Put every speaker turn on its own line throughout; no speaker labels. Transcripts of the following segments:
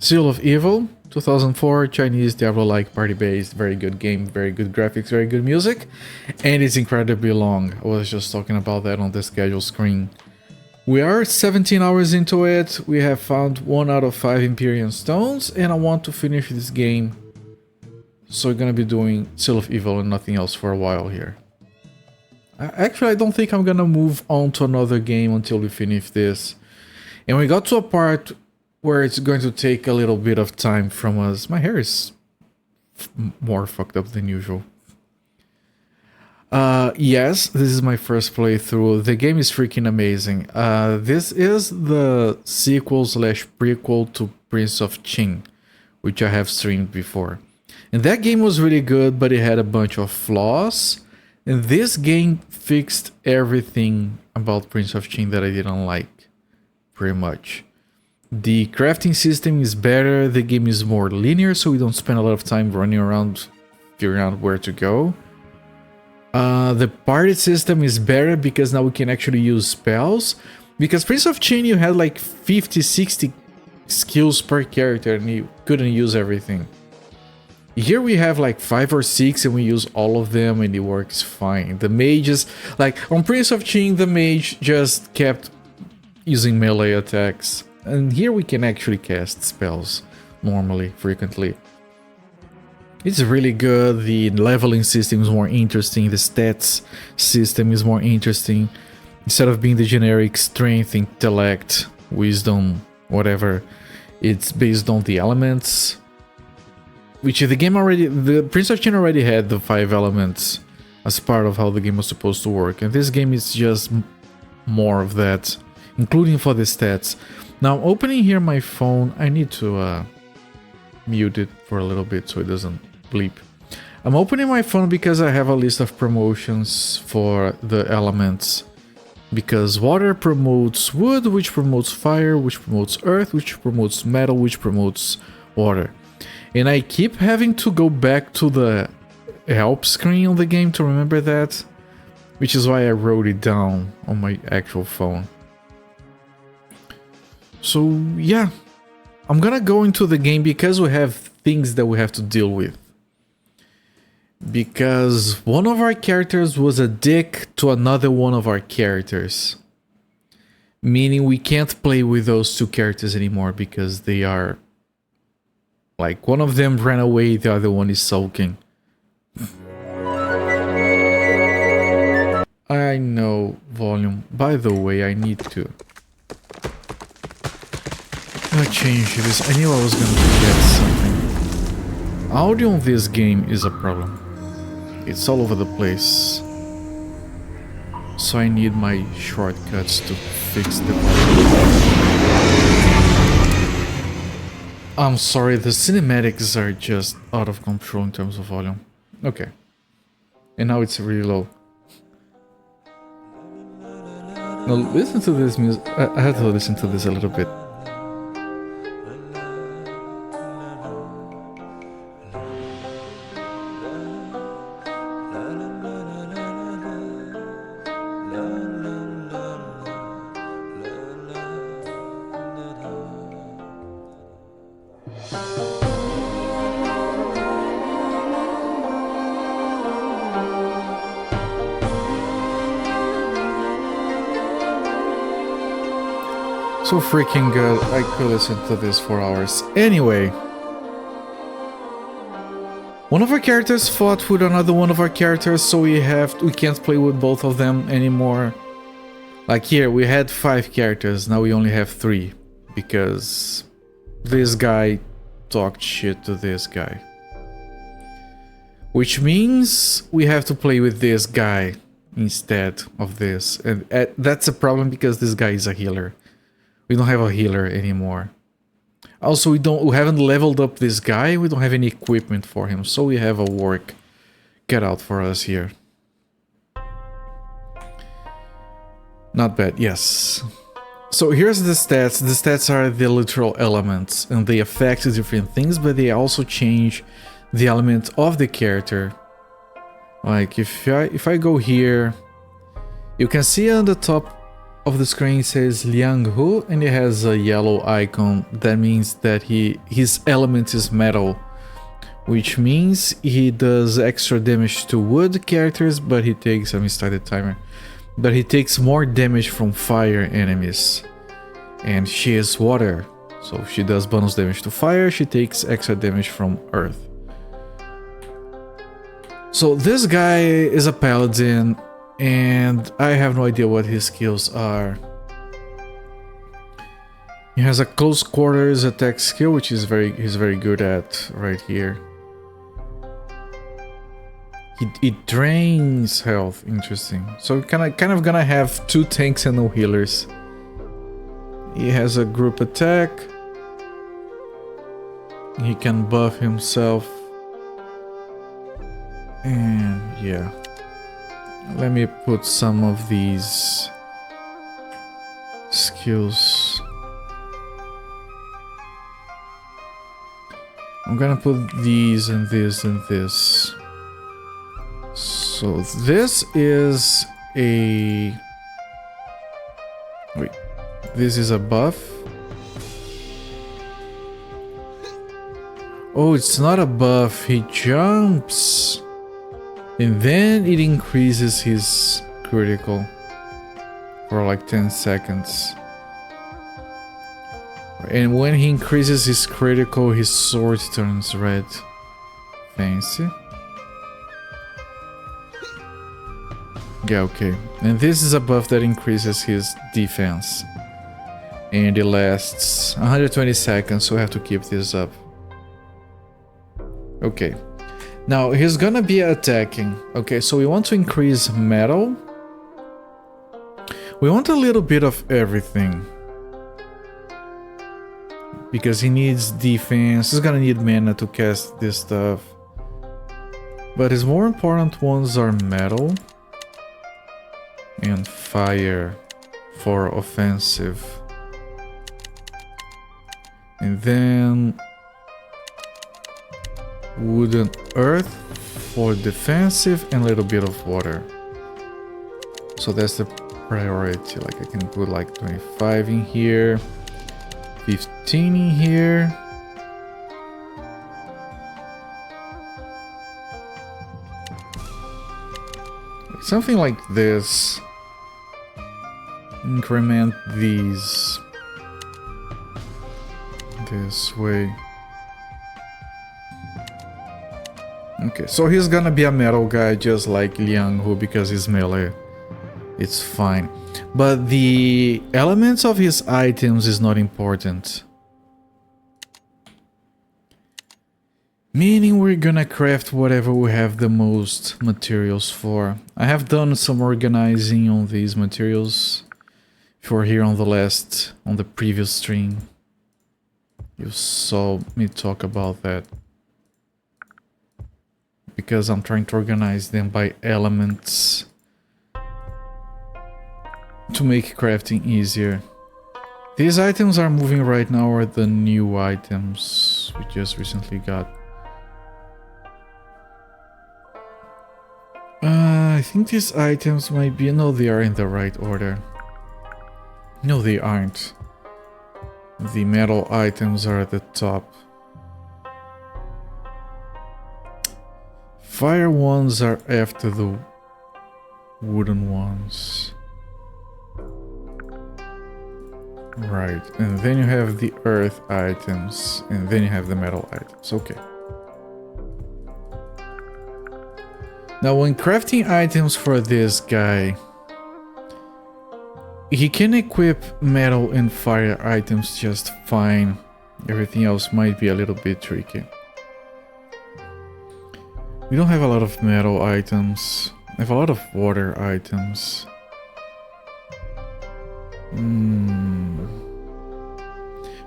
Seal of Evil, 2004, Chinese Diablo-like party-based, very good game, very good graphics, very good music, and it's incredibly long. I was just talking about that on the schedule screen. We are 17 hours into it, we have found 1 out of 5 Empyrean Stones, and I want to finish this game. So we're gonna be doing Seal of Evil and nothing else for a while here. Actually, I don't think I'm gonna move on to another game until we finish this. And we got to a part where it's going to take a little bit of time from us. My hair is more fucked up than usual. Yes, this is my first playthrough. The game is freaking amazing. This is the sequel slash prequel to Prince of Qing, which I have streamed before. And that game was really good, but it had a bunch of flaws. And this game fixed everything about Prince of Qing that I didn't like, pretty much. The crafting system is better, the game is more linear, so we don't spend a lot of time running around figuring out where to go. The party system is better because now we can actually use spells. Because Prince of Qing, you had like 50-60 skills per character and you couldn't use everything. Here we have like 5 or 6 and we use all of them and it works fine. The mages, like on Prince of Qing, the mage just kept using melee attacks. And here we can actually cast spells normally, frequently. It's really good, the leveling system is more interesting, the stats system is more interesting. Instead of being the generic strength, intellect, wisdom, whatever, it's based on the elements. Which the game already, the Prince of Qing already had the 5 elements as part of how the game was supposed to work. And this game is just more of that, including for the stats. Now, opening here my phone, I need to mute it for a little bit so it doesn't bleep. I'm opening my phone because I have a list of promotions for the elements. Because water promotes wood, which promotes fire, which promotes earth, which promotes metal, which promotes water. And I keep having to go back to the help screen on the game to remember that, which is why I wrote it down on my actual phone. So yeah, I'm gonna go into the game because we have things that we have to deal with. Because one of our characters was a dick to another one of our characters. Meaning we can't play with those 2 characters anymore because they are... like, one of them ran away, the other one is sulking. I know, volume. By the way, I need to... change this. I knew I was gonna forget something. Audio on this game is a problem. It's all over the place. So I need my shortcuts to fix the problem. I'm sorry, the cinematics are just out of control in terms of volume. Okay. And now it's really low. Now listen to this music. I had to listen to this a little bit. So freaking good, I could listen to this for hours. Anyway, one of our characters fought with another one of our characters, so we can't play with both of them anymore. Like here, we had 5 characters, now we only have 3, because this guy talked shit to this guy. Which means we have to play with this guy instead of this, and that's a problem because this guy is a healer. We don't have a healer anymore. Also, we haven't leveled up this guy. We don't have any equipment for him, so we have a work cut out for us here. Not bad, yes. So here's the stats. The stats are the literal elements, and they affect different things, but they also change the element of the character. Like if I go here, you can see on the top of the screen says Liang Hu, and it has a yellow icon. That means that his element is metal, which means he does extra damage to wood characters, but he takes, let me start the timer, but he takes more damage from fire enemies. And she is water, so she does bonus damage to fire, she takes extra damage from earth. So this guy is a paladin, and I have no idea what his skills are. He has a close quarters attack skill, which he's very good at right here. It drains health, interesting. So kind of gonna have 2 tanks and no healers. He has a group attack. He can buff himself. And yeah. Let me put some of these skills. I'm gonna put these and this and this. So this is a... Wait. This is a buff. Oh, it's not a buff. He jumps. And then it increases his critical for like 10 seconds. And when he increases his critical, his sword turns red. Fancy. Yeah, okay. And this is a buff that increases his defense. And it lasts 120 seconds, so I have to keep this up. Okay. Now, he's gonna be attacking. Okay, so we want to increase metal. We want a little bit of everything. Because he needs defense. He's gonna need mana to cast this stuff. But his more important ones are metal and fire for offensive. And then wood and earth for defensive and a little bit of water. So that's the priority. Like I can put like 25 in here, 15 in here. Something like this. Increment these this way. Okay, so he's gonna be a metal guy just like Liang Hu because he's melee. It's fine. But the elements of his items is not important. Meaning we're gonna craft whatever we have the most materials for. I have done some organizing on these materials. If you were here on the previous stream, you saw me talk about that. Because I'm trying to organize them by elements to make crafting easier. These items are moving right now are the new items we just recently got. I think these items might be... No, they are in the right order. No, they aren't. The metal items are at the top. Fire ones are after the wooden ones. Right, and then you have the earth items, and then you have the metal items. Okay. Now, when crafting items for this guy, he can equip metal and fire items just fine. Everything else might be a little bit tricky. We don't have a lot of metal items. I have a lot of water items.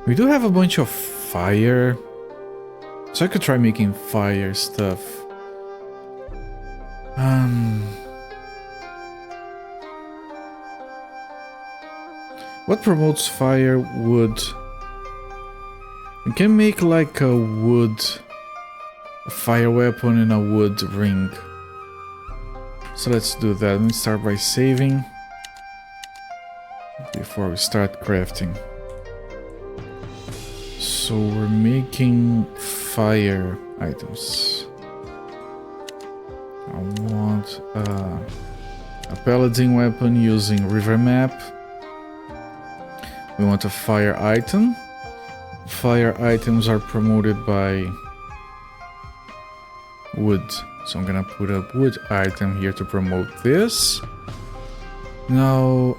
We do have a bunch of fire. So I could try making fire stuff. What promotes fire? Wood. We can make like a wood... a fire weapon and a wood ring. So let's do that. Let me start by saving. before we start crafting. So we're making fire items. I want a paladin weapon using river map. We want a fire item. Fire items are promoted by wood. So I'm gonna put a wood item here to promote this. Now,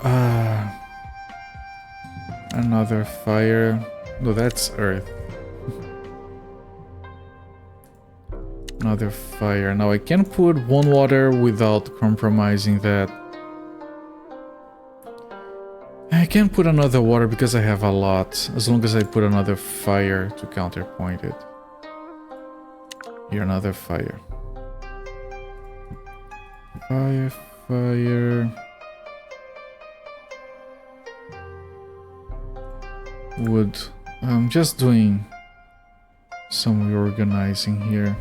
another fire. No, that's earth. Another fire. Now I can put one water without compromising that. I can put another water because I have a lot, as long as I put another fire to counterpoint it. Here, another fire. Fire. Wood. I'm just doing some reorganizing here.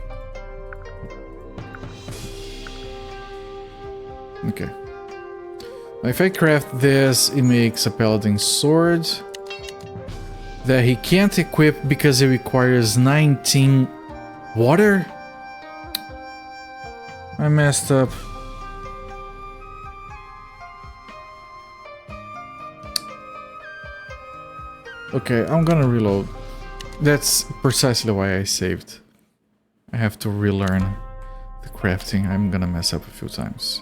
Okay. If I craft this, it makes a paladin sword that he can't equip because it requires 19 water. I messed up. Okay, I'm gonna reload. That's precisely why I saved. I have to relearn the crafting. I'm gonna mess up a few times.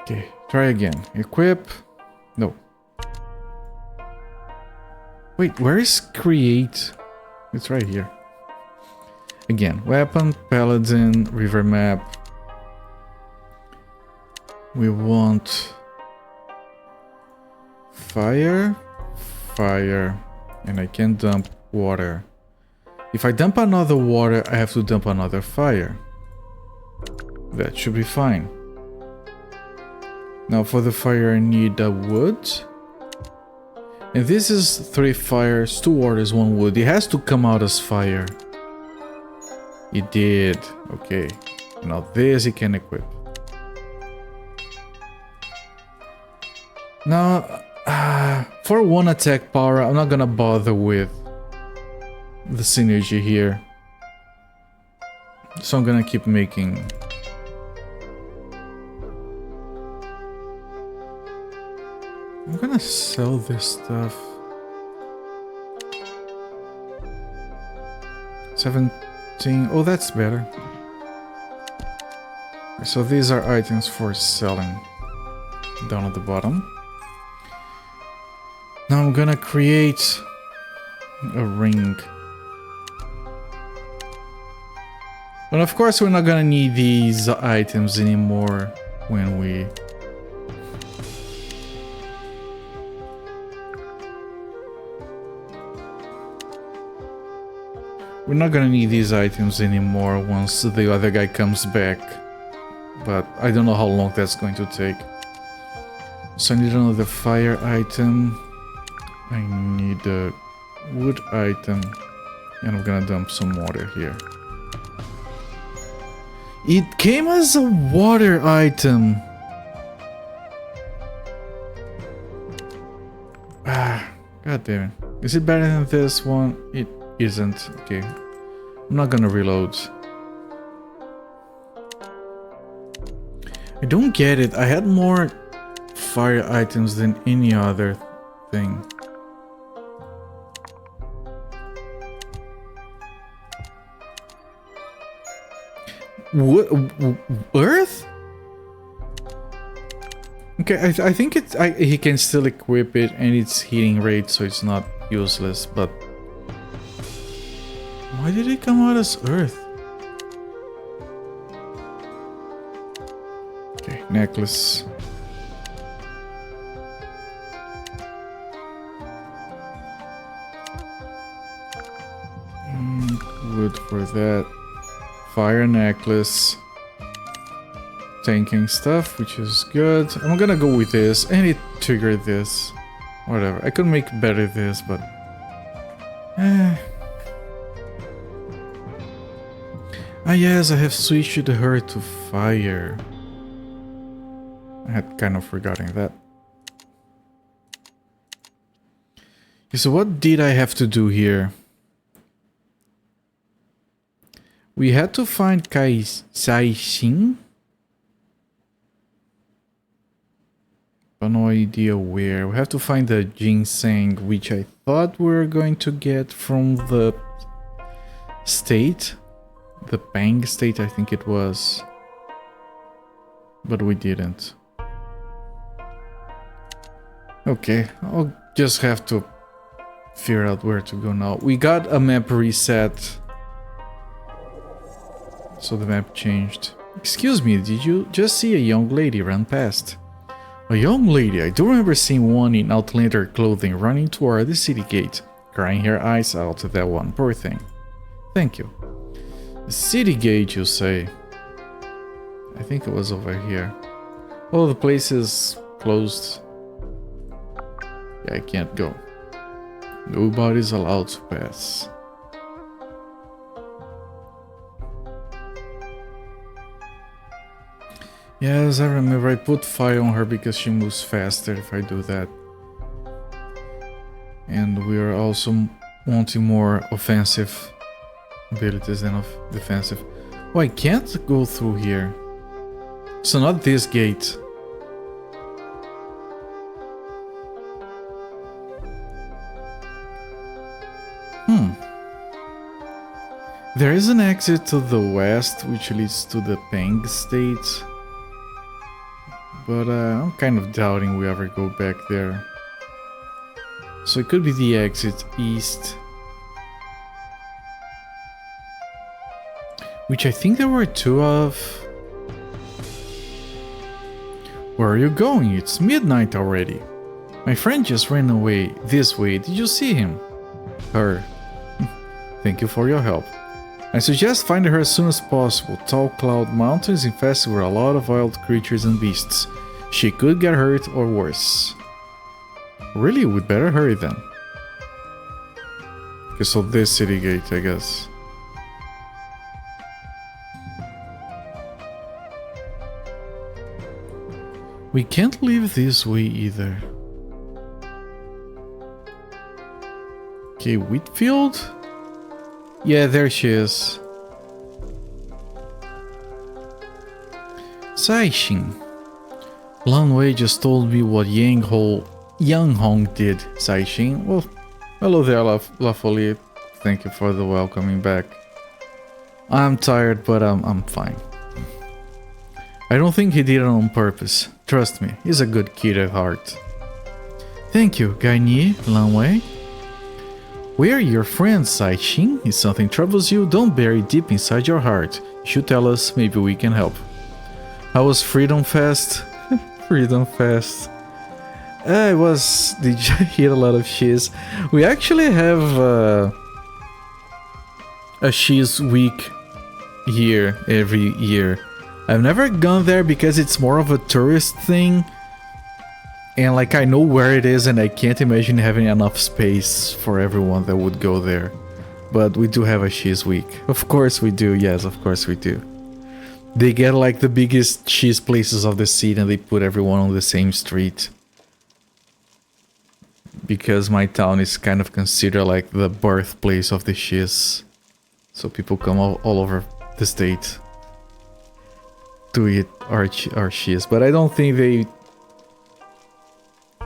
Okay, try again. Equip. No. Wait, where is create? It's right here. Again, weapon, paladin, river map. We want fire, and I can dump water. If I dump another water, I have to dump another fire. That should be fine. Now for the fire I need a wood. And this is 3 fires, 2 waters, 1 wood. It has to come out as fire. It did. Okay. Now this it can equip. Now, for 1 attack power, I'm not gonna bother with the synergy here. So I'm gonna keep making... I'm gonna sell this stuff. 17. Oh, that's better. So these are items for selling. Down at the bottom. Now I'm gonna create a ring. And of course we're not gonna need these items anymore when we... We're not gonna need these items anymore once the other guy comes back. But I don't know how long that's going to take. So I need another fire item. I need a wood item. And I'm gonna dump some water here. It came as a water item. God damn it. Is it better than this one? It isn't. Okay. I'm not gonna reload. I don't get it. I had more fire items than any other thing. What? Earth? Okay, I think it's... he can still equip it and it's heating rate, so it's not useless, but... Why did it come out as earth? Okay, necklace. Wood for that. Fire necklace. Tanking stuff, which is good. I'm gonna go with this, and it triggered this. Whatever. I could make better this, but... Ah yes, I have switched her to fire. I had kind of forgotten that. So what did I have to do here? We had to find Saixin. But no idea where. We have to find the ginseng, which I thought we were going to get from the state. The Pang state, I think it was. But we didn't. Okay, I'll just have to figure out where to go now. We got a map reset. So the map changed. Excuse me, did you just see a young lady run past? A young lady? I do remember seeing one in Outlander clothing running toward the city gate, crying her eyes out, that one, poor thing. Thank you. The city gate, you say? I think it was over here. Oh, the place is closed. Yeah, I can't go. Nobody's allowed to pass. Yes, I remember I put fire on her because she moves faster if I do that. And we are also wanting more offensive abilities than of defensive. Oh, I can't go through here. So not this gate. There is an exit to the west which leads to the Pang state. But I'm kind of doubting we ever go back there. So it could be the exit east. Which I think there were two of. Where are you going? It's midnight already. My friend just ran away this way. Did you see him? Her. Thank you for your help. I suggest finding her as soon as possible. Tall Cloud Mountain is infested with a lot of wild creatures and beasts. She could get hurt or worse. Really, we'd better hurry then. Okay, so this city gate, I guess. We can't leave this way either. Okay, Whitfield? Yeah, there she is. Saixin. Lan Wei just told me what Yang Hong did, Saixin. Well, hello there, La Folie. Thank you for the welcoming back. I'm tired, but I'm fine. I don't think he did it on purpose. Trust me, he's a good kid at heart. Thank you, Garnier, Lan Wei. We are your friends, Saixin. If something troubles you, don't bury deep inside your heart. You should tell us, maybe we can help. How was Freedom Fest? Freedom Fest. It was... Did you eat a lot of cheese? We actually have a cheese week here every year. I've never gone there because it's more of a tourist thing. And like I know where it is and I can't imagine having enough space for everyone that would go there. But we do have a cheese week. Of course we do, yes, of course we do. They get like the biggest cheese places of the city and they put everyone on the same street. Because my town is kind of considered like the birthplace of the cheese. So people come all over the state to eat our cheese. But I don't think they...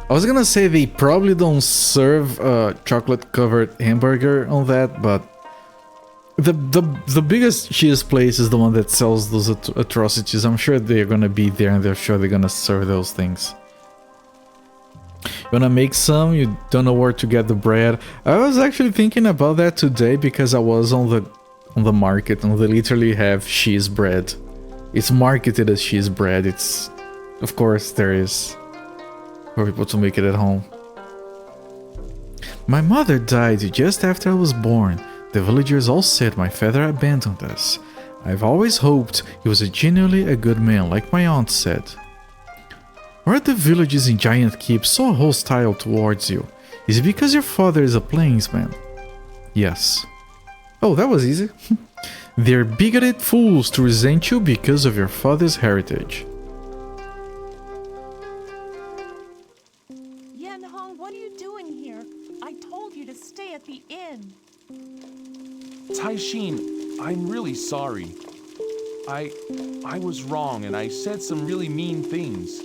I was gonna say they probably don't serve a chocolate-covered hamburger on that, but the biggest cheese place is the one that sells those atrocities. I'm sure they're gonna be there and they're sure they're gonna serve those things. You wanna make some? You don't know where to get the bread? I was actually thinking about that today because I was on the market and they literally have cheese bread. It's marketed as cheese bread. It's, of course, there is. For people to make it at home. My mother died just after I was born. The villagers all said my father abandoned us. I've always hoped he was genuinely a good man, like my aunt said. Why are the villagers in Giant Keep so hostile towards you? Is it because your father is a plainsman? Yes. Oh, that was easy. They're bigoted fools to resent you because of your father's heritage.
stay at the inn.
Taishin, I'm really sorry. I was wrong and I said some really mean things.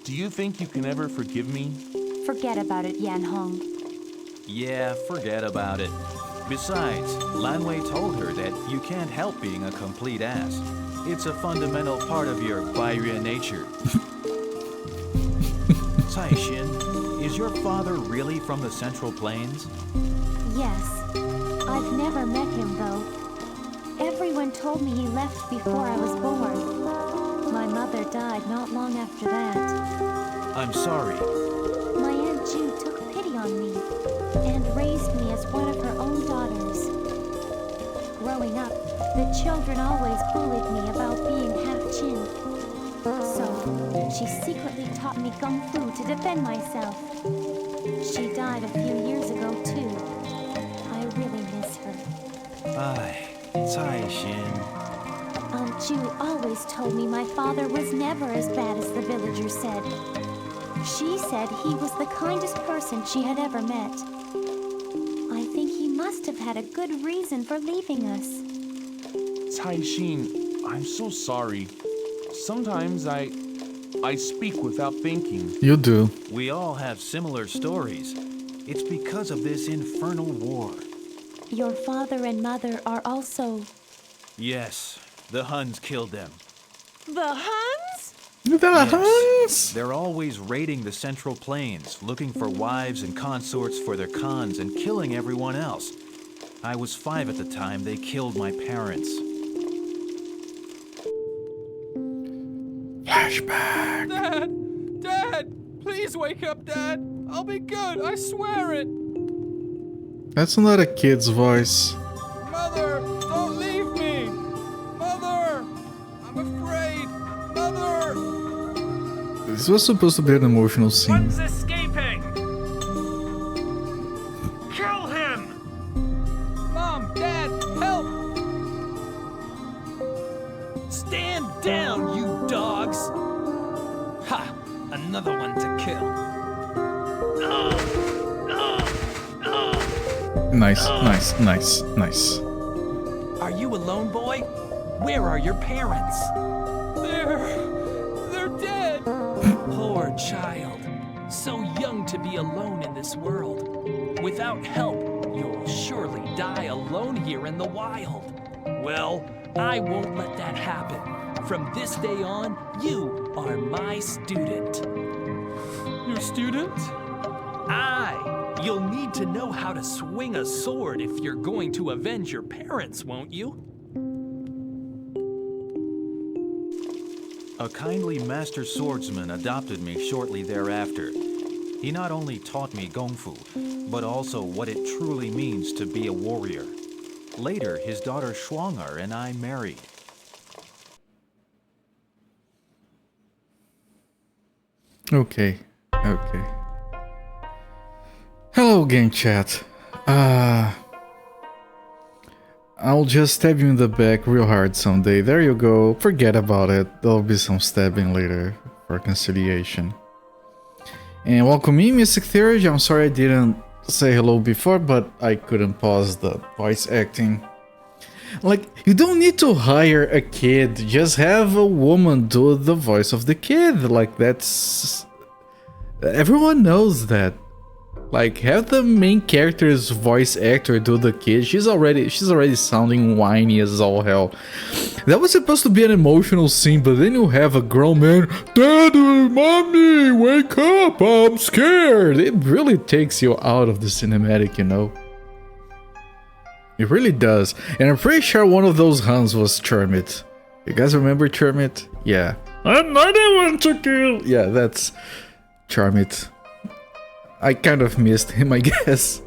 Do you think you can ever forgive me?
Forget about it, Yan Hong.
Yeah, forget about it. Besides, Lanwei told her that you can't help being a complete ass. It's a fundamental part of your Bairia nature. Taishin, is your father really from the Central Plains?
Yes. I've never met him, though. Everyone told me he left before I was born. My mother died not long after that.
I'm sorry.
My Aunt Ju took pity on me and raised me as one of her own daughters. Growing up, the children always bullied me about being half-Chin. So, she secretly taught me Kung Fu to defend myself. She died a few years ago, too. I really miss her.
Ai, Taishin.
Aunt Ju always told me my father was never as bad as the villagers said. She said he was the kindest person she had ever met. I think he must have had a good reason for leaving us.
Taishin, I'm so sorry. Sometimes I speak without thinking.
You do.
We all have similar stories. It's because of this infernal war.
Your father and mother are also...
Yes, the Huns killed them.
The Huns?
The Huns!
They're always raiding the Central Plains, looking for wives and consorts for their khans and killing everyone else. I was 5 at the time they killed my parents.
Flashback.
Dad! Dad! Please wake up, Dad! I'll be good, I swear it!
That's not a kid's voice.
Mother! Don't leave me! Mother! I'm afraid! Mother!
This was supposed to be an emotional scene.
One's escaping! Kill him!
Mom! Dad! Help!
Stand down, you dogs! Ha! Another one to kill.
Nice, nice, nice, nice.
Are you alone, boy? Where are your parents?
They're dead!
Poor child. So young to be alone in this world. Without help, you'll surely die alone here in the wild. Well, I won't let that happen. From this day on, you are my student.
Your student?
Aye. You'll need to know how to swing a sword if you're going to avenge your parents, won't you?
A kindly master swordsman adopted me shortly thereafter. He not only taught me Kung Fu, but also what it truly means to be a warrior. Later, his daughter Shuang'er and I married.
Okay, okay. Hello, game chat. I'll just stab you in the back real hard someday. There you go. Forget about it. There'll be some stabbing later for conciliation. And welcome me, Mystic Theory. I'm sorry I didn't say hello before, but I couldn't pause the voice acting. Like, you don't need to hire a kid. Just have a woman do the voice of the kid. Like, that's... Everyone knows that. Like, have the main character's voice actor do the kid. She's already sounding whiny as all hell. That was supposed to be an emotional scene, but then you have a grown man, Daddy, Mommy, wake up, I'm scared. It really takes you out of the cinematic, you know. It really does. And I'm pretty sure one of those Huns was Chermit. You guys remember Chermit? Yeah. Another one to kill. Yeah, that's Chermit. I kind of missed him, I guess.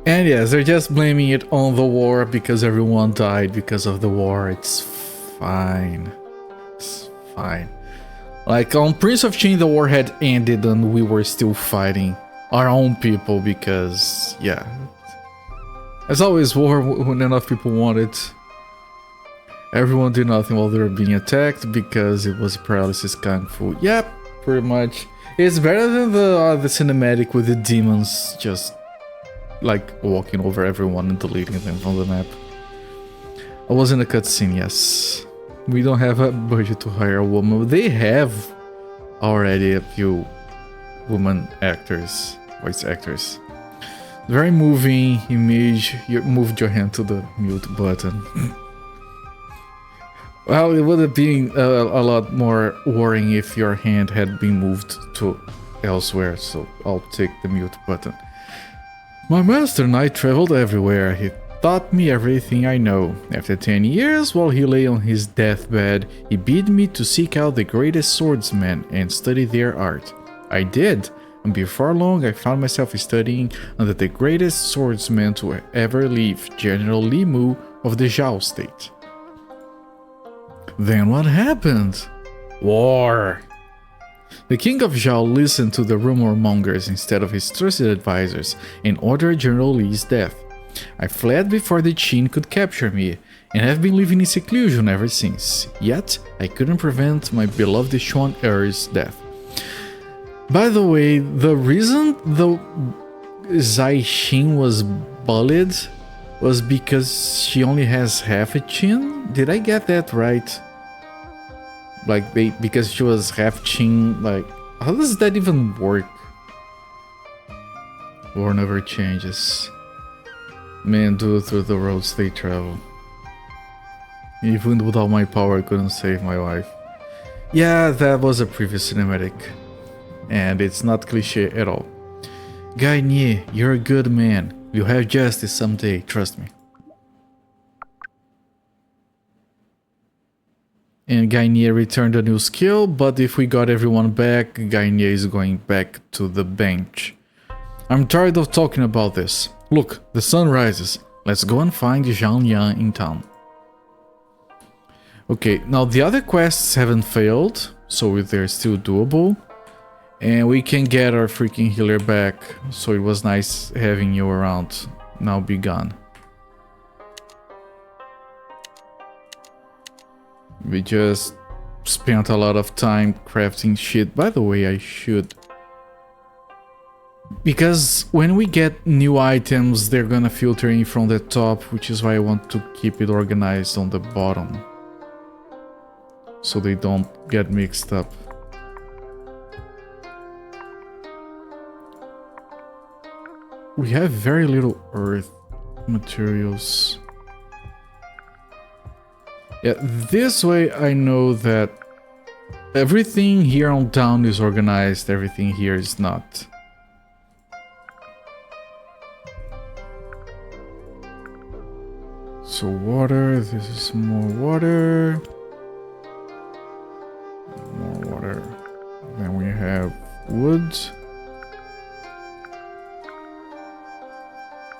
And yes, they're just blaming it on the war because everyone died because of the war. It's fine. It's fine. Like, on Prince of Qing, the war had ended and we were still fighting our own people because, yeah. There's always war when enough people want it. Everyone did nothing while they were being attacked because it was paralysis kung fu. Yep, pretty much. It's better than the cinematic with the demons just like walking over everyone and deleting them from the map. I was in a cutscene, yes. We don't have a budget to hire a woman. They have already a few woman actors, voice actors. Very moving image. You moved your hand to the mute button. Well, it would have been a lot more worrying if your hand had been moved to elsewhere, so I'll take the mute button. My master and I traveled everywhere. He taught me everything I know. After 10 years, while he lay on his deathbed, he bid me to seek out the greatest swordsmen and study their art. I did, and before long I found myself studying under the greatest swordsman to ever live, General Li Mu of the Zhao state. Then what happened? War! The king of Zhao listened to the rumor mongers instead of his trusted advisors and ordered General Li's death. I fled before the Qin could capture me, and have been living in seclusion ever since. Yet, I couldn't prevent my beloved Xuan Er's death. By the way, the reason the Zai Xin was bullied was because she only has half a chin? Did I get that right? Like, because she was half chin, like, how does that even work? War never changes. Men do through the roads they travel. Even without my power, I couldn't save my wife. Yeah, that was a previous cinematic. And it's not cliche at all. Guy Nie, you're a good man. You'll have justice someday, trust me. And Gainier returned a new skill, but if we got everyone back, Gainier is going back to the bench. I'm tired of talking about this. Look, the sun rises. Let's go and find Zhang Yan in town. Okay, now the other quests haven't failed, so they're still doable. And we can get our freaking healer back, so it was nice having you around. Now be gone. We just spent a lot of time crafting shit. By the way, I should... Because when we get new items, they're gonna filter in from the top, which is why I want to keep it organized on the bottom. So they don't get mixed up. We have very little earth materials. Yeah, this way I know that everything here on town is organized, everything here is not. So water, this is more water. More water. Then we have wood.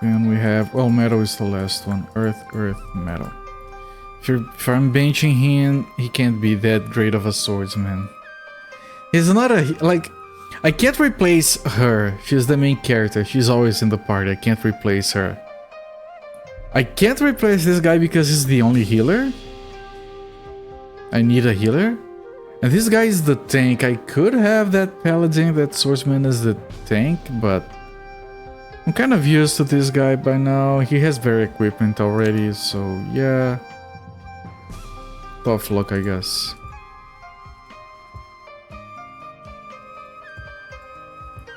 Then we have, well, metal is the last one. Earth, earth, metal. If I'm benching him, he can't be that great of a swordsman. He's not a, like, I can't replace her. She's the main character. She's always in the party. I can't replace her. I can't replace this guy because he's the only healer. I need a healer. And this guy is the tank. I could have that paladin, that swordsman as the tank, but I'm kind of used to this guy by now. He has better equipment already, so yeah. Tough luck, I guess.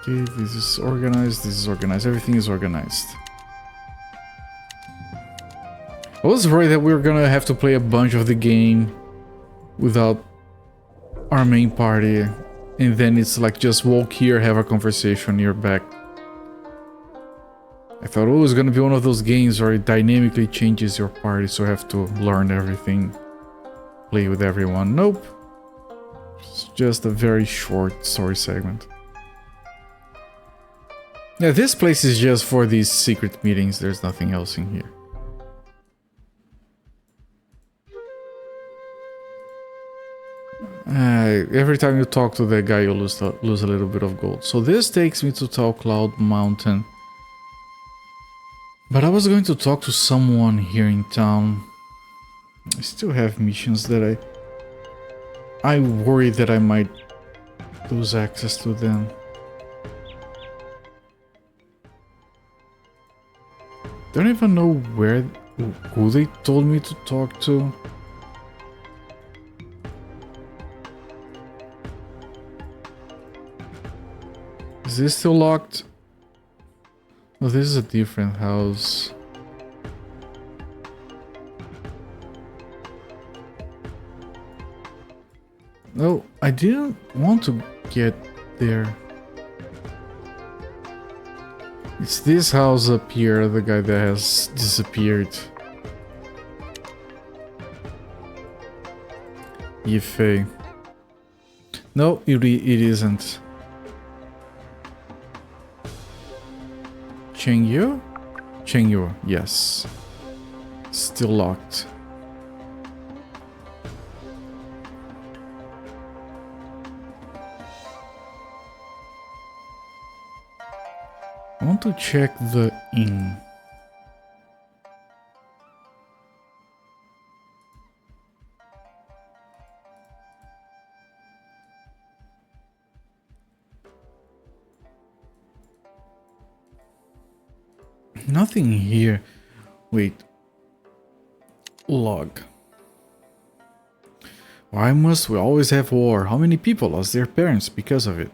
Okay, this is organized, this is organized, everything is organized. I was worried that we were gonna have to play a bunch of the game without our main party, and then it's like just walk here, have a conversation, you're back. I thought it was gonna be one of those games where it dynamically changes your party, so you have to learn everything, play with everyone. Nope. It's just a very short story segment. Yeah, this place is just for these secret meetings, there's nothing else in here. Every time you talk to that guy, you lose a little bit of gold. So this takes me to Tall Cloud Mountain. But I was going to talk to someone here in town. I still have missions that I worry that I might lose access to them. Don't even know who they told me to talk to. Is this still locked? Oh, this is a different house. No, I didn't want to get there. It's this house up here, the guy that has disappeared. Yifei. No, it isn't. Chengyu? Chengyu, yes. Still locked. I want to check the inn. Nothing here. Wait. Log. Why must we always have war? How many people lost their parents because of it?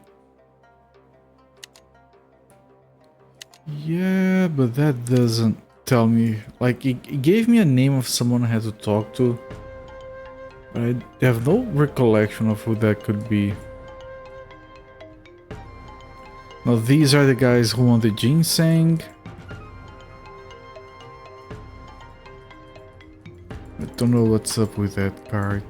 Yeah, but that doesn't tell me. Like, it gave me a name of someone I had to talk to. But I have no recollection of who that could be. Now, these are the guys who want the ginseng. I don't know what's up with that card.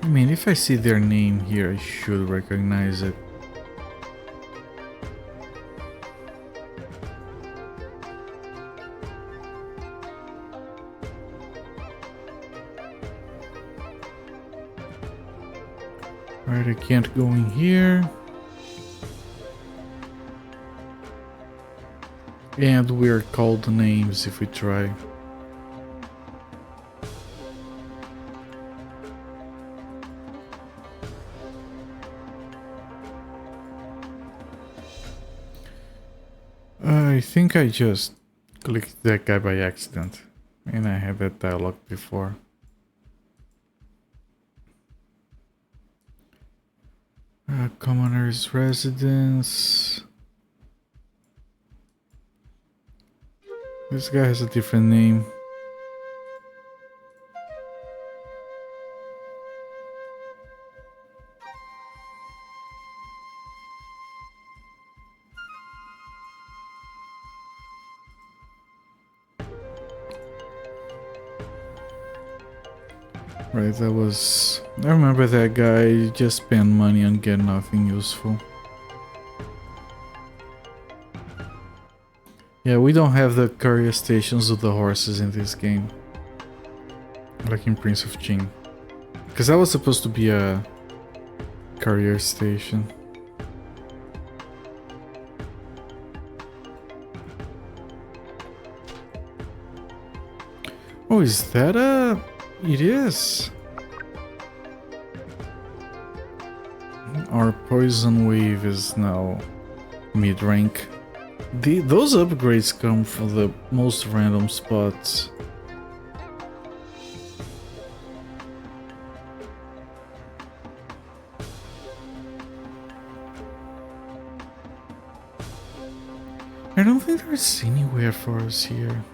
I mean, if I see their name here, I should recognize it. Right, I can't go in here. And we're called names if we try. I think I just clicked that guy by accident. And I had that dialogue before. Commoner's residence. This guy has a different name. Right, that was... I remember that guy just spent money on getting nothing useful. Yeah, we don't have the courier stations with the horses in this game. Like in Prince of Qing. Because that was supposed to be a courier station. Oh, is that a... It is. Our poison wave is now mid-rank. Those upgrades come from the most random spots. I don't think there's anywhere for us here.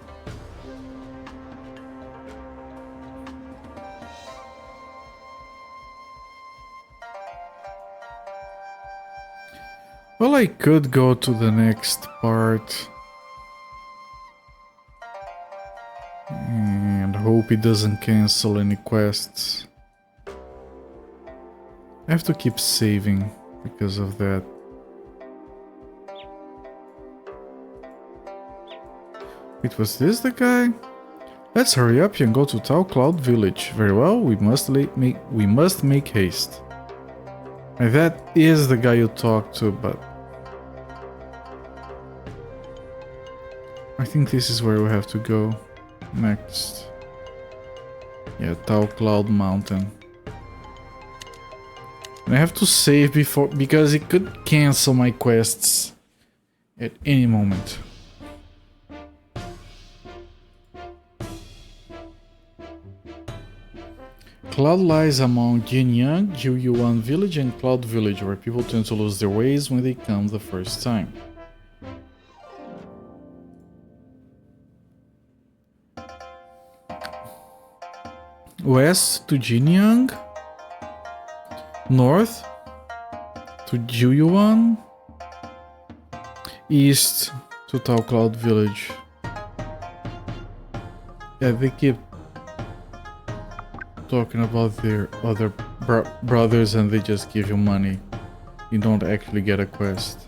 Well, I could go to the next part and hope it doesn't cancel any quests. I have to keep saving because of that. Wait, was this the guy? Let's hurry up and go to Tau Cloud Village. Very well, we must make haste. And that is the guy you talked to, but I think this is where we have to go next. Yeah, Tau Cloud Mountain. I have to save before, because it could cancel my quests at any moment. Cloud lies among Jinyang, Jiuyuan Village, and Cloud Village, where people tend to lose their ways when they come the first time. West to Jinyang, north to Jiuyuan, east to Tao Cloud Village. Yeah, they keep talking about their other brothers and they just give you money. You don't actually get a quest.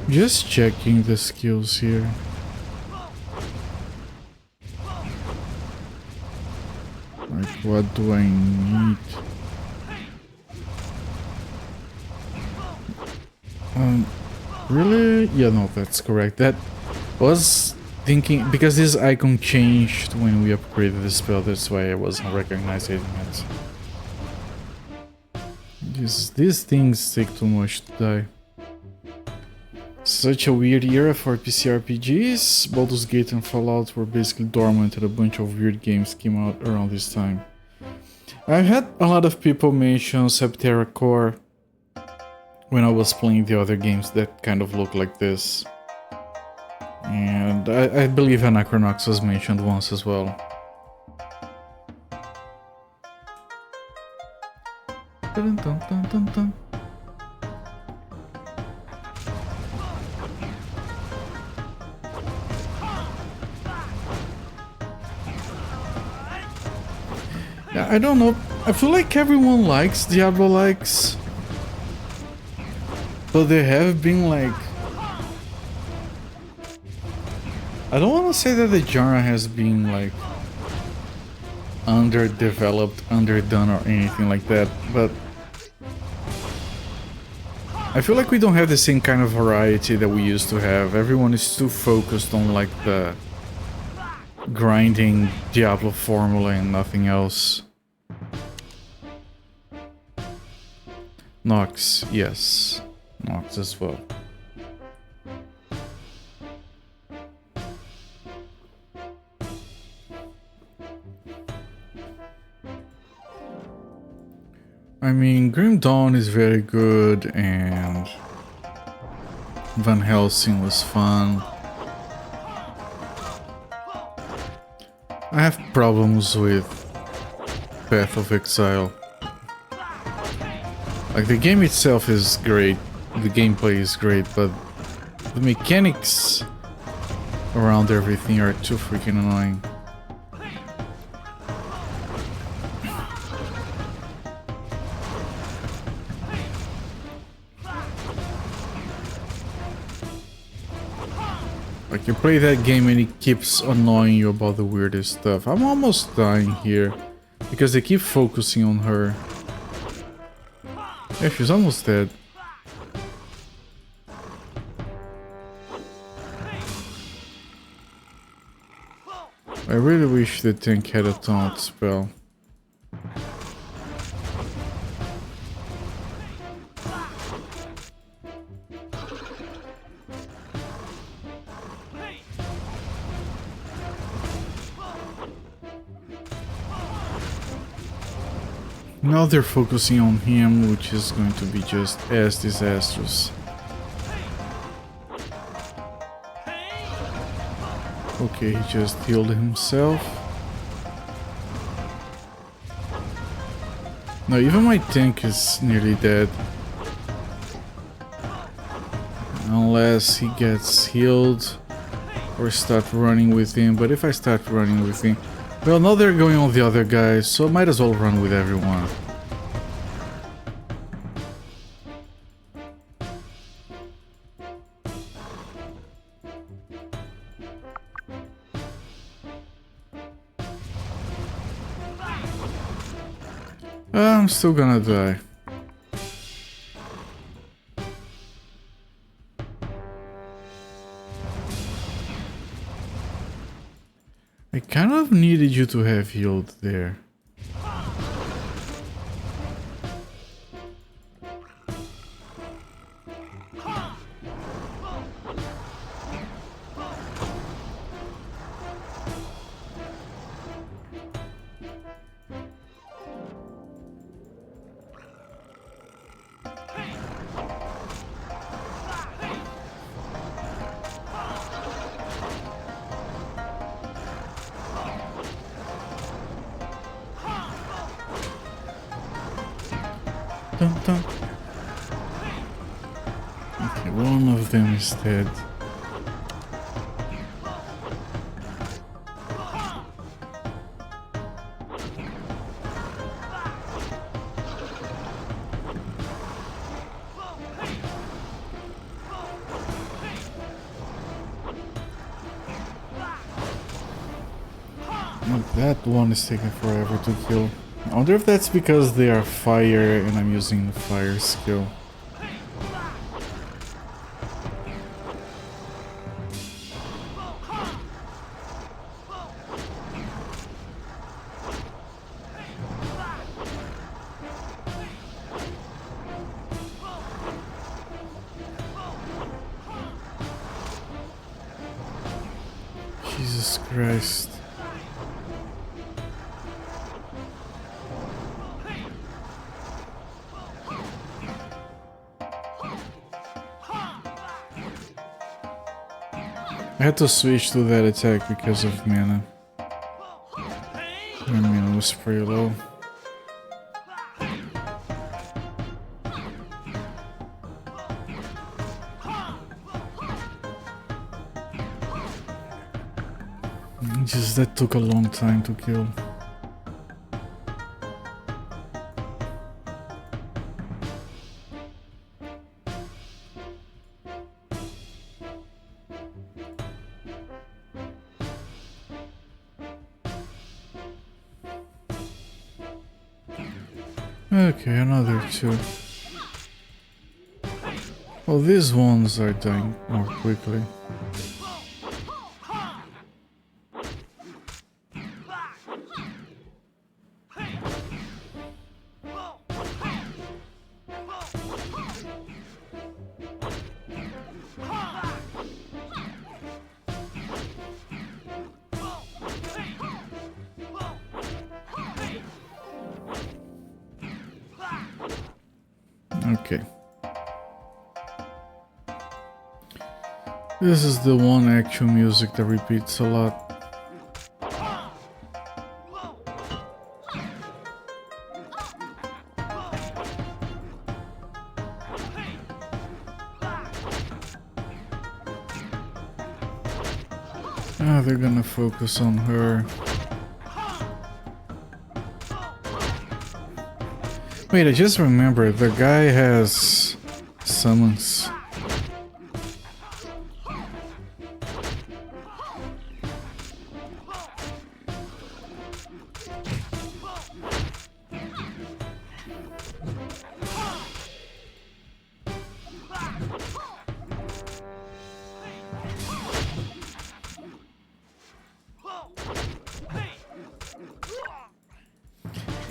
Just checking the skills here. Like, what do I need? Really? Yeah, no, that's correct. That was thinking, because this icon changed when we upgraded the spell, that's why I wasn't recognizing it. These things take too much to die. Such a weird era for PC RPGs. Baldur's Gate and Fallout were basically dormant and a bunch of weird games came out around this time. I've had a lot of people mention Septerra Core when I was playing the other games that kind of look like this. And I believe Anachronox was mentioned once as well. Dun, dun, dun, dun, dun. I don't know, I feel like everyone likes Diablo likes, but there have been like, I don't want to say that the genre has been like underdeveloped, underdone or anything like that, but I feel like we don't have the same kind of variety that we used to have. Everyone is too focused on like the grinding Diablo formula and nothing else. Nox, yes. Nox as well. I mean, Grim Dawn is very good and Van Helsing was fun. I have problems with Path of Exile. Like, the game itself is great, the gameplay is great, but the mechanics around everything are too freaking annoying. Like, you play that game and it keeps annoying you about the weirdest stuff. I'm almost dying here because they keep focusing on her. Yeah, she's almost dead. I really wish the tank had a taunt spell. Now they're focusing on him, which is going to be just as disastrous. Okay, he just healed himself. No, even my tank is nearly dead. Unless he gets healed or start running with him. But if I start running with him... Well, now they're going on the other guys, so I might as well run with everyone. I'm still gonna die. I kind of needed you to have healed there. Dun, dun. Okay, one of them is dead. That one is taking forever to kill. I wonder if that's because they are fire and I'm using the fire skill. Jesus Christ. I had to switch to that attack because of mana. My mana was pretty low. Just that took a long time to kill. Okay, another two. Oh, these ones are dying more quickly. Okay. This is the one actual music that repeats a lot. Ah, they're gonna focus on her. Wait, I just remembered, the guy has summons.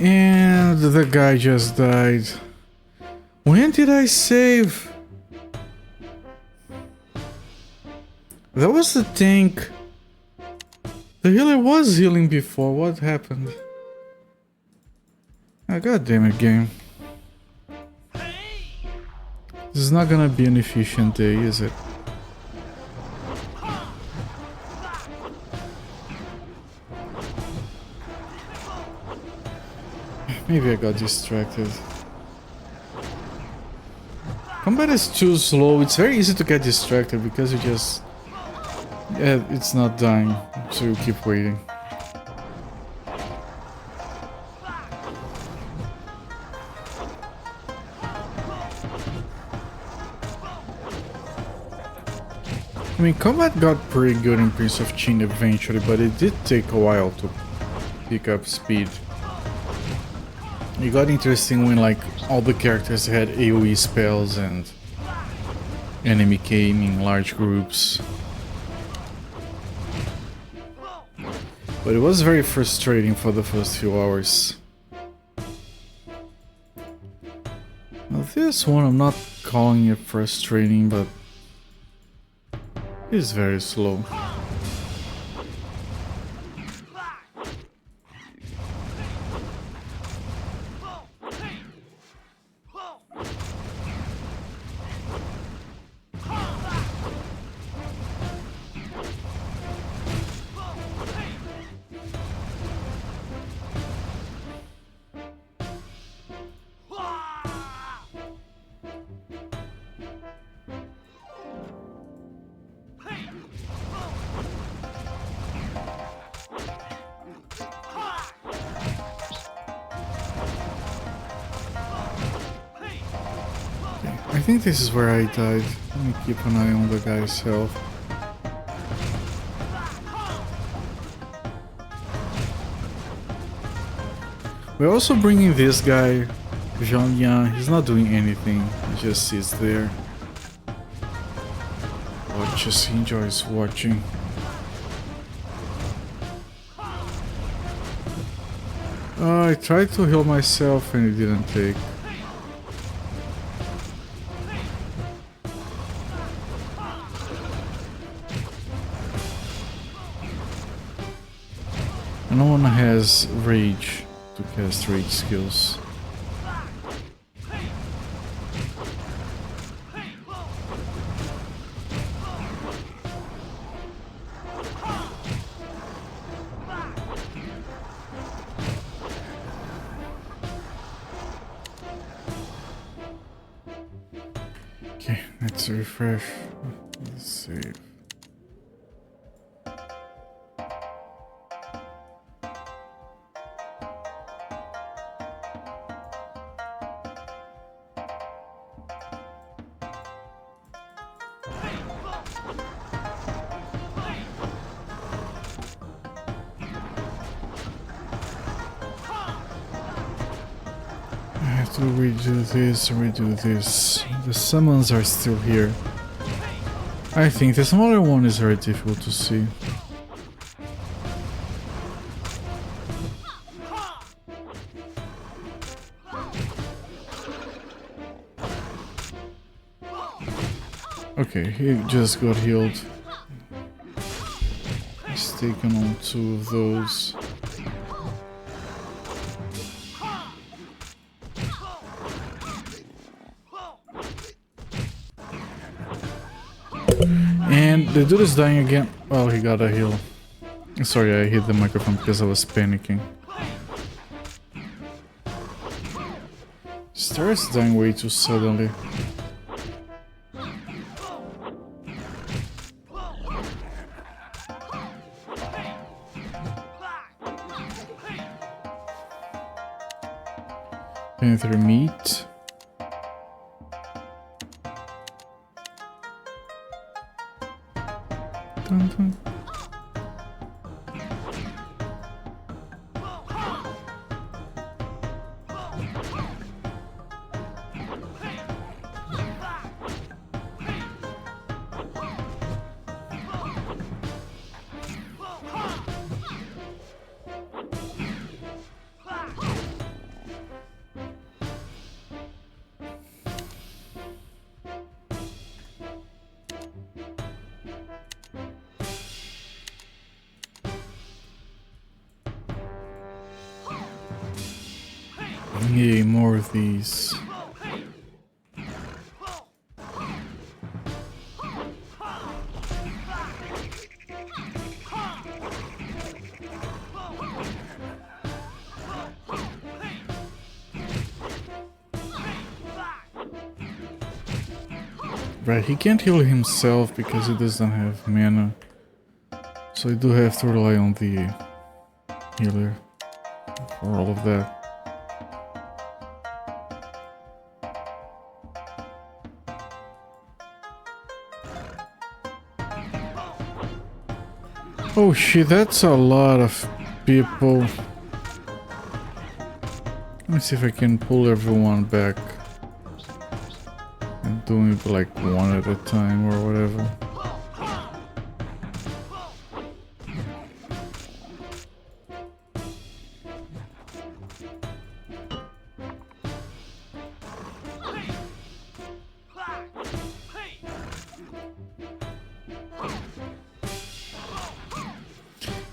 And the guy just died. When did I save? That was the tank. The healer was healing before. What happened? Ah, god damn it, game. This is not gonna be an efficient day, is it? Maybe I got distracted. Combat is too slow. It's very easy to get distracted because you just... Yeah, it's not dying, so you keep waiting. I mean, combat got pretty good in Prince of Chin eventually, but it did take a while to pick up speed. It got interesting when like all the characters had AoE spells and enemy came in large groups. But it was very frustrating for the first few hours. Now this one I'm not calling it frustrating, but it's very slow. I think this is where I died. Let me keep an eye on the guy's health. We're also bringing this guy, Jean Lian. He's not doing anything, he just sits there. Watches, he enjoys watching. I tried to heal myself and it didn't take. No one has rage to cast rage skills. Okay, let's refresh. Let's save. I have to redo this. The summons are still here. I think the smaller one is very difficult to see. Okay, he just got healed. He's taken on 2 of those. And the dude is dying again. Well, he got a heal. Sorry, I hit the microphone because I was panicking. Star's dying way too suddenly. Panther meat. Dun, dun. Yay, more of these. Right, he can't heal himself because he doesn't have mana. So I do have to rely on the healer for all of that. Oh shit, that's a lot of people. Let me see if I can pull everyone back. And doing it like one at a time or whatever.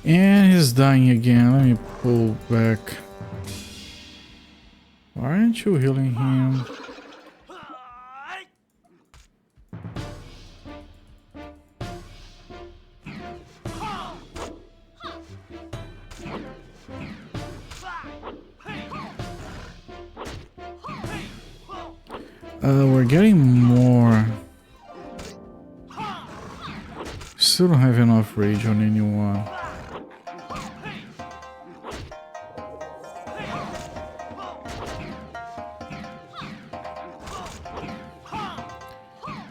And he's dying again. Let me pull back. Why aren't you healing him? We're getting more. Still don't have enough rage on anyone.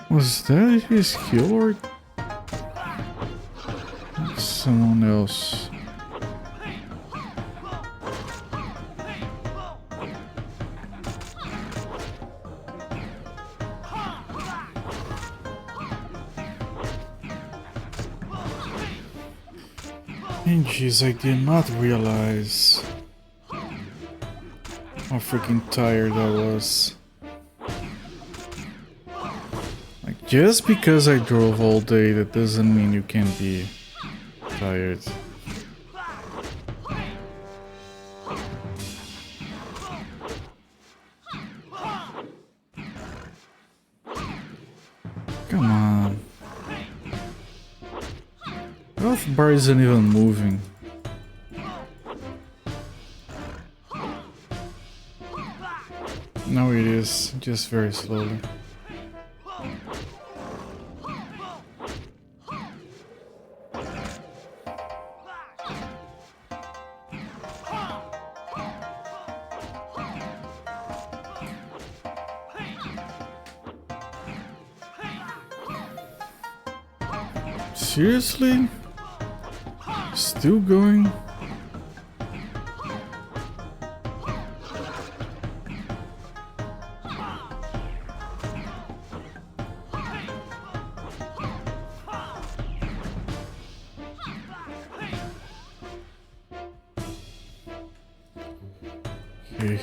Was that his kill or someone else? And jeez, I did not realize how freaking tired I was. Like, just because I drove all day, that doesn't mean you can be tired. Come on. The health bar isn't even moving. No, it is, just very slowly. Seriously? Still going? Okay.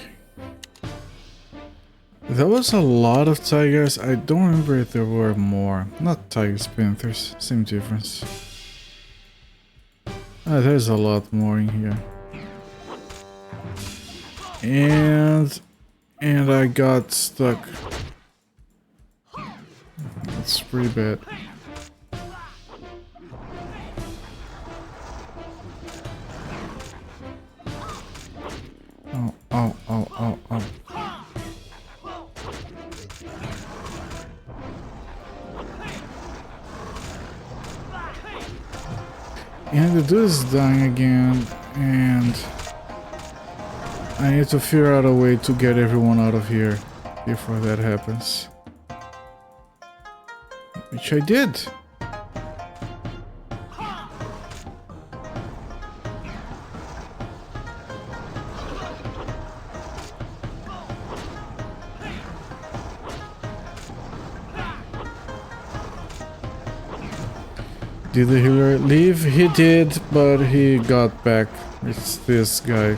That was a lot of tigers. I don't remember if there were more. Not tigers, panthers. Same difference. Ah, there's a lot more in here. And I got stuck. That's pretty bad. Oh, oh, oh, oh, oh. And the dude is dying again, and I need to figure out a way to get everyone out of here before that happens. Which I did. Did the healer leave? He did, but he got back. It's this guy.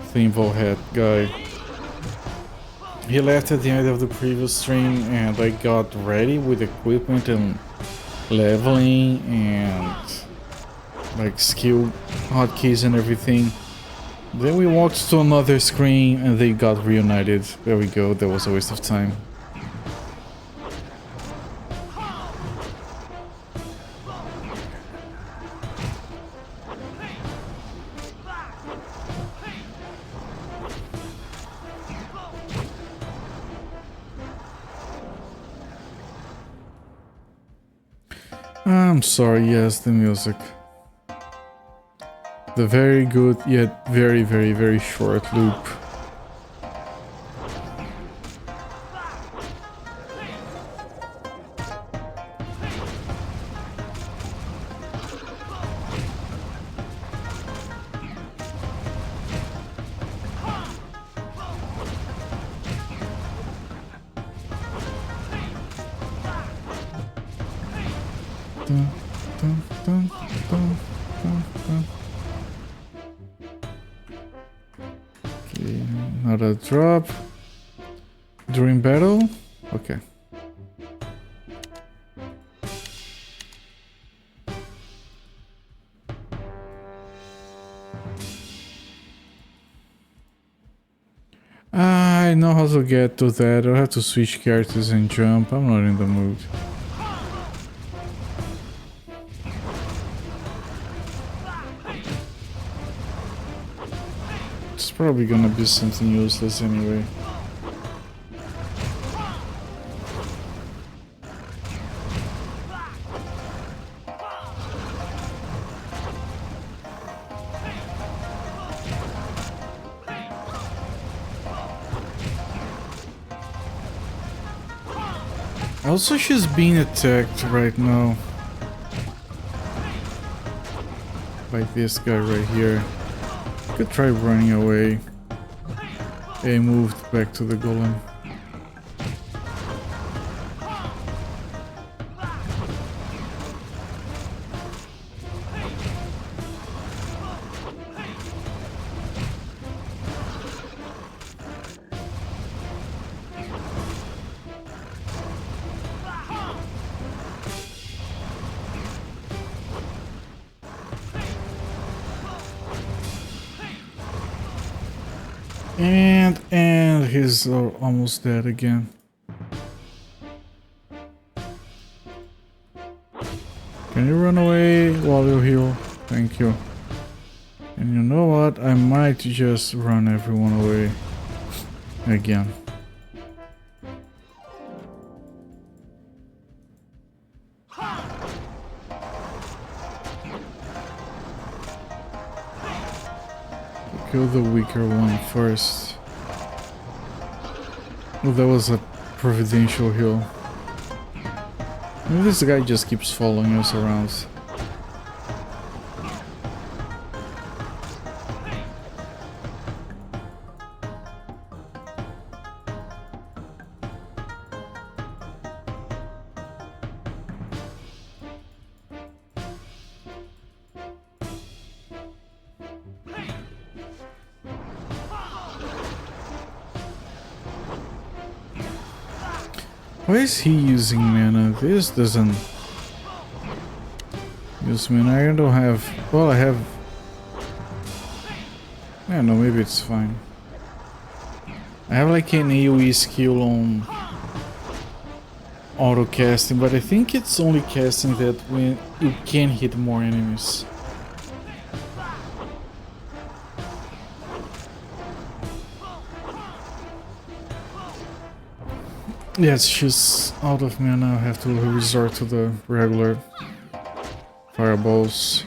Thimble head guy. He left at the end of the previous stream and I got ready with equipment and leveling and like skill hotkeys and everything. Then we walked to another screen and they got reunited. There we go, that was a waste of time. I'm sorry, yes, the music. The very good, yet very, very, very short loop. dun, dun, dun, dun, dun, dun. Okay, not a drop. During battle? Okay. I know how to get to that. I'll have to switch characters and jump. I'm not in the mood. It's probably gonna be something useless anyway. Also, she's being attacked right now by this guy right here. Could try running away. He moved back to the golem. And he's almost dead again. Can you run away while you heal? Thank you. And you know what? I might just run everyone away again. Kill the weaker one first. Oh, that was a providential heal. Maybe this guy just keeps following us around. Why is he using mana? This doesn't use mana. I don't have... Well, I have... I don't know, maybe it's fine. I have like an AoE skill on auto casting, but I think it's only casting that when you can hit more enemies. Yes, she's out of mana. I have to resort to the regular fireballs.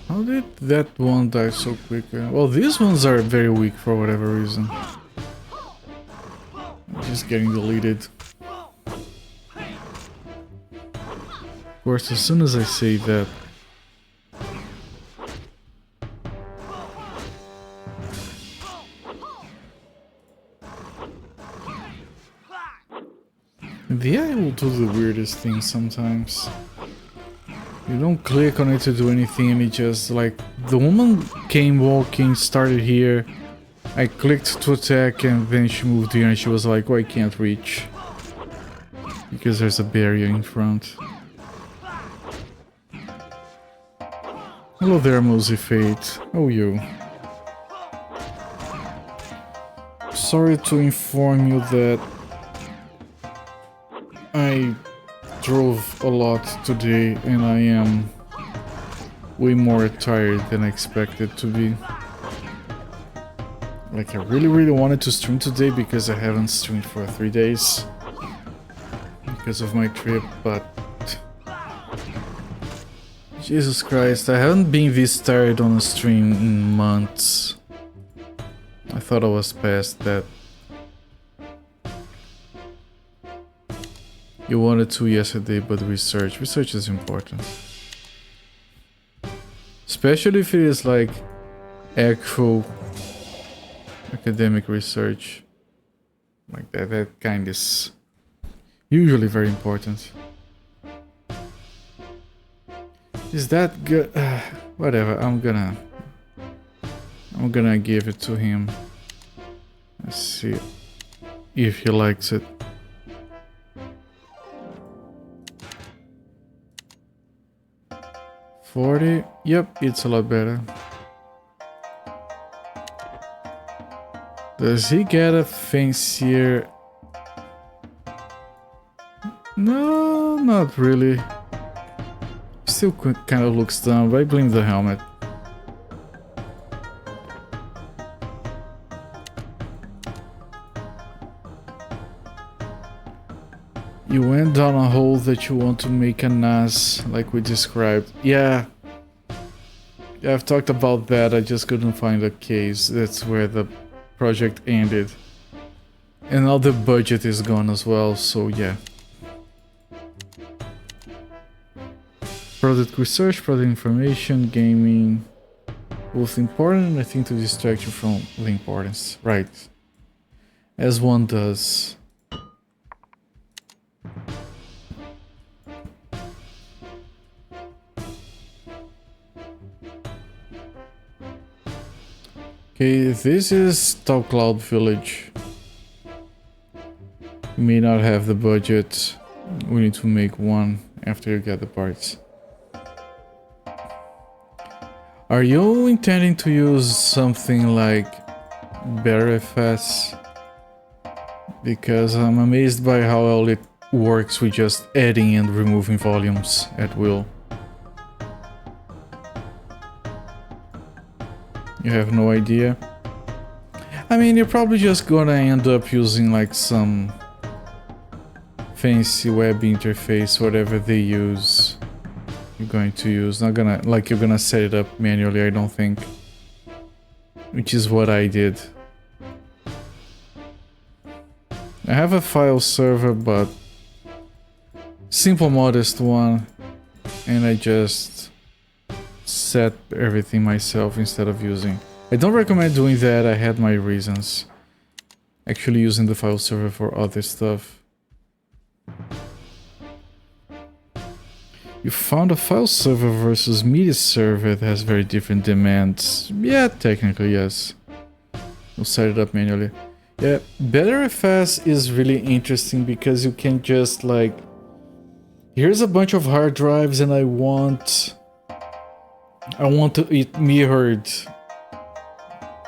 How did that one die so quick? Well, these ones are very weak for whatever reason. Just getting deleted. Of course, as soon as I say that... The AI will do the weirdest things sometimes. You don't click on it to do anything and it just like... The woman came walking, started here. I clicked to attack and then she moved here and she was like, oh, I can't reach. Because there's a barrier in front. Hello there, Mosey Fate. Oh, you. Sorry to inform you that I drove a lot today and I am way more tired than I expected to be. Like, I really wanted to stream today because I haven't streamed for 3 days because of my trip, but Jesus Christ, I haven't been this tired on a stream in months. I thought I was past that. You wanted to yesterday, but research is important. Especially if it is like actual academic research. Like that kind is usually very important. Is that good? Whatever, I'm gonna give it to him. Let's see if he likes it. $40. Yep, it's a lot better. Does he get a fancier? No, not really. Still kind of looks dumb, but I blame the helmet. You went down a hole that you want to make a NAS, like we described. Yeah, I've talked about that, I just couldn't find a case. That's where the project ended. And now the budget is gone as well, so yeah. Product research, product information, gaming. Both important and I think to distract you from the importance. Right. As one does. Okay, this is Top Cloud Village. You may not have the budget. We need to make one after you get the parts. Are you intending to use something like BetterFS? Because I'm amazed by how well it works with just adding and removing volumes at will. You have no idea? I mean, you're probably just gonna end up using like some fancy web interface, whatever they use. You're going to use, not gonna, like you're gonna set it up manually, I don't think. Which is what I did. I have a file server, but simple modest one, and I just set everything myself instead of using. I don't recommend doing that, I had my reasons. Actually using the file server for other stuff. You found a file server versus media server that has very different demands. Yeah, technically yes. We'll set it up manually. Yeah, BetterFS is really interesting because you can just like... Here's a bunch of hard drives and I want it mirrored.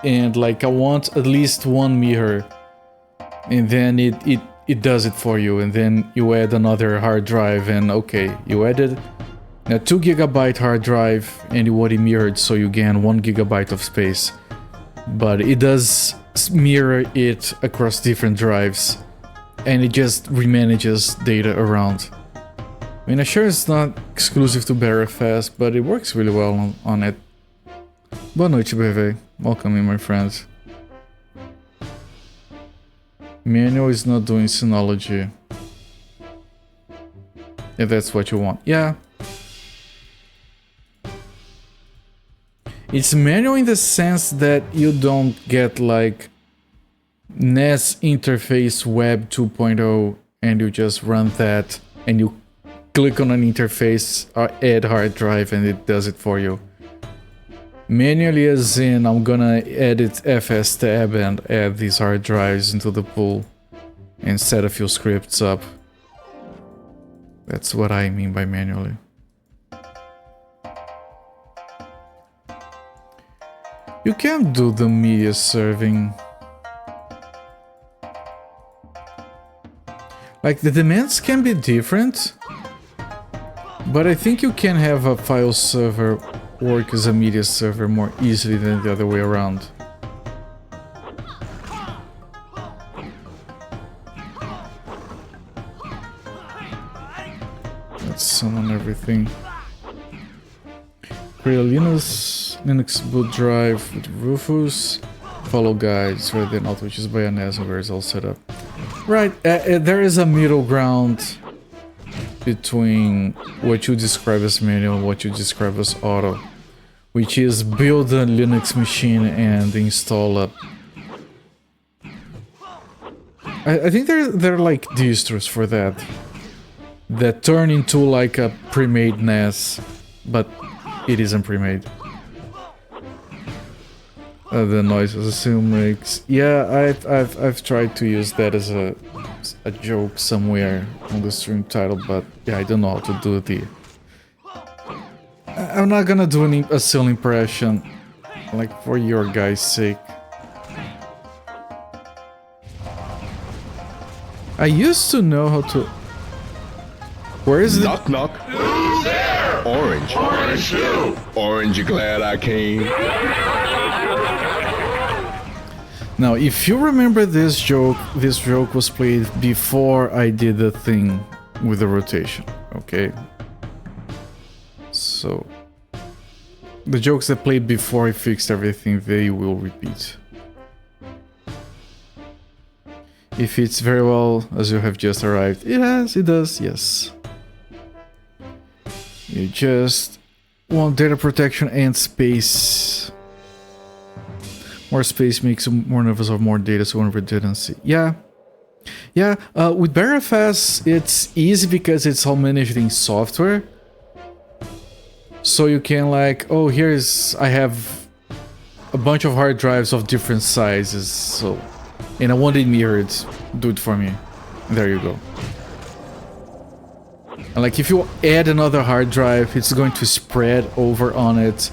And like I want at least one mirror. And then it does it for you, and then you add another hard drive, and okay, you added a 2 GB hard drive and you want it mirrored, so you gain 1 GB of space. But it does mirror it across different drives, and it just remanages data around. I mean, I'm sure it's not exclusive to BetterFS, but it works really well on it. Boa noite, BV. Welcome in, my friends. Manual is not doing Synology. If that's what you want. Yeah. It's manual in the sense that you don't get like NAS interface web 2.0 and you just run that and you click on an interface or add hard drive and it does it for you. Manually as in I'm gonna edit FS tab and add these hard drives into the pool and set a few scripts up. That's what I mean by manually. You can do the media serving. Like the demands can be different, but I think you can have a file server work as a media server more easily than the other way around. Let's summon everything. Create a Linux boot drive with Rufus. Follow guides rather than auto, which is by Anez where it's all set up. Right, there is a middle ground between what you describe as manual and what you describe as auto, which is build a Linux machine and install a... I think they're like distros for that turn into like a pre-made NAS, but it isn't pre-made. The noises assume makes... Yeah, I've tried to use that as a joke somewhere on the stream title, but yeah, I don't know how to do the... I'm not gonna do a silly impression, like for your guys' sake. I used to know how to... Where is it?
Knock knock. Who's there? Orange. Orange who? Orange, you glad I came?
Now, if you remember this joke was played before I did the thing with the rotation, okay? So, the jokes that played before I fixed everything, they will repeat. It fits very well as you have just arrived. It does, yes. You just want data protection and space. More space makes you more nervous of more data, so redundancy. Yeah. With BarFS, it's easy because it's all managed in software. So you can like, oh, I have a bunch of hard drives of different sizes, so... And I want it mirrored, do it for me. There you go. And like if you add another hard drive, it's going to spread over on it.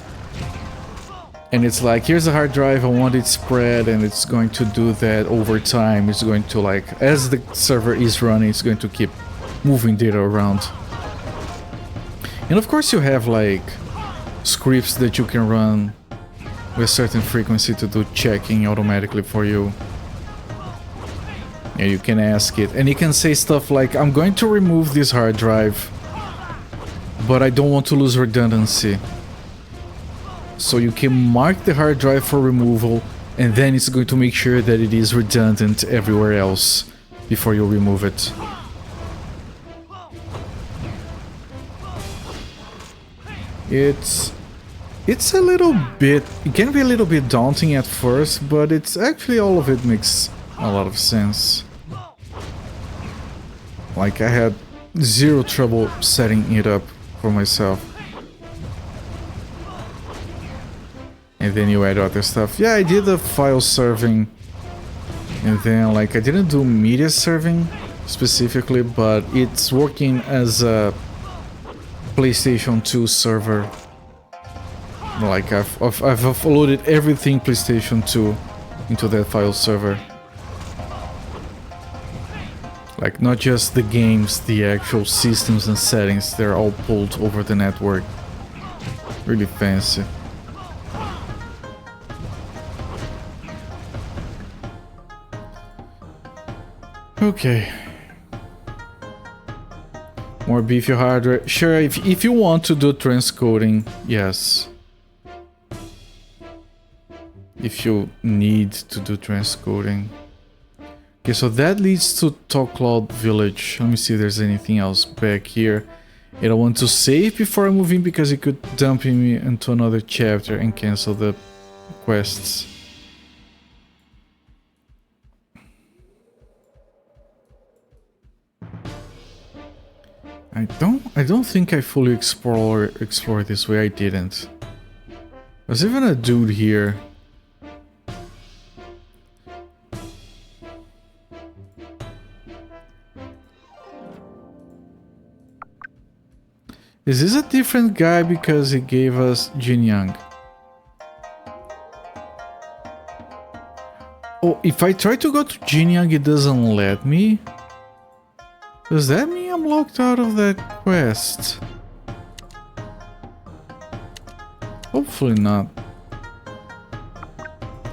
And it's like, here's a hard drive, I want it spread, and it's going to do that over time. It's going to like, as the server is running, it's going to keep moving data around. And of course you have like scripts that you can run with certain frequency to do checking automatically for you. Yeah, you can ask it, and you can say stuff like, I'm going to remove this hard drive, but I don't want to lose redundancy. So you can mark the hard drive for removal, and then it's going to make sure that it is redundant everywhere else before you remove it. It's a little bit, it can be a little bit daunting at first, but it's actually all of it makes a lot of sense. Like I had zero trouble setting it up for myself. And then you add other stuff. Yeah, I did the file serving. And then like I didn't do media serving specifically, but it's working as a PlayStation 2 server. Like I've uploaded everything PlayStation 2 into that file server. Like not just the games, the actual systems and settings, they're all pulled over the network. Really fancy. Okay. More beefy hardware. Sure, if you want to do transcoding, yes. If you need to do transcoding. Okay, so that leads to Talk Cloud Village. Let me see if there's anything else back here. And I want to save before I move in because it could dump me into another chapter and cancel the quests. I don't think I fully explored this way. I didn't. There's even a dude here. Is this a different guy because he gave us Jin Yang? Oh, if I try to go to Jin Yang, it doesn't let me? Does that mean I'm locked out of that quest? Hopefully not.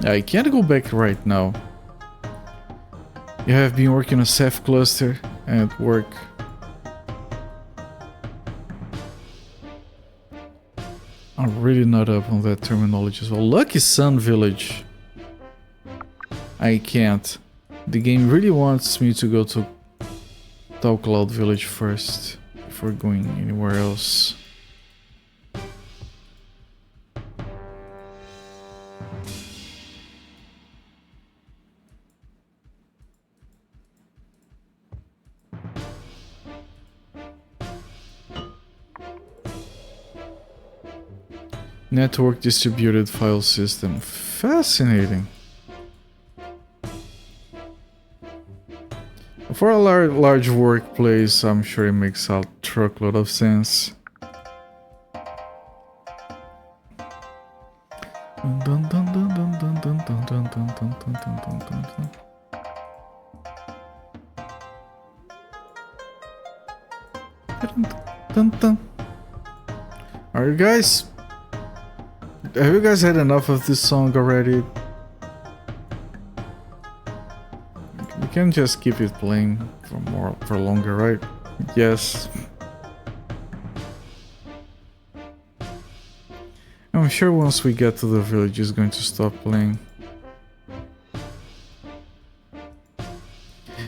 I can't go back right now. You have been working a Ceph cluster at work. I'm really not up on that terminology as well. Lucky Sun Village. I can't. The game really wants me to go to Tall Cloud Village first before going anywhere else. Network distributed file system. Fascinating. For a large workplace, I'm sure it makes a truckload of sense. Are you guys? Have you guys had enough of this song already? We can just keep it playing for longer, right? Yes. I'm sure once we get to the village it's going to stop playing.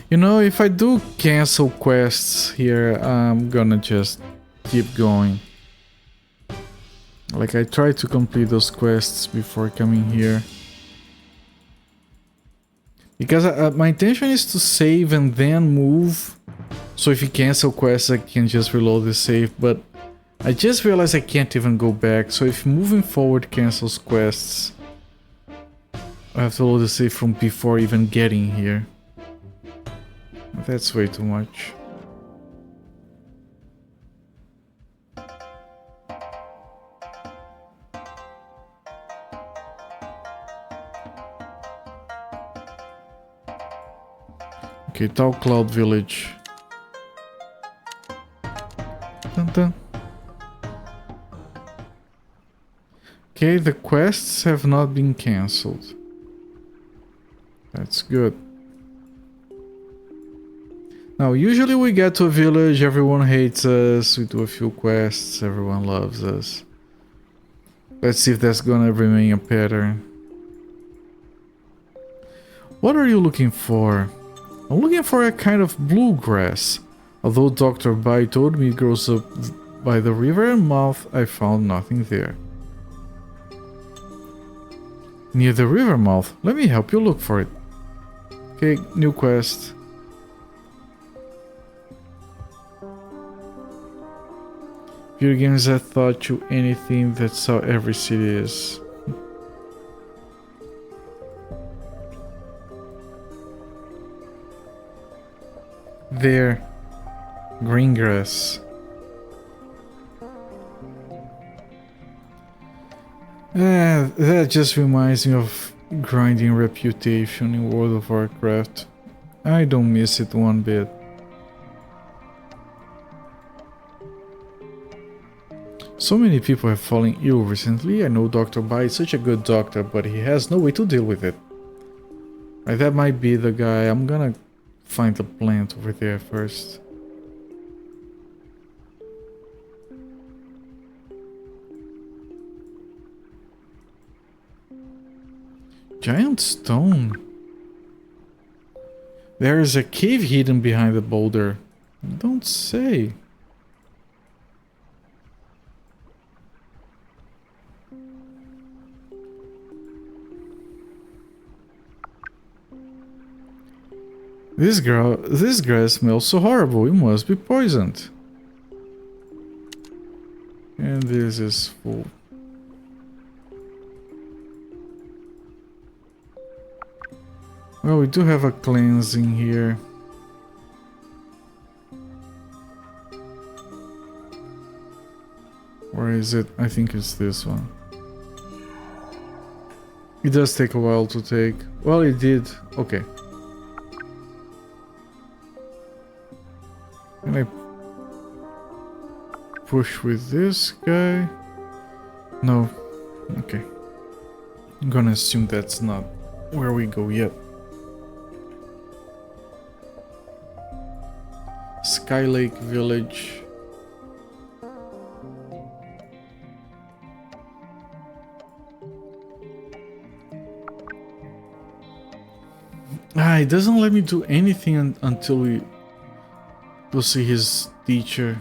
You know, if I do cancel quests here, I'm gonna just keep going. Like, I try to complete those quests before coming here. Because my intention is to save and then move. So if you cancel quests, I can just reload the save. But I just realized I can't even go back. So if moving forward cancels quests, I have to load the save from before even getting here. That's way too much. Okay, Tall Cloud Village. Dun dun. Okay, the quests have not been cancelled. That's good. Now, usually we get to a village, everyone hates us, we do a few quests, everyone loves us. Let's see if that's gonna remain a pattern. What are you looking for? I'm looking for a kind of bluegrass. Although Dr. Bai told me it grows up by the river mouth, I found nothing there. Near the river mouth? Let me help you look for it. Okay, new quest. Video games that taught you anything, that's how every city is. There. Green grass. That just reminds me of grinding reputation in World of Warcraft. I don't miss it one bit. So many people have fallen ill recently. I know Dr. Bai is such a good doctor, but he has no way to deal with it. Right, that might be the guy. I'm gonna find the plant over there first. Giant stone. There is a cave hidden behind the boulder. Don't say. This grass smells so horrible, it must be poisoned. And this is full. Well, we do have a cleansing here. Where is it? I think it's this one. It does take a while to take. Well, it did. Okay. Can I push with this guy? No. Okay. I'm gonna assume that's not where we go yet. Sky Lake Village. Ah, it doesn't let me do anything until we go see his teacher.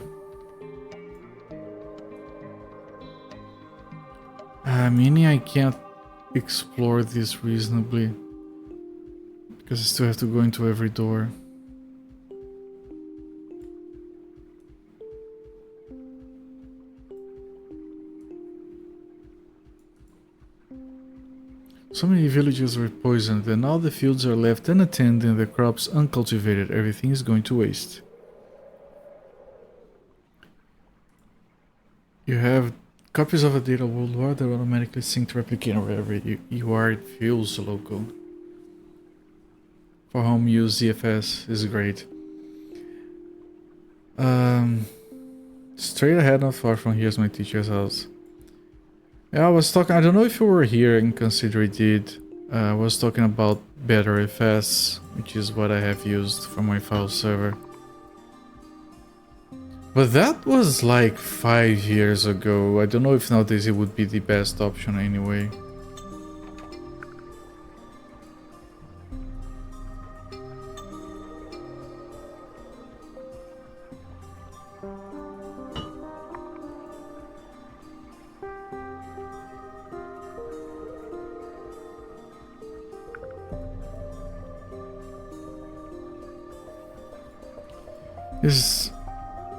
Meaning I can't explore this reasonably. Because I still have to go into every door. So many villages were poisoned, and all the fields are left unattended and the crops uncultivated. Everything is going to waste. You have copies of a data world war that automatically sync to replicate wherever you are. It feels local. For home use, ZFS is great. Straight ahead, not far from here is my teacher's house. Yeah, I was talking, I don't know if you were here and consider it did. I was talking about better FS, which is what I have used for my file server. But that was like 5 years ago. I don't know if nowadays it would be the best option anyway.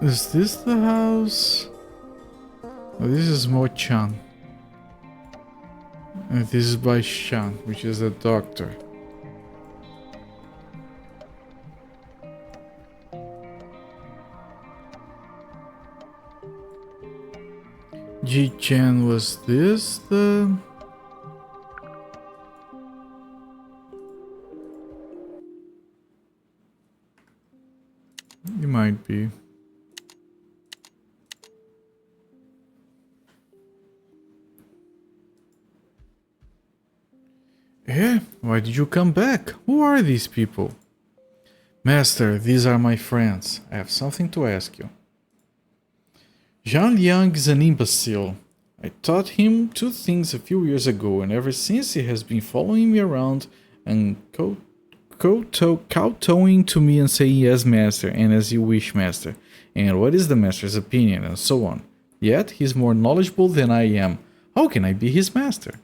Is this the house? Oh, this is Mo-chan. And this is by Shan, which is a doctor. Ji-chan, was this the... It might be. Eh? Why did you come back? Who are these people? Master, these are my friends. I have something to ask you. Zhang Liang is an imbecile. I taught him 2 things a few years ago, and ever since he has been following me around and kowtowing to me and saying yes, master, and as you wish, master, and what is the master's opinion, and so on. Yet he's more knowledgeable than I am. How can I be his master?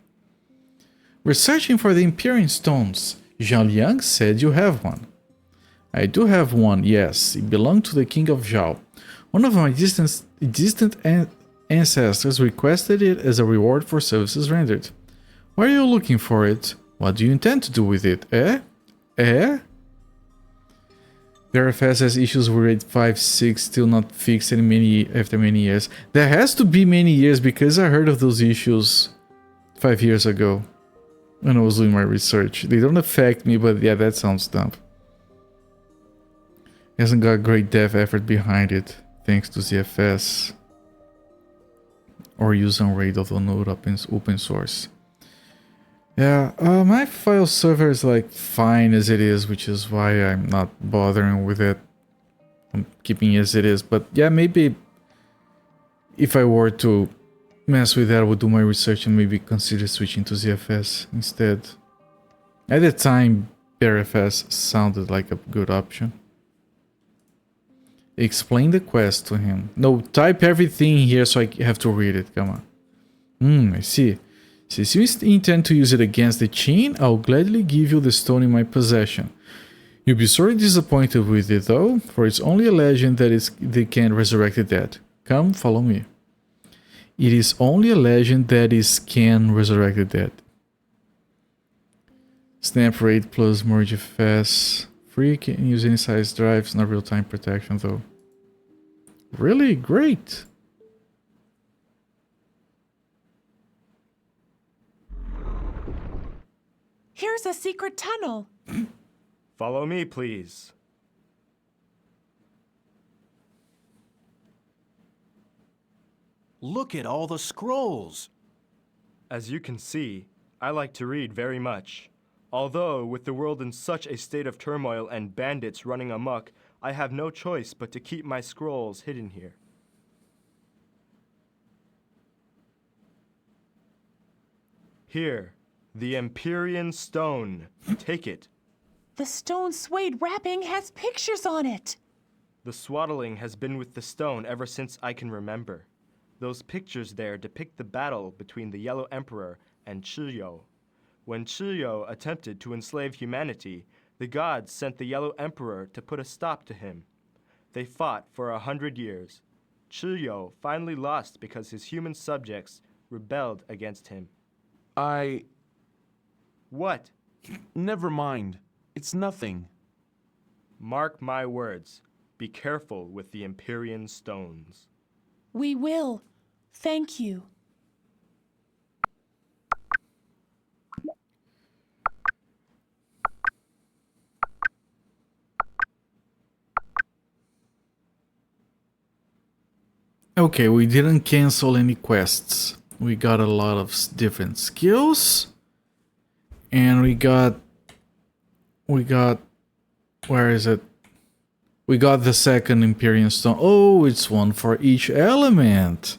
We're searching for the Empyrean stones. Zhang Liang said you have one. I do have one, yes. It belonged to the king of Zhao. One of my distant ancestors requested it as a reward for services rendered. Why are you looking for it? What do you intend to do with it, eh? Eh? The RFS has issues with rate 5.6 still not fixed after many years. There has to be many years because I heard of those issues 5 years ago when I was doing my research. They don't affect me, but yeah, that sounds dumb. Hasn't got great dev effort behind it, thanks to ZFS. Or use on RAID, although not open source. Yeah, my file server is like fine as it is, which is why I'm not bothering with it. I'm keeping it as it is, but yeah, maybe if I were to mess with that, I would do my research and maybe consider switching to ZFS instead. At the time, BRFS sounded like a good option. Explain the quest to him. No, type everything here so I have to read it, come on. I see. Since you intend to use it against the Qin, I'll gladly give you the stone in my possession. You'll be sorely disappointed with it though, for it's only a legend that they can resurrect the dead. Come, follow me. It is only a legend that can resurrect the dead. Snap rate plus merge fast. Free, can use any size drives, not real-time protection though. Really? Great!
Here's a secret tunnel.
Follow me, please.
Look at all the scrolls.
As you can see, I like to read very much. Although, with the world in such a state of turmoil and bandits running amok, I have no choice but to keep my scrolls hidden here. Here, the Empyrean stone. Take it.
The stone suede wrapping has pictures on it.
The swaddling has been with the stone ever since I can remember. Those pictures there depict the battle between the Yellow Emperor and Chiyo. When Chiyo attempted to enslave humanity, the gods sent the Yellow Emperor to put a stop to him. They fought for 100 years. Chiyo finally lost because his human subjects rebelled against him. What?
Never mind. It's nothing.
Mark my words. Be careful with the Empyrean stones.
We will. Thank you.
Okay, we didn't cancel any quests. We got a lot of different skills. And we got, where is it? We got the second Empyrean stone. Oh, it's one for each element.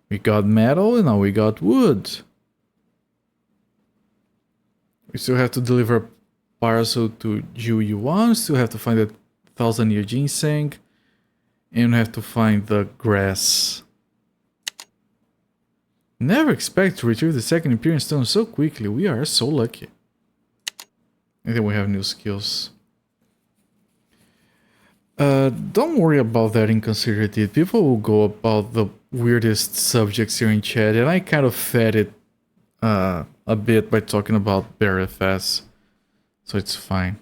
We got metal and now we got wood. We still have to deliver a parcel to Ju Yuan. Still have to find a 1,000-year ginseng. And we have to find the grass. Never expect to retrieve the second Empyrean stone so quickly. We are so lucky. And then we have new skills. Don't worry about that inconsiderate. People will go about the weirdest subjects here in chat, and I kind of fed it a bit by talking about Bear FS. So it's fine.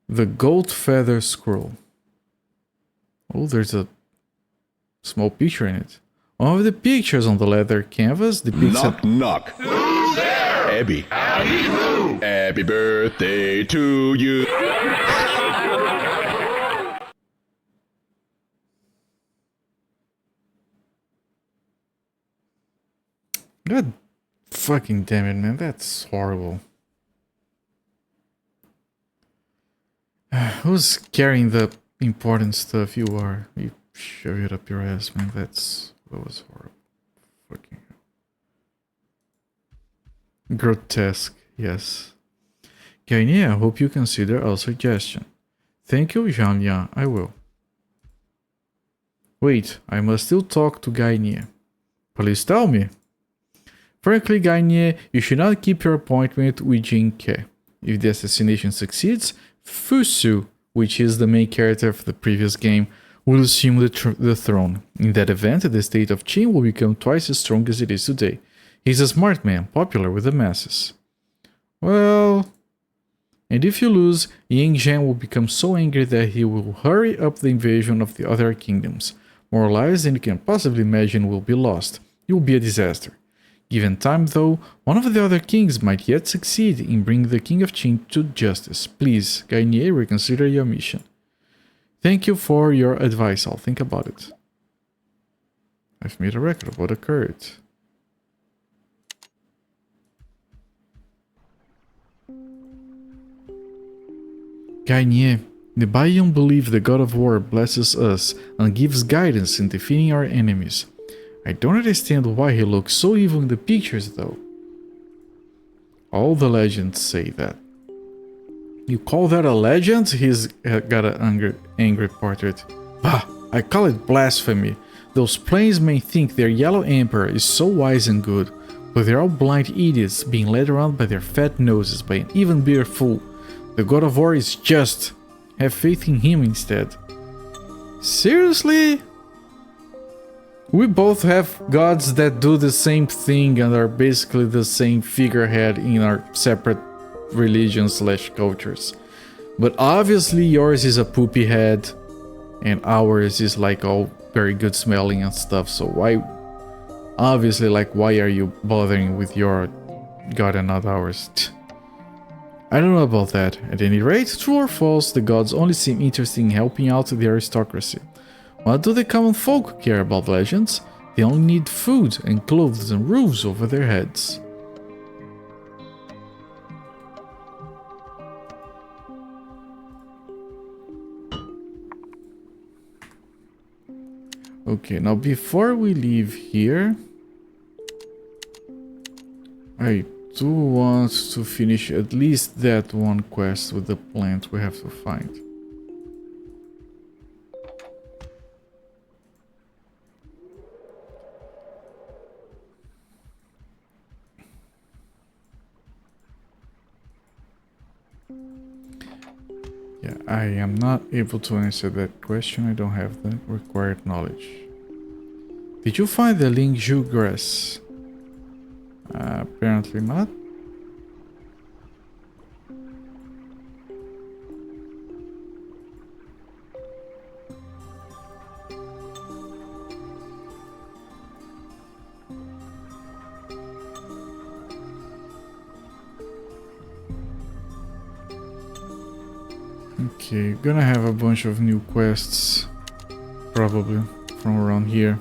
The gold feather scroll. Oh, there's a small picture in it. One of the pictures on the leather canvas depicts
Knock, knock. Who's there? Abby. Abby who? Happy birthday to you.
God fucking damn it, man. That's horrible. Who's carrying the important stuff? You are. You shove it up your ass, man. That was horrible. Fucking hell. Grotesque, yes. Gaine, I hope you consider our suggestion. Thank you, Jean-Lian. I will. Wait, I must still talk to Gaine. Please tell me. Frankly, Gaine, you should not keep your appointment with Jinke. If the assassination succeeds, Fusu, which is the main character of the previous game, will assume the throne. In that event, the state of Qin will become twice as strong as it is today. He's a smart man, popular with the masses. Well... And if you lose, Yang Zhan will become so angry that he will hurry up the invasion of the other kingdoms. More lives than you can possibly imagine will be lost. It will be a disaster. Given time, though, one of the other kings might yet succeed in bringing the King of Qin to justice. Please, Gainier, reconsider your mission. Thank you for your advice. I'll think about it. I've made a record of what occurred. Gainier, the Baiyang believe the god of war blesses us and gives guidance in defeating our enemies. I don't understand why he looks so evil in the pictures, though. All the legends say that. You call that a legend? He's got an angry portrait. Bah! I call it blasphemy. Those plains may think their yellow emperor is so wise and good, but they're all blind idiots being led around by their fat noses by an even bigger fool. The god of war is just. Have faith in him instead. Seriously? We both have gods that do the same thing and are basically the same figurehead in our separate religions / cultures. But obviously yours is a poopy head and ours is like all very good smelling and stuff. So why... Obviously, like, why are you bothering with your god and not ours? I don't know about that. At any rate, true or false, the gods only seem interested in helping out the aristocracy. What do the common folk care about legends? They only need food and clothes and roofs over their heads. Okay, now before we leave here, I do want to finish at least that one quest with the plant we have to find. Yeah, I am not able to answer that question. I don't have the required knowledge. Did you find the Lingzhu grass? Apparently not. Okay, gonna have a bunch of new quests, probably from around here.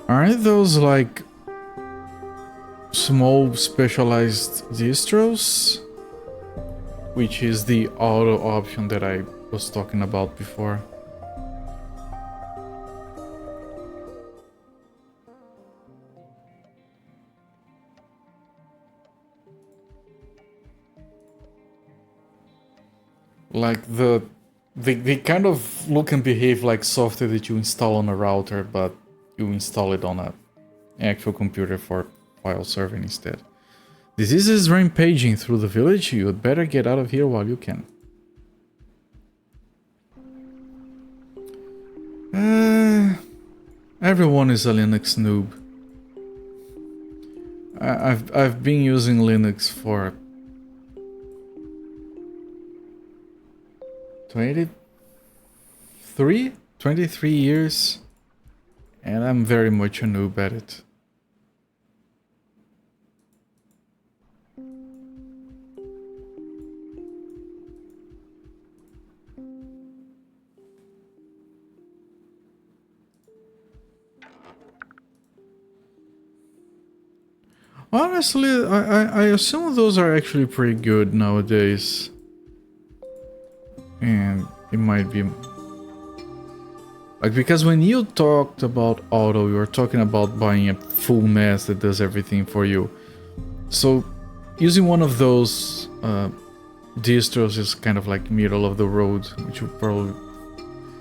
Aren't those like small specialized distros? Which is the auto option that I was talking about before. Like they kind of look and behave like software that you install on a router, but you install it on an actual computer for file serving instead. Disease is rampaging through the village. You'd better get out of here while you can. Everyone is a Linux noob. I've been using Linux for 23 years, and I'm very much a noob at it. Honestly, I assume those are actually pretty good nowadays. And it might be... like, because when you talked about auto, you were talking about buying a full NAS that does everything for you. So, using one of those distros is kind of like middle of the road, which would probably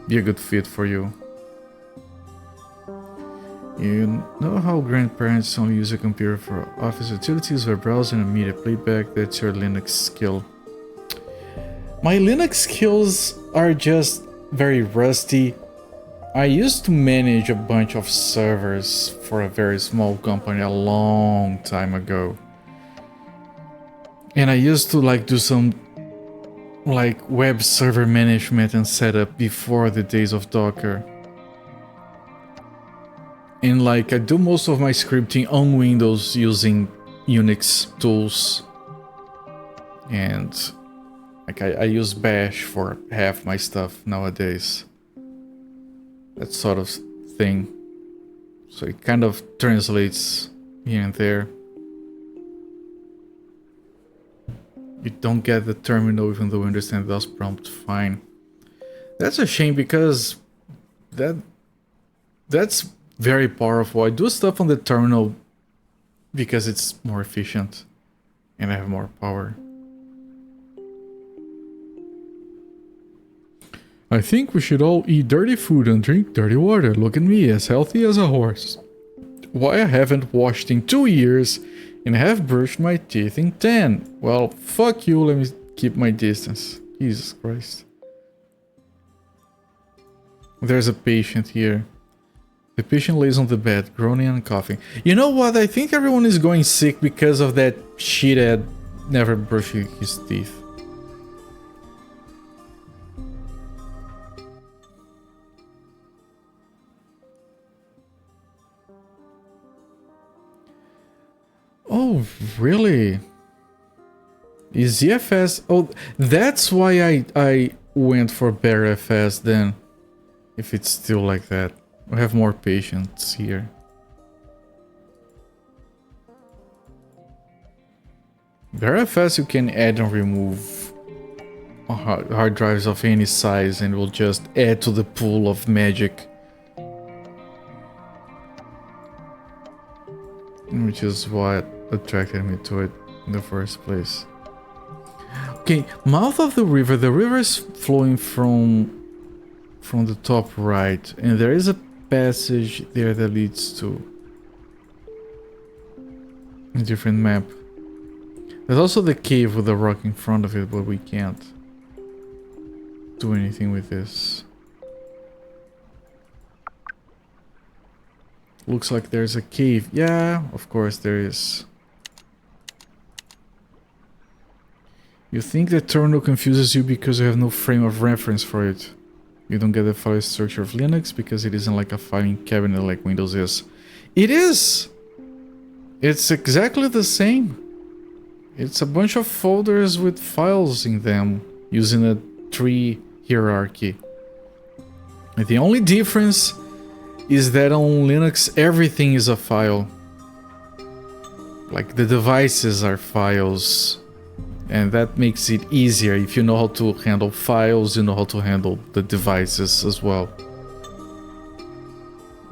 be a good fit for you. You know how grandparents only use a computer for office utilities, web browsing, and media playback? That's your Linux skill. My Linux skills are just very rusty. I used to manage a bunch of servers for a very small company a long time ago. And I used to like do some like web server management and setup before the days of Docker. And like I do most of my scripting on Windows using Unix tools. And like I use Bash for half my stuff nowadays. That sort of thing. So it kind of translates here and there. You don't get the terminal even though you understand DOS prompt fine. That's a shame because that's very powerful. I do stuff on the terminal because it's more efficient and I have more power. I think we should all eat dirty food and drink dirty water. Look at me, as healthy as a horse. Why I haven't washed in 2 years and have brushed my teeth in 10. Well, fuck you, let me keep my distance. Jesus Christ. There's a patient here. The patient lays on the bed, groaning and coughing. You know what? I think everyone is going sick because of that shithead never brushing his teeth. Oh, really? Is ZFS... oh, that's why I went for BearFS then. If it's still like that. We have more patients here. BearFS you can add and remove hard drives of any size and will just add to the pool of magic. which is what attracted me to it in the first place. Okay, mouth of the river. The river is flowing from the top right, and there is a passage there that leads to a different map. There's also the cave with the rock in front of it, but we can't do anything with this. Looks like there's a cave. Yeah, of course there is. You think that terminal confuses you because you have no frame of reference for it. You don't get the file structure of Linux because it isn't like a filing cabinet like Windows is. It is! It's exactly the same. It's a bunch of folders with files in them using a tree hierarchy. And the only difference is that on Linux everything is a file. Like the devices are files. And that makes it easier. If you know how to handle files, you know how to handle the devices as well.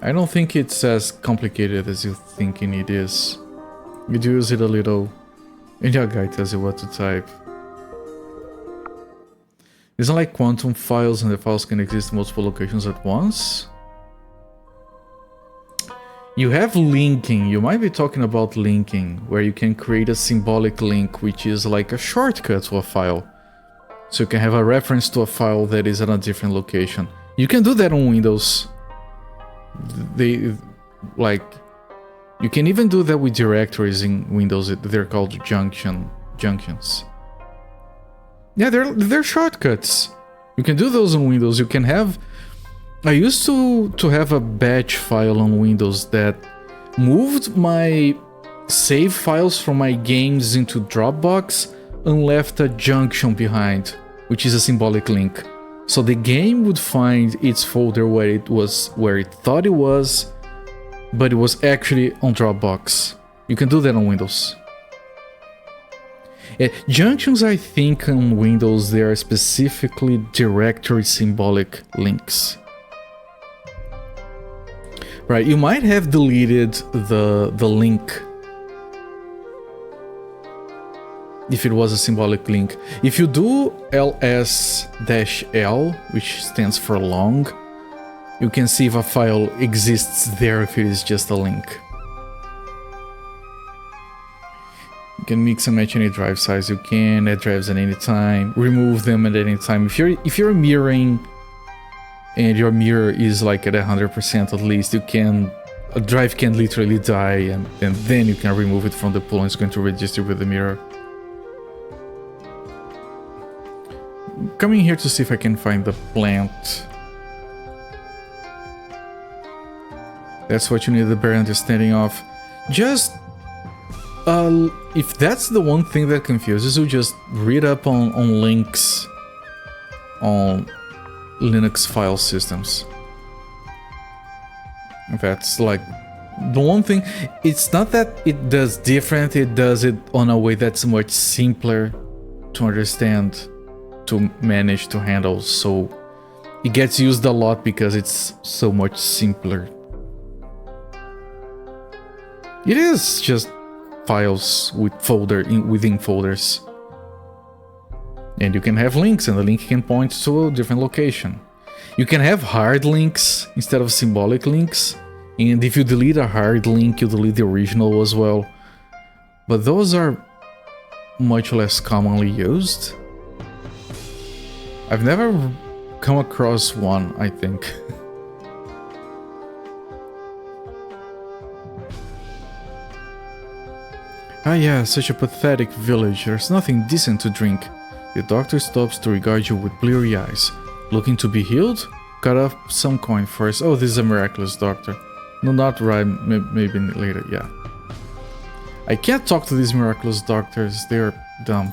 I don't think it's as complicated as you're thinking it is. You do use it a little, and your guide tells you what to type. Isn't like quantum files and the files can exist in multiple locations at once? You have linking. You might be talking about linking, where you can create a symbolic link, which is like a shortcut to a file. So you can have a reference to a file that is at a different location. You can do that on Windows. You can even do that with directories in Windows. They're called junctions. Yeah, they're shortcuts. You can do those on Windows. You can have... I used to have a batch file on Windows that moved my save files from my games into Dropbox and left a junction behind, which is a symbolic link. So the game would find its folder where it thought it was, but it was actually on Dropbox. You can do that on Windows. Junctions, I think on Windows, they are specifically directory symbolic links. Right, you might have deleted the link if it was a symbolic link. If you do ls-l, which stands for long, you can see if a file exists there if it is just a link. You can mix and match any drive size. You can add drives at any time, remove them at any time. If you're mirroring and your mirror is like at 100% at least, a drive can literally die, and then you can remove it from the pool and it's going to register with the mirror. Coming here to see if I can find the plant. That's what you need a better understanding of. Just if that's the one thing that confuses you, just read up on links on Linux file systems. That's like the one thing. It's not that it does different, it does it on a way that's much simpler to understand, to manage, to handle. So it gets used a lot because it's so much simpler. It is just files with within folders. And you can have links, and the link can point to a different location. You can have hard links instead of symbolic links, and if you delete a hard link, you delete the original as well. But those are much less commonly used. I've never come across one, I think. Ah yeah, such a pathetic village. There's nothing decent to drink. The doctor stops to regard you with bleary eyes. Looking to be healed? Cut off some coin first. Oh, this is a miraculous doctor. No, not right. Maybe later, yeah. I can't talk to these miraculous doctors. They're dumb.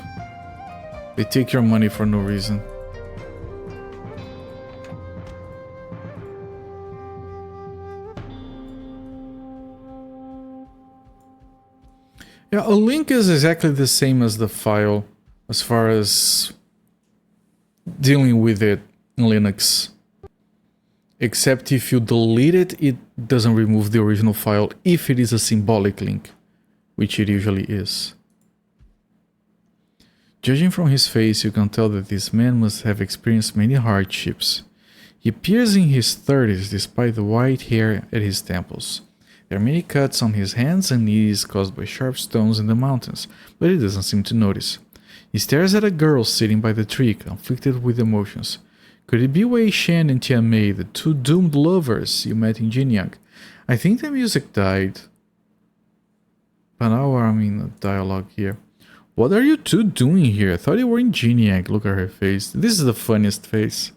They take your money for no reason. Yeah, a link is exactly the same as the file as far as dealing with it in Linux. Except if you delete it, it doesn't remove the original file if it is a symbolic link. which it usually is. Judging from his face, you can tell that this man must have experienced many hardships. He appears in his 30s despite the white hair at his temples. There are many cuts on his hands and knees caused by sharp stones in the mountains, but he doesn't seem to notice. He stares at a girl sitting by the tree, conflicted with emotions. Could it be Wei Shen and Tian Mei, the two doomed lovers you met in Jinyang? I think the music died. But now I'm in a dialogue here. What are you two doing here? I thought you were in Jinyang. Look at her face. This is the funniest face.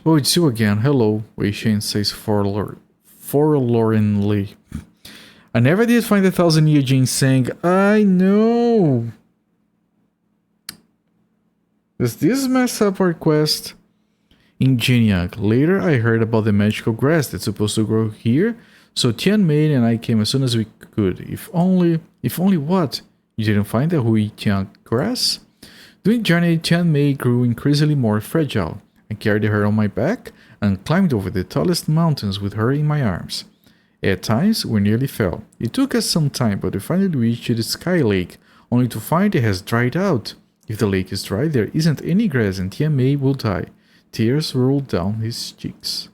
Oh, it's you again. Hello, Wei Shen says forlornly. I never did find the 1,000-year ginseng. I know. Does this mess up our quest? In Jinyang. Later, I heard about the magical grass that's supposed to grow here, so Tian Mei and I came as soon as we could. If only what? You didn't find the Huitian grass? During the journey, Tian Mei grew increasingly more fragile. I carried her on my back and climbed over the tallest mountains with her in my arms. At times, we nearly fell. It took us some time, but we finally reached the Sky Lake, only to find it has dried out. If the lake is dry, there isn't any grass and Tian Mei will die. Tears rolled down his cheeks.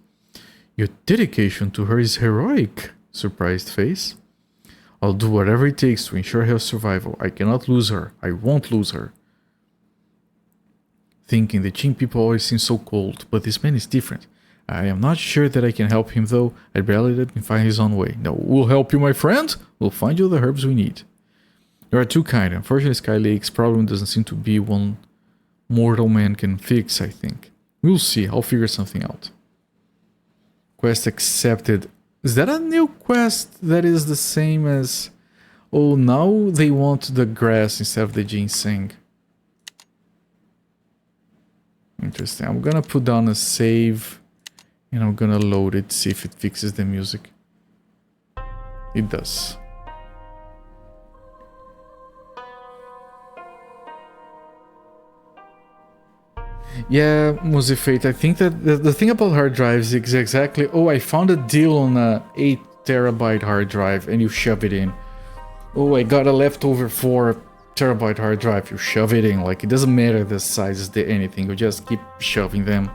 Your dedication to her is heroic, surprised face. I'll do whatever it takes to ensure her survival. I cannot lose her. I won't lose her. Thinking the Qing people always seem so cold, but this man is different. I am not sure that I can help him though. I'd barely let him find his own way. No, we'll help you, my friend. We'll find you the herbs we need. You are too kind. Unfortunately, Sky Lake's problem doesn't seem to be one mortal man can fix, I think. We'll see. I'll figure something out. Quest accepted. Is that a new quest that is the same as... Oh, now they want the grass instead of the ginseng. Interesting. I'm gonna put down a save and I'm gonna load it, see if it fixes the music. It does. Yeah, Musifate, I think that the thing about hard drives is exactly... Oh, I found a deal on a 8 terabyte hard drive and you shove it in. Oh, I got a leftover 4 terabyte hard drive, you shove it in. Like, it doesn't matter the size, anything, you just keep shoving them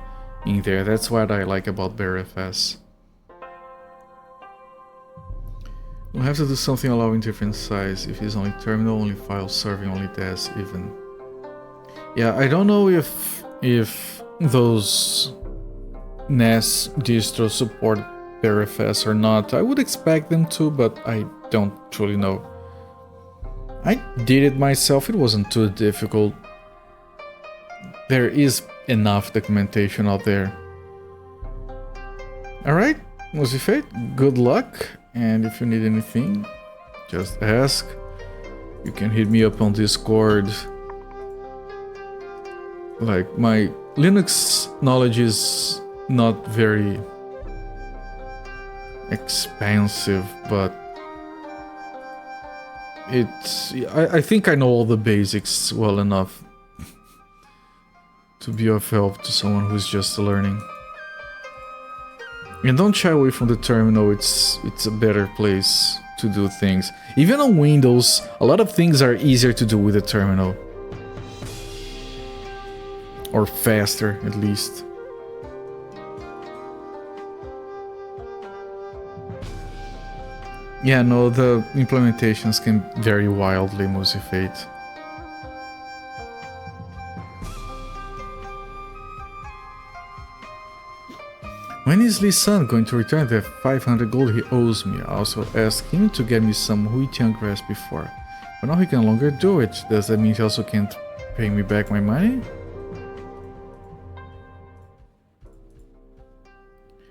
in there. That's what I like about BearFS. We'll have to do something allowing different size. If it's only terminal, only file, serving, only desk, even. Yeah, I don't know if those NAS distros support BearFS or not. I would expect them to, but I don't truly know. I did it myself, it wasn't too difficult. There is enough documentation out there. Alright, Musifate, good luck, and if you need anything, just ask. You can hit me up on Discord. Like, my Linux knowledge is not very expansive, but I think I know all the basics well enough to be of help to someone who's just learning. And don't shy away from the terminal, it's a better place to do things. Even on Windows, a lot of things are easier to do with the terminal. Or faster, at least. Yeah, no, the implementations can vary wildly, Musifate. When is Lee Sun going to return the 500 gold he owes me? I also asked him to get me some Huitian grass before. But now he can no longer do it. Does that mean he also can't pay me back my money?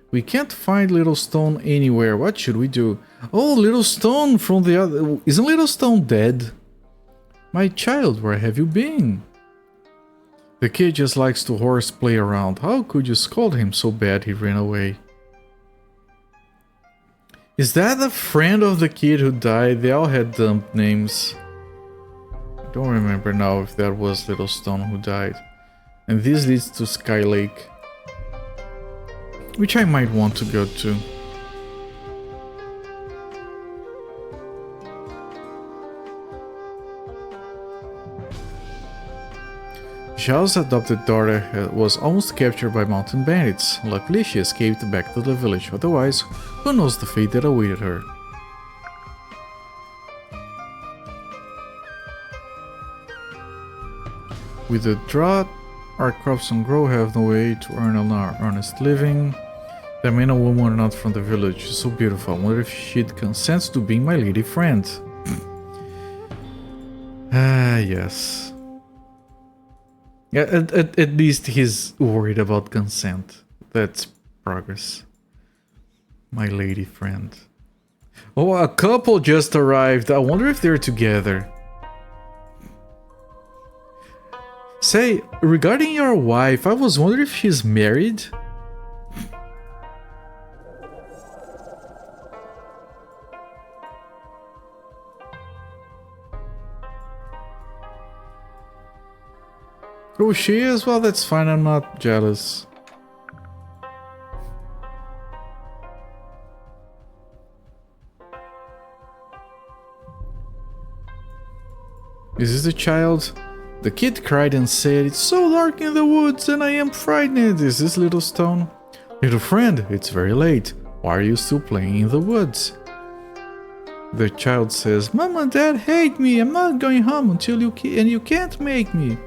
We can't find Little Stone anywhere. What should we do? Oh, Little Stone from the other... Isn't Little Stone dead? My child, where have you been? The kid just likes to horseplay around. How could you scold him so bad he ran away? Is that a friend of the kid who died? They all had dumb names. I don't remember now if that was Little Stone who died. And this leads to Sky Lake, which I might want to go to. Zhao's adopted daughter was almost captured by mountain bandits. Luckily, she escaped back to the village. Otherwise, who knows the fate that awaited her. With the drought, our crops don't grow, have no way to earn an honest living. The man and woman are not from the village. She's so beautiful. I wonder if she'd consent to being my lady friend. Ah, yes. Yeah, at least he's worried about consent. That's progress. My lady friend. Oh, a couple just arrived. I wonder if they're together. Say, regarding your wife, I was wondering if she's married. Oh, she is? Well, that's fine. I'm not jealous. Is this the child? The kid cried and said, "It's so dark in the woods and I am frightened." Is this little stone? Little friend, it's very late. Why are you still playing in the woods? The child says, "Mom and Dad hate me. I'm not going home until you can't make me."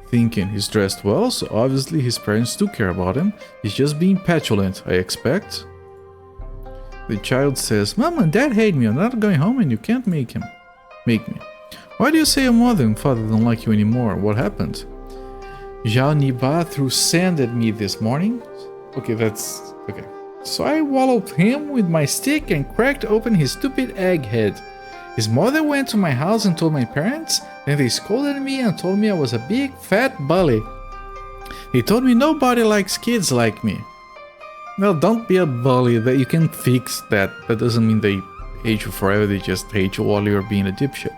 Thinking he's dressed well, so obviously his parents do care about him. He's just being petulant, I expect. The child says, "Mom and Dad hate me. I'm not going home and you can't make me. Why do you say your mother and father don't like you anymore? What happened?" Zhao Niba threw sand at me this morning. Okay, that's... okay. So I walloped him with my stick and cracked open his stupid egghead. His mother went to my house and told my parents, then they scolded me and told me I was a big fat bully. They told me nobody likes kids like me. Well, don't be a bully, that you can fix that. That doesn't mean they hate you forever, they just hate you while you're being a dipshit.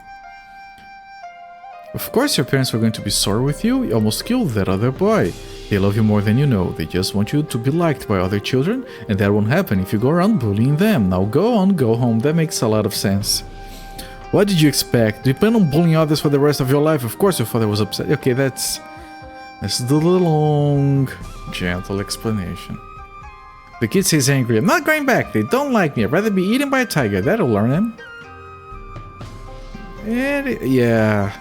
Of course your parents were going to be sore with you. You almost killed that other boy. They love you more than you know. They just want you to be liked by other children, and that won't happen if you go around bullying them. Now go on, go home. That makes a lot of sense. What did you expect? Do you plan on bullying others for the rest of your life? Of course your father was upset. Okay, that's the long, gentle explanation. The kid says angry, "I'm not going back. They don't like me. I'd rather be eaten by a tiger." That'll learn him. Yeah.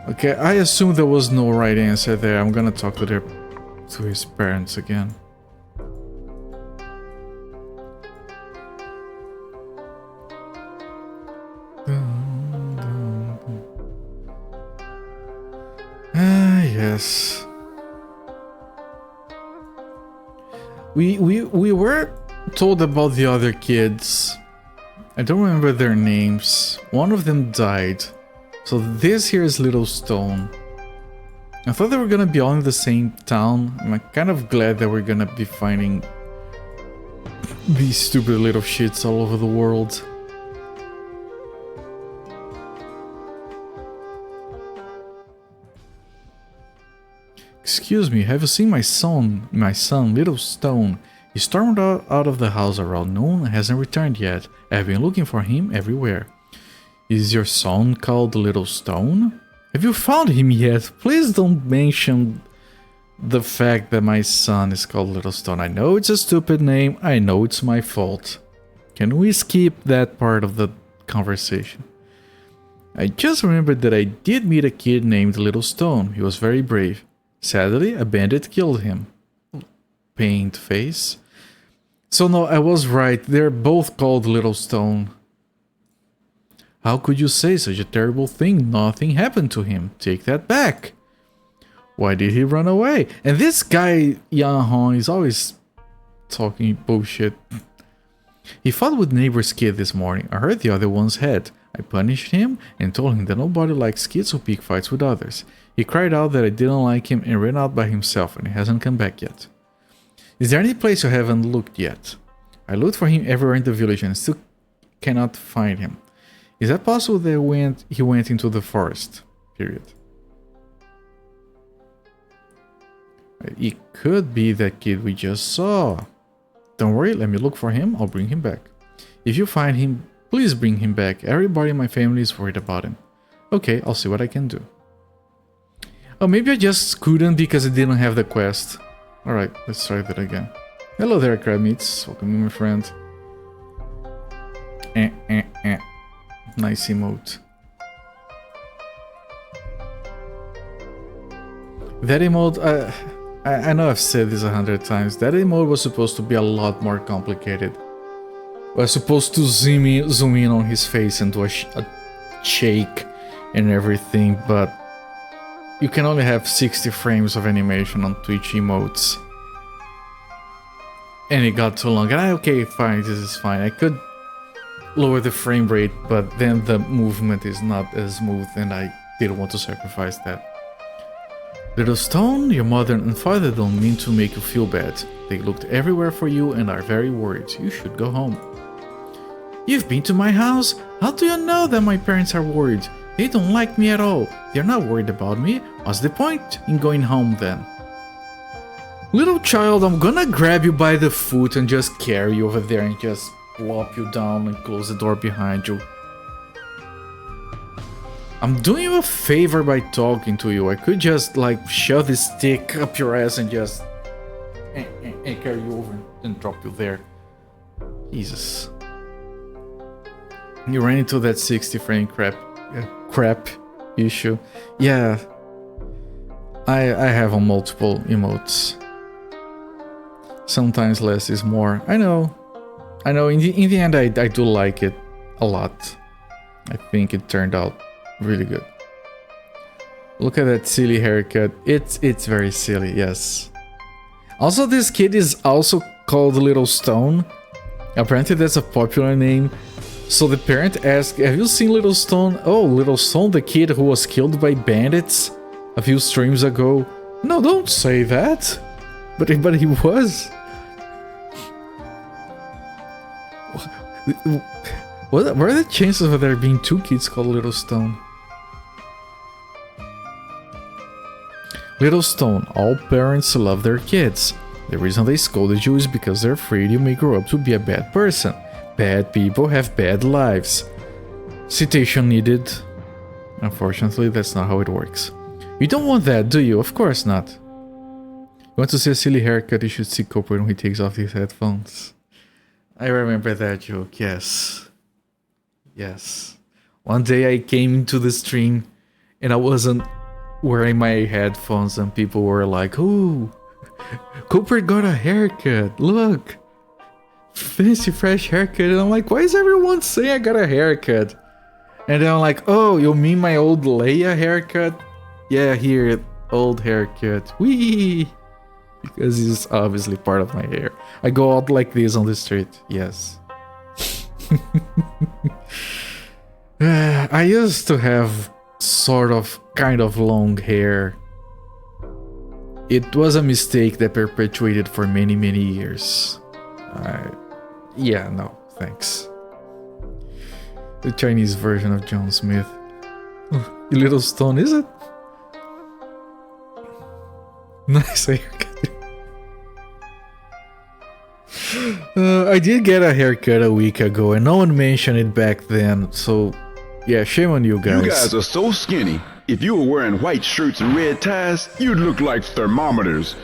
Okay, I assume there was no right answer there. I'm gonna talk to his parents again. Yes. We were told about the other kids. I don't remember their names. One of them died. So this here is Little Stone. I thought they were gonna be all in the same town. I'm kind of glad that we're gonna be finding these stupid little shits all over the world. Excuse me, have you seen my son, Little Stone? He stormed out of the house around noon and hasn't returned yet. I've been looking for him everywhere. Is your son called Little Stone? Have you found him yet? Please don't mention the fact that my son is called Little Stone. I know it's a stupid name. I know it's my fault. Can we skip that part of the conversation? I just remembered that I did meet a kid named Little Stone. He was very brave. Sadly, a bandit killed him. Pained face. So no, I was right. They're both called Little Stone. How could you say such a terrible thing? Nothing happened to him. Take that back. Why did he run away? And this guy, Yang Hong, is always talking bullshit. He fought with neighbor's kid this morning. I hurt the other one's head. I punished him and told him that nobody likes kids who pick fights with others. He cried out that I didn't like him and ran out by himself, and he hasn't come back yet. Is there any place you haven't looked yet? I looked for him everywhere in the village and still cannot find him. Is that possible that he went into the forest? Period. It could be that kid we just saw. Don't worry, let me look for him. I'll bring him back. If you find him, please bring him back. Everybody in my family is worried about him. Okay, I'll see what I can do. Oh, maybe I just couldn't because it didn't have the quest. Alright, let's try that again. Hello there, crab meats. Welcome, my friend. Nice emote. That emote, I know I've said this 100 times. That emote was supposed to be a lot more complicated. I was supposed to zoom in on his face and do a shake and everything, but you can only have 60 frames of animation on Twitch emotes. And it got too long. And okay, fine, this is fine. I could lower the frame rate, but then the movement is not as smooth and I didn't want to sacrifice that. Little Stone, your mother and father don't mean to make you feel bad. They looked everywhere for you and are very worried. You should go home. You've been to my house? How do you know that my parents are worried? They don't like me at all. They're not worried about me. What's the point in going home then? Little child, I'm gonna grab you by the foot and just carry you over there and just plop you down and close the door behind you. I'm doing you a favor by talking to you. I could just like shove this stick up your ass and just and carry you over and drop you there. Jesus. You ran into that 60 frame crap issue. Yeah. I have on multiple emotes. Sometimes less is more. I know. In the end I do like it a lot. I think it turned out really good. Look at that silly haircut. It's very silly, yes. Also, this kid is also called Little Stone. Apparently that's a popular name. So the parent asked, have you seen Little Stone? Oh, Little Stone, the kid who was killed by bandits a few streams ago. No, don't say that. But he was. What are the chances of there being two kids called Little Stone? Little Stone, all parents love their kids. The reason they scolded you is because they're afraid you may grow up to be a bad person. Bad people have bad lives. Citation needed. Unfortunately, that's not how it works. You don't want that, do you? Of course not. You want to see a silly haircut, you should see Cooper when he takes off his headphones. I remember that joke, yes. Yes. One day I came into the stream and I wasn't wearing my headphones and people were like, ooh, Cooper got a haircut, look. Fancy fresh haircut. And I'm like, why is everyone saying I got a haircut? And then I'm like, oh, you mean my old Leia haircut? Yeah, here, old haircut. Whee! Because it's obviously part of my hair. I go out like this on the street. Yes. I used to have kind of long hair. It was a mistake that perpetuated for many, many years. Yeah, no, thanks. The Chinese version of John Smith. Oh, you little stone, is it? Nice haircut. I did get a haircut a week ago and no one mentioned it back then, so yeah, shame on you guys.
You guys are so skinny. If you were wearing white shirts and red ties, you'd look like thermometers.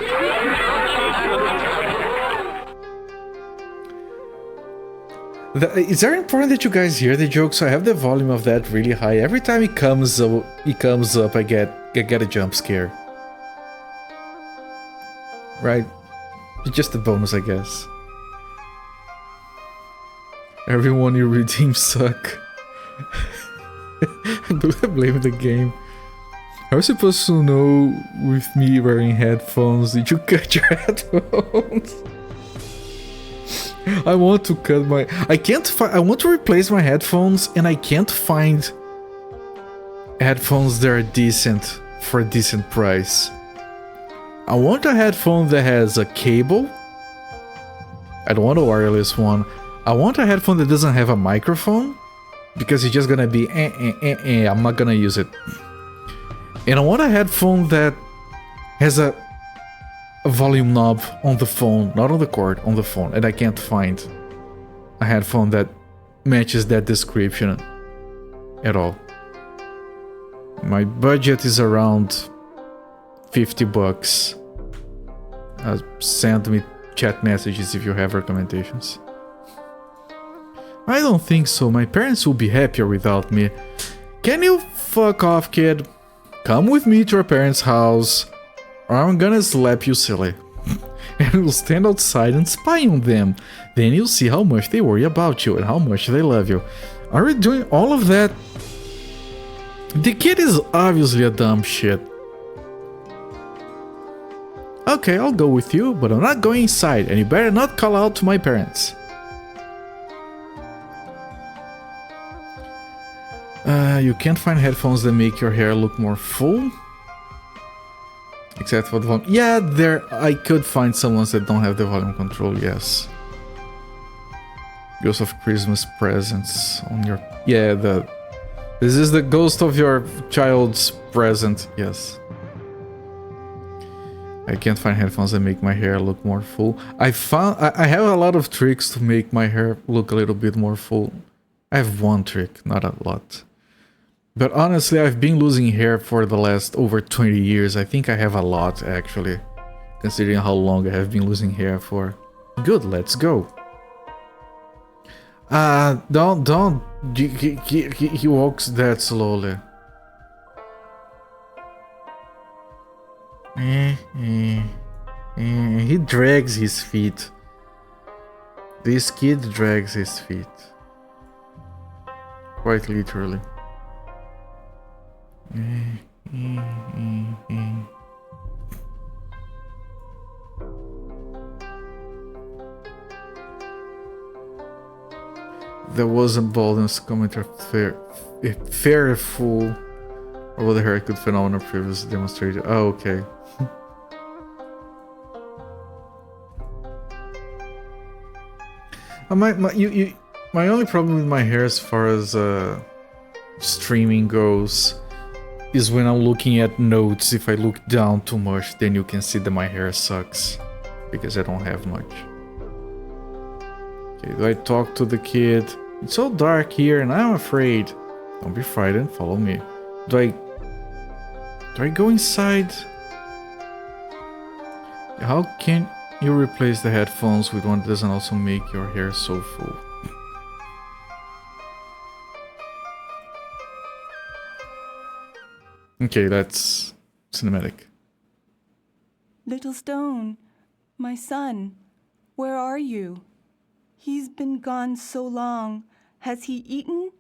Is that important that you guys hear the joke? So I have the volume of that really high. Every time it comes up, I get a jump scare. Right? It's just a bonus, I guess. Everyone you redeem suck. I blame the game. How are you supposed to know with me wearing headphones? Did you cut your headphones? I want to cut my... I want to replace my headphones and I can't find headphones that are decent for a decent price. I want a headphone that has a cable. I don't want a wireless one. I want a headphone that doesn't have a microphone because it's just gonna be I'm not gonna use it. And I want a headphone that has a volume knob on the phone, not on the cord, on the phone, and I can't find a headphone that matches that description at all. My budget is around $50. Send me chat messages if you have recommendations. I don't think so. My parents will be happier without me. Can you fuck off, kid? Come with me to your parents' house, or I'm gonna slap you silly. And we'll stand outside and spy on them. Then you'll see how much they worry about you and how much they love you. Are we doing all of that? The kid is obviously a dumb shit. Okay, I'll go with you, but I'm not going inside, and you better not call out to my parents. You can't find headphones that make your hair look more full? Except for the volume. Yeah, I could find some ones that don't have the volume control, yes. Ghost of Christmas presents on your... Yeah, this is the ghost of your child's present, yes. I can't find headphones that make my hair look more full. I have a lot of tricks to make my hair look a little bit more full. I have one trick, not a lot. But honestly, I've been losing hair for the last over 20 years. I think I have a lot, actually. Considering how long I have been losing hair for. Good, let's go. Don't. He walks that slowly. He drags his feet. This kid drags his feet. Quite literally. There was a boldness commenter fair fool over the haircut phenomenon previously demonstrated. Oh, okay. My only problem with my hair as far as streaming goes is when I'm looking at notes. If I look down too much, then you can see that my hair sucks because I don't have much. Okay, do I talk to the kid? It's so dark here and I'm afraid. Don't be frightened, follow me. Do I go inside? How can you replace the headphones with one that doesn't also make your hair so full? Okay, that's cinematic.
Little Stone, my son, where are you? He's been gone so long. Has he eaten?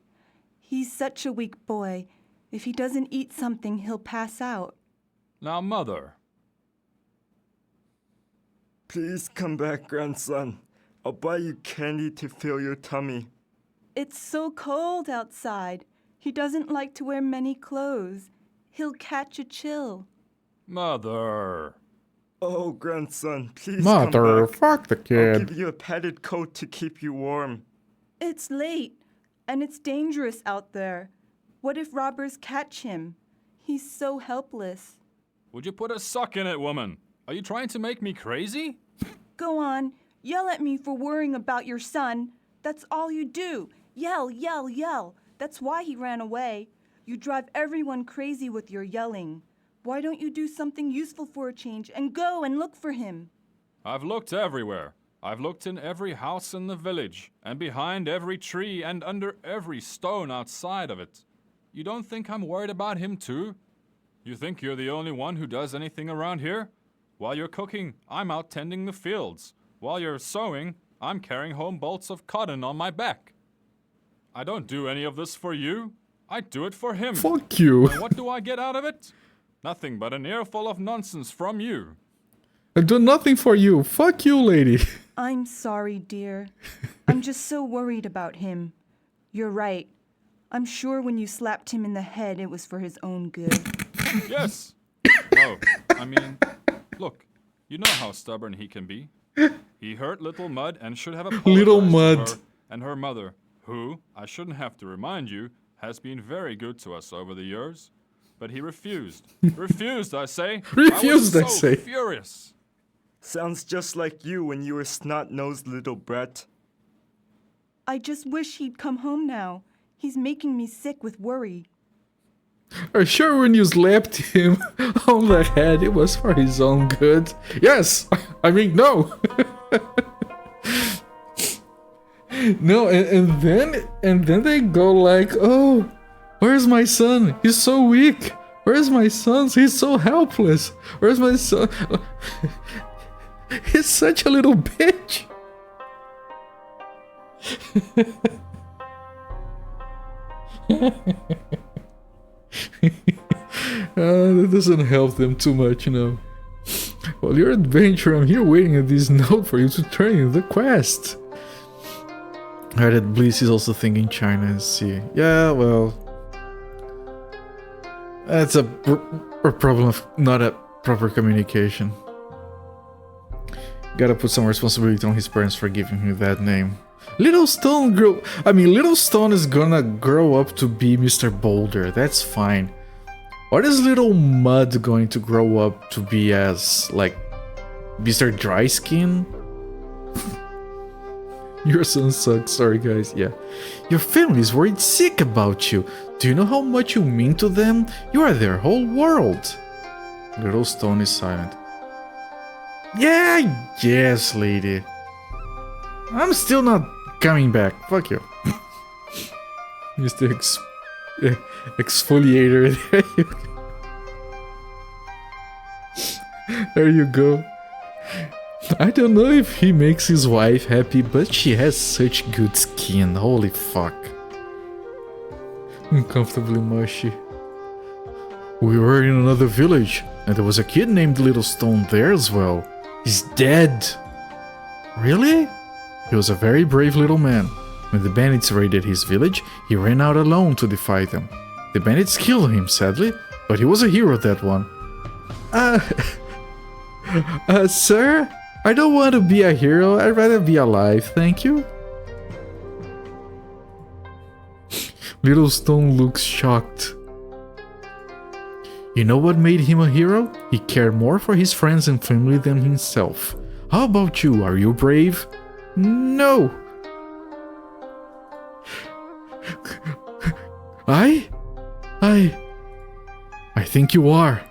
He's such a weak boy. If he doesn't eat something, he'll pass out.
Now, Mother.
Please come back, grandson. I'll buy you candy to fill your tummy.
It's so cold outside. He doesn't like to wear many clothes. He'll catch a chill.
Mother.
Oh, grandson, please
Mother,
come back.
fuck the kid.
I'll give you a padded coat to keep you warm.
It's late, and it's dangerous out there. What if robbers catch him? He's so helpless.
Would you put a sock in it, woman? Are you trying to make me crazy?
Go on, yell at me for worrying about your son. That's all you do. Yell, yell, yell. That's why he ran away. You drive everyone crazy with your yelling. Why don't you do something useful for a change and go and look for him?
I've looked everywhere. I've looked in every house in the village, and behind every tree, and under every stone outside of it. You don't think I'm worried about him too? You think you're the only one who does anything around here? While you're cooking, I'm out tending the fields. While you're sewing, I'm carrying home bolts of cotton on my back. I don't do any of this for you. I do it for him.
Fuck you.
And what do I get out of it? Nothing but an earful of nonsense from you.
I do nothing for you. Fuck you, lady.
I'm sorry, dear. I'm just so worried about him. You're right. I'm sure when you slapped him in the head, it was for his own good.
Yes. No, I mean, look, you know how stubborn he can be. He hurt Little Mud and should have apologized
Little
to
Mud.
her and her mother, who, I shouldn't have to remind you, has been very good to us over the years. But he refused. Refused, I say.
Refused, I
I was
say.
so furious.
Sounds just like you when you were snot-nosed little brat.
I just wish he'd come home now. He's making me sick with worry.
Are you sure when you slapped him on the head, it was for his own good? Yes! I mean, no! No, and then they go like, oh, where's my son? He's so weak. Where's my son? He's so helpless. Where's my son? He's such a little bitch. That doesn't help them too much, you know. Well, your adventure, I'm here waiting at this note for you to turn in the quest. I heard that Bliss is also thinking China and see. Yeah, well, that's a problem of not a proper communication. Gotta put some responsibility on his parents for giving him that name. Little Stone Little Stone is gonna grow up to be Mr. Boulder. That's fine. What is Little Mud going to grow up to be as, like, Mr. Dry Skin? Your son sucks, sorry guys, yeah. Your family is worried sick about you. Do you know how much you mean to them? You are their whole world. Little Stone is silent. Yeah, yes, lady. I'm still not coming back. Fuck you. Mr. Exfoliator. There you go. I don't know if he makes his wife happy, but she has such good skin. Holy fuck. Uncomfortably mushy. We were in another village, and there was a kid named Little Stone there as well. He's dead. Really? He was a very brave little man. When the bandits raided his village, he ran out alone to defy them. The bandits killed him, sadly, but he was a hero, that one. Sir? I don't want to be a hero, I'd rather be alive, thank you. Little Stone looks shocked. You know what made him a hero? He cared more for his friends and family than himself. How about you? Are you brave? No. I think you are.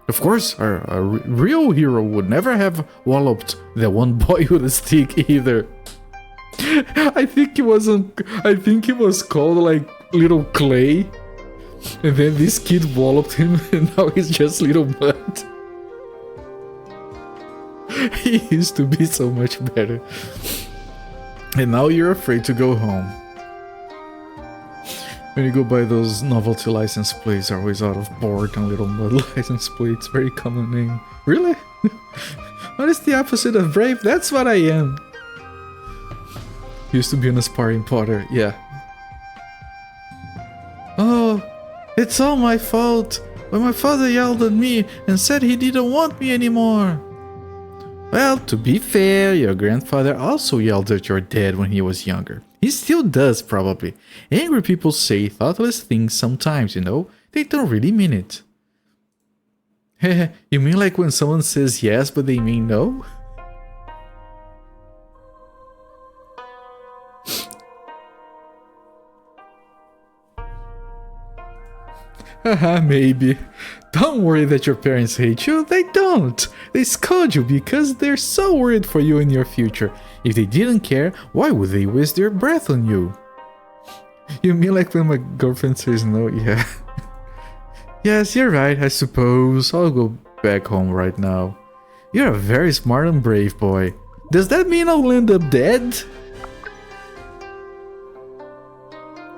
Of course, a real hero would never have walloped that one boy with a stick either. I think he was called like Little Clay. And then this kid walloped him and now he's just Little Mud. He used to be so much better. And now you're afraid to go home. When you go buy those novelty license plates, are always out of board and Little Mud license plates. Very common name. Really? What is the opposite of brave? That's what I am. Used to be an aspiring potter, yeah. Oh, it's all my fault. But my father yelled at me and said he didn't want me anymore. Well, to be fair, your grandfather also yelled at your dad when he was younger. He still does, probably. Angry people say thoughtless things sometimes, you know? They don't really mean it. Heh, you mean like when someone says yes but they mean no? Haha, maybe. Don't worry that your parents hate you, they don't. They scold you because they're so worried for you in your future. If they didn't care, why would they waste their breath on you? You mean like when my girlfriend says no? Yeah. Yes, you're right, I suppose. I'll go back home right now. You're a very smart and brave boy. Does that mean I'll end up dead?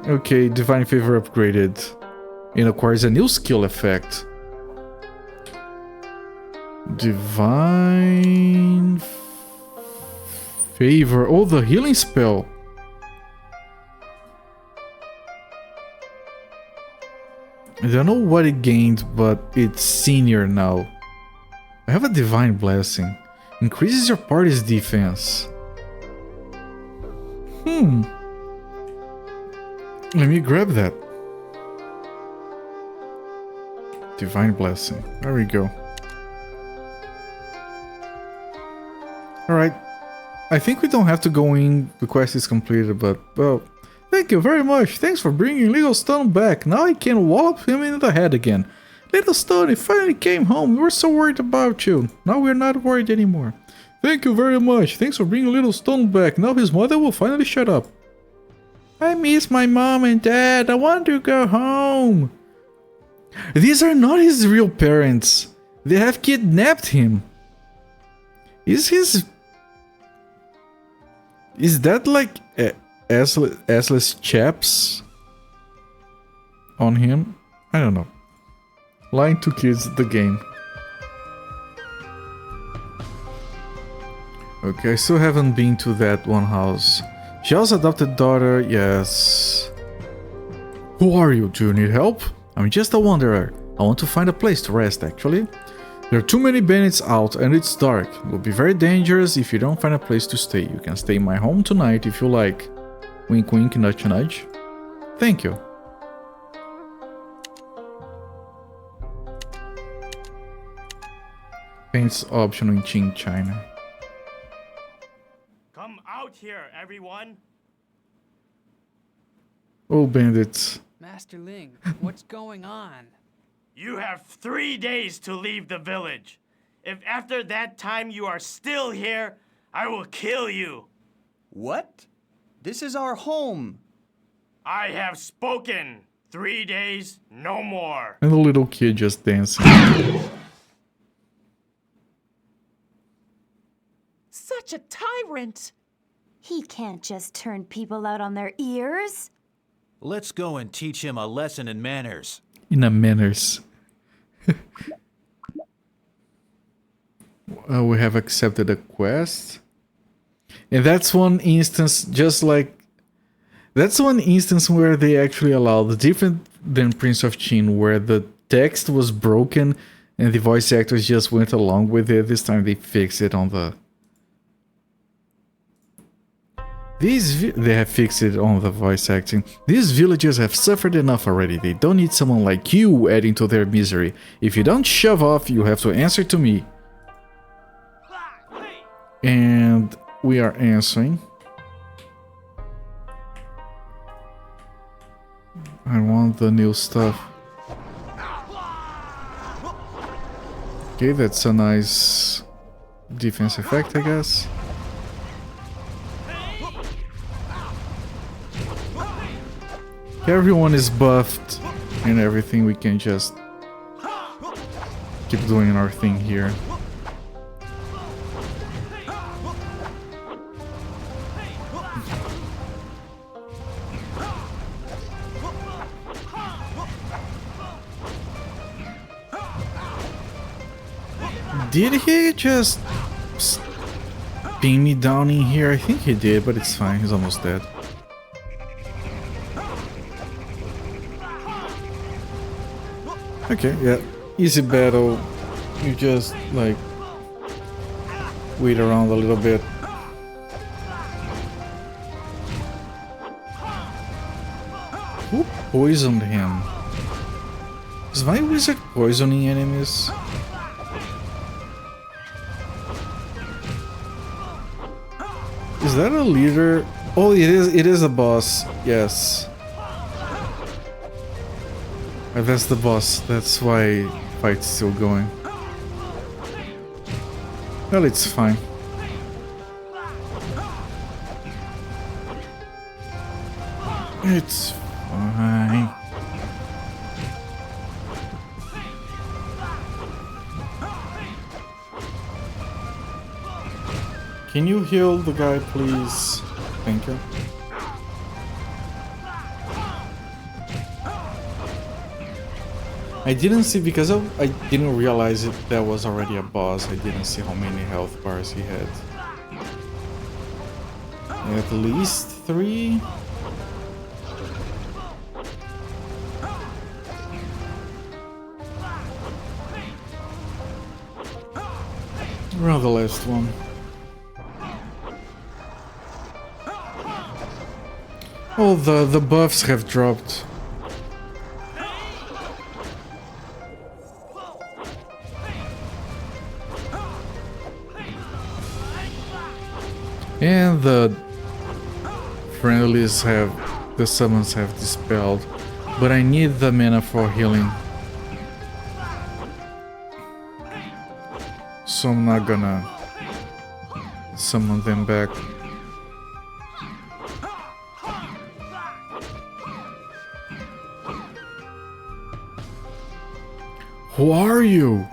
Okay, Divine Favor upgraded. It acquires a new skill effect. Divine Favor. Oh, the healing spell. I don't know what it gained, but it's senior now. I have a Divine Blessing. Increases your party's defense. Let me grab that. Divine Blessing. There we go. Alright. I think we don't have to go in. The quest is completed, but, well, Thank you very much. Thanks for bringing Little Stone back. Now I can wallop him in the head again. Little Stone, you finally came home. We were so worried about you. Now we're not worried anymore. Thank you very much. Thanks for bringing Little Stone back. Now his mother will finally shut up. I miss my mom and dad. I want to go home. These are not his real parents. They have kidnapped him. Is that like assless chaps on him? I don't know. Lying to kids, the game. Okay, I still haven't been to that one house. Xiao's adopted daughter, yes. Who are you? Do you need help? I'm just a wanderer. I want to find a place to rest, actually. There are too many bandits out and it's dark. It will be very dangerous if you don't find a place to stay. You can stay in my home tonight if you like. Wink wink, nudge nudge. Thank you. Paints optional in Qing, China.
Come out here, everyone.
Oh, bandits.
Master Ling, what's going on?
You have 3 days to leave the village. If after that time you are still here, I will kill you.
What? This is our home.
I have spoken. 3 days, no more.
And the little kid just dancing.
Such a tyrant!
He can't just turn people out on their ears.
Let's go and teach him a lesson in manners.
In a manners. We have accepted a quest. And that's one instance, just like... That's one instance where they actually allowed, different than Prince of Qin, where the text was broken and the voice actors just went along with it. This time they fixed it on the... They have fixed it on the voice acting. These villagers have suffered enough already. They don't need someone like you adding to their misery. If you don't shove off, you have to answer to me. And we are answering. I want the new stuff. Okay, that's a nice defense effect, I guess. Everyone is buffed and everything. We can just keep doing our thing here. Did he just pin me down in here? I think he did, but it's fine. He's almost dead. Okay, yeah, easy battle. You just like wait around a little bit. Who poisoned him? Is my wizard poisoning enemies? Is that a leader? Oh, it is a boss. Yes. That's the boss, that's why fight's still going. Well, it's fine. It's fine. Can you heal the guy, please? Thank you. I didn't see, because I didn't realize that was already a boss. I didn't see how many health bars he had. At least 3? Around the last one. Oh, the buffs have dropped. And the friendlies have the summons have dispelled, but I need the mana for healing. So I'm not gonna summon them back. Who are you?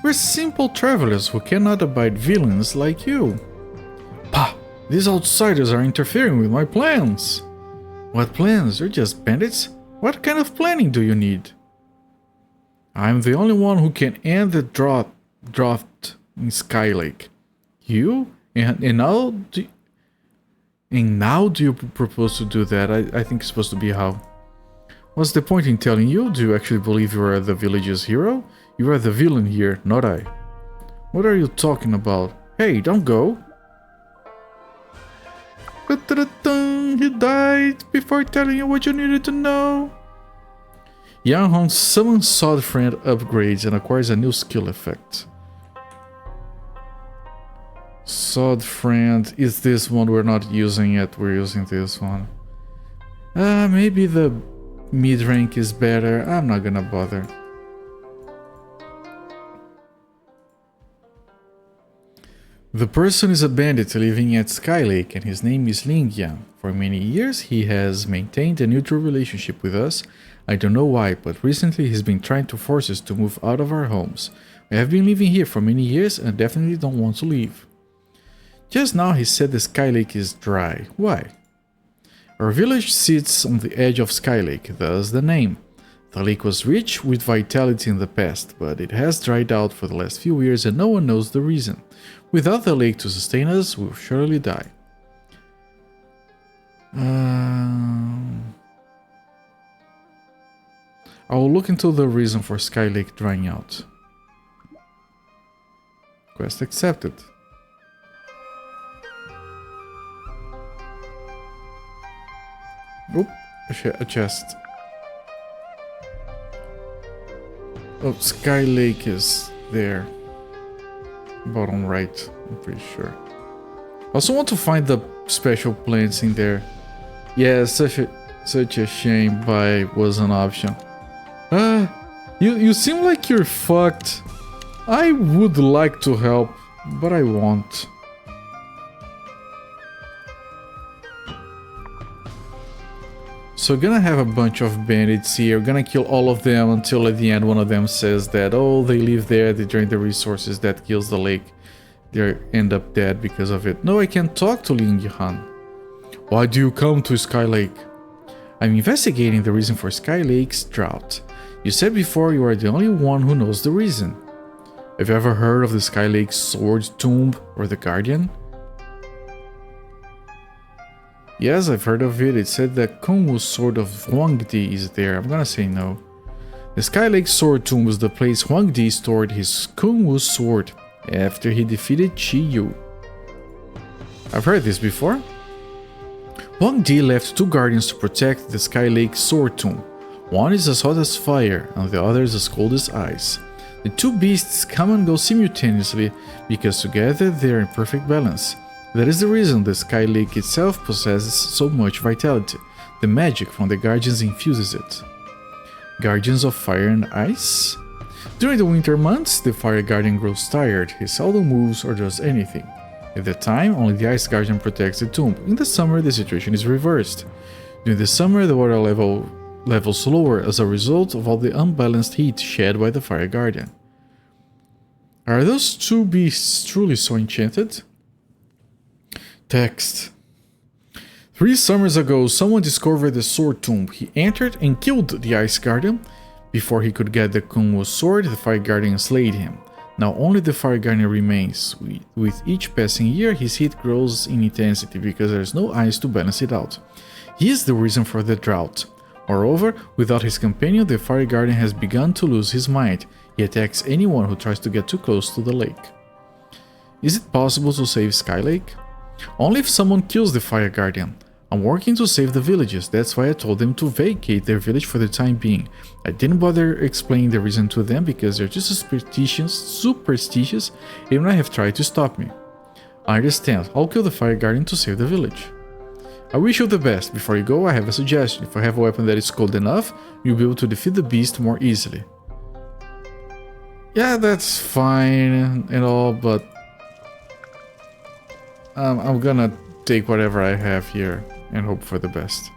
We're simple travelers who cannot abide villains like you. Pah! These outsiders are interfering with my plans. What plans? You're just bandits? What kind of planning do you need? I'm the only one who can end the drought in Skylake. You? And now do you propose to do that? I think it's supposed to be how. What's the point in telling you? Do you actually believe you are the village's hero? You are the villain here, not I. What are you talking about? Hey, don't go. He died before telling you what you needed to know. Yang Hong summons Sword Friend upgrades and acquires a new skill effect. Sword Friend is this one, we're not using it, we're using this one. Maybe the mid rank is better, I'm not gonna bother. The person is a bandit living at Skylake and his name is Ling Yang. For many years he has maintained a neutral relationship with us. I don't know why, but recently he's been trying to force us to move out of our homes. We have been living here for many years and definitely don't want to leave. Just now he said the Skylake is dry. Why? Our village sits on the edge of Skylake, thus the name. The lake was rich with vitality in the past, but it has dried out for the last few years and no one knows the reason. Without the lake to sustain us, we'll surely die. I will look into the reason for Skylake drying out. Quest accepted. Oop, a chest. Oh, Skylake is there. Bottom right, I'm pretty sure. I also want to find the special plants in there. Yeah, such a shame buy was an option. You seem like you're fucked. I would like to help, but I won't. So gonna have a bunch of bandits here, gonna kill all of them until at the end one of them says that, oh, they live there, they drain the resources, that kills the lake. They end up dead because of it. No, I can't talk to Ling Yihan. Why do you come to Skylake? I'm investigating the reason for Skylake's drought. You said before you are the only one who knows the reason. Have you ever heard of the Skylake Sword Tomb or the Guardian? Yes, I've heard of it. It said that Kungwu's sword of Huangdi is there. I'm gonna say no. The Skylake Sword Tomb was the place Huangdi stored his Kungwu sword after he defeated Chi Yu. I've heard this before. Huangdi left two guardians to protect the Skylake Sword Tomb. One is as hot as fire and the other is as cold as ice. The two beasts come and go simultaneously because together they are in perfect balance. That is the reason the Skylake itself possesses so much vitality. The magic from the Guardians infuses it. Guardians of Fire and Ice? During the winter months, the Fire Guardian grows tired. He seldom moves or does anything. At that time, only the Ice Guardian protects the tomb. In the summer, the situation is reversed. During the summer, the water levels lower as a result of all the unbalanced heat shed by the Fire Guardian. Are those two beasts truly so enchanted? Text. 3 summers ago, someone discovered the Sword Tomb. He entered and killed the Ice Guardian. Before he could get the Kungwu sword, the Fire Guardian slayed him. Now only the Fire Guardian remains. With each passing year, his heat grows in intensity because there is no ice to balance it out. He is the reason for the drought. Moreover, without his companion, the Fire Guardian has begun to lose his mind. He attacks anyone who tries to get too close to the lake. Is it possible to save Skylake? Only if someone kills the Fire Guardian. I'm working to save the villages, that's why I told them to vacate their village for the time being. I didn't bother explaining the reason to them because they're too superstitious, even I have tried to stop me. I understand, I'll kill the Fire Guardian to save the village. I wish you the best. Before you go, I have a suggestion. If I have a weapon that is cold enough, you'll be able to defeat the beast more easily. Yeah, that's fine and all, but I'm gonna take whatever I have here and hope for the best.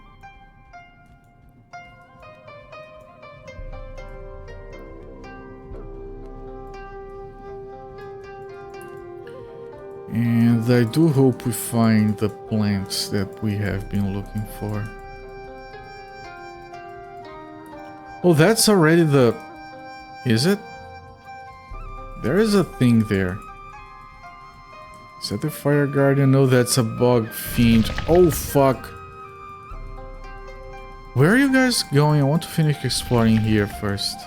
And I do hope we find the plants that we have been looking for. Oh, that's already the... Is it? There is a thing there. Is that the fire guardian? No, that's a bug fiend. Oh, fuck. Where are you guys going? I want to finish exploring here first.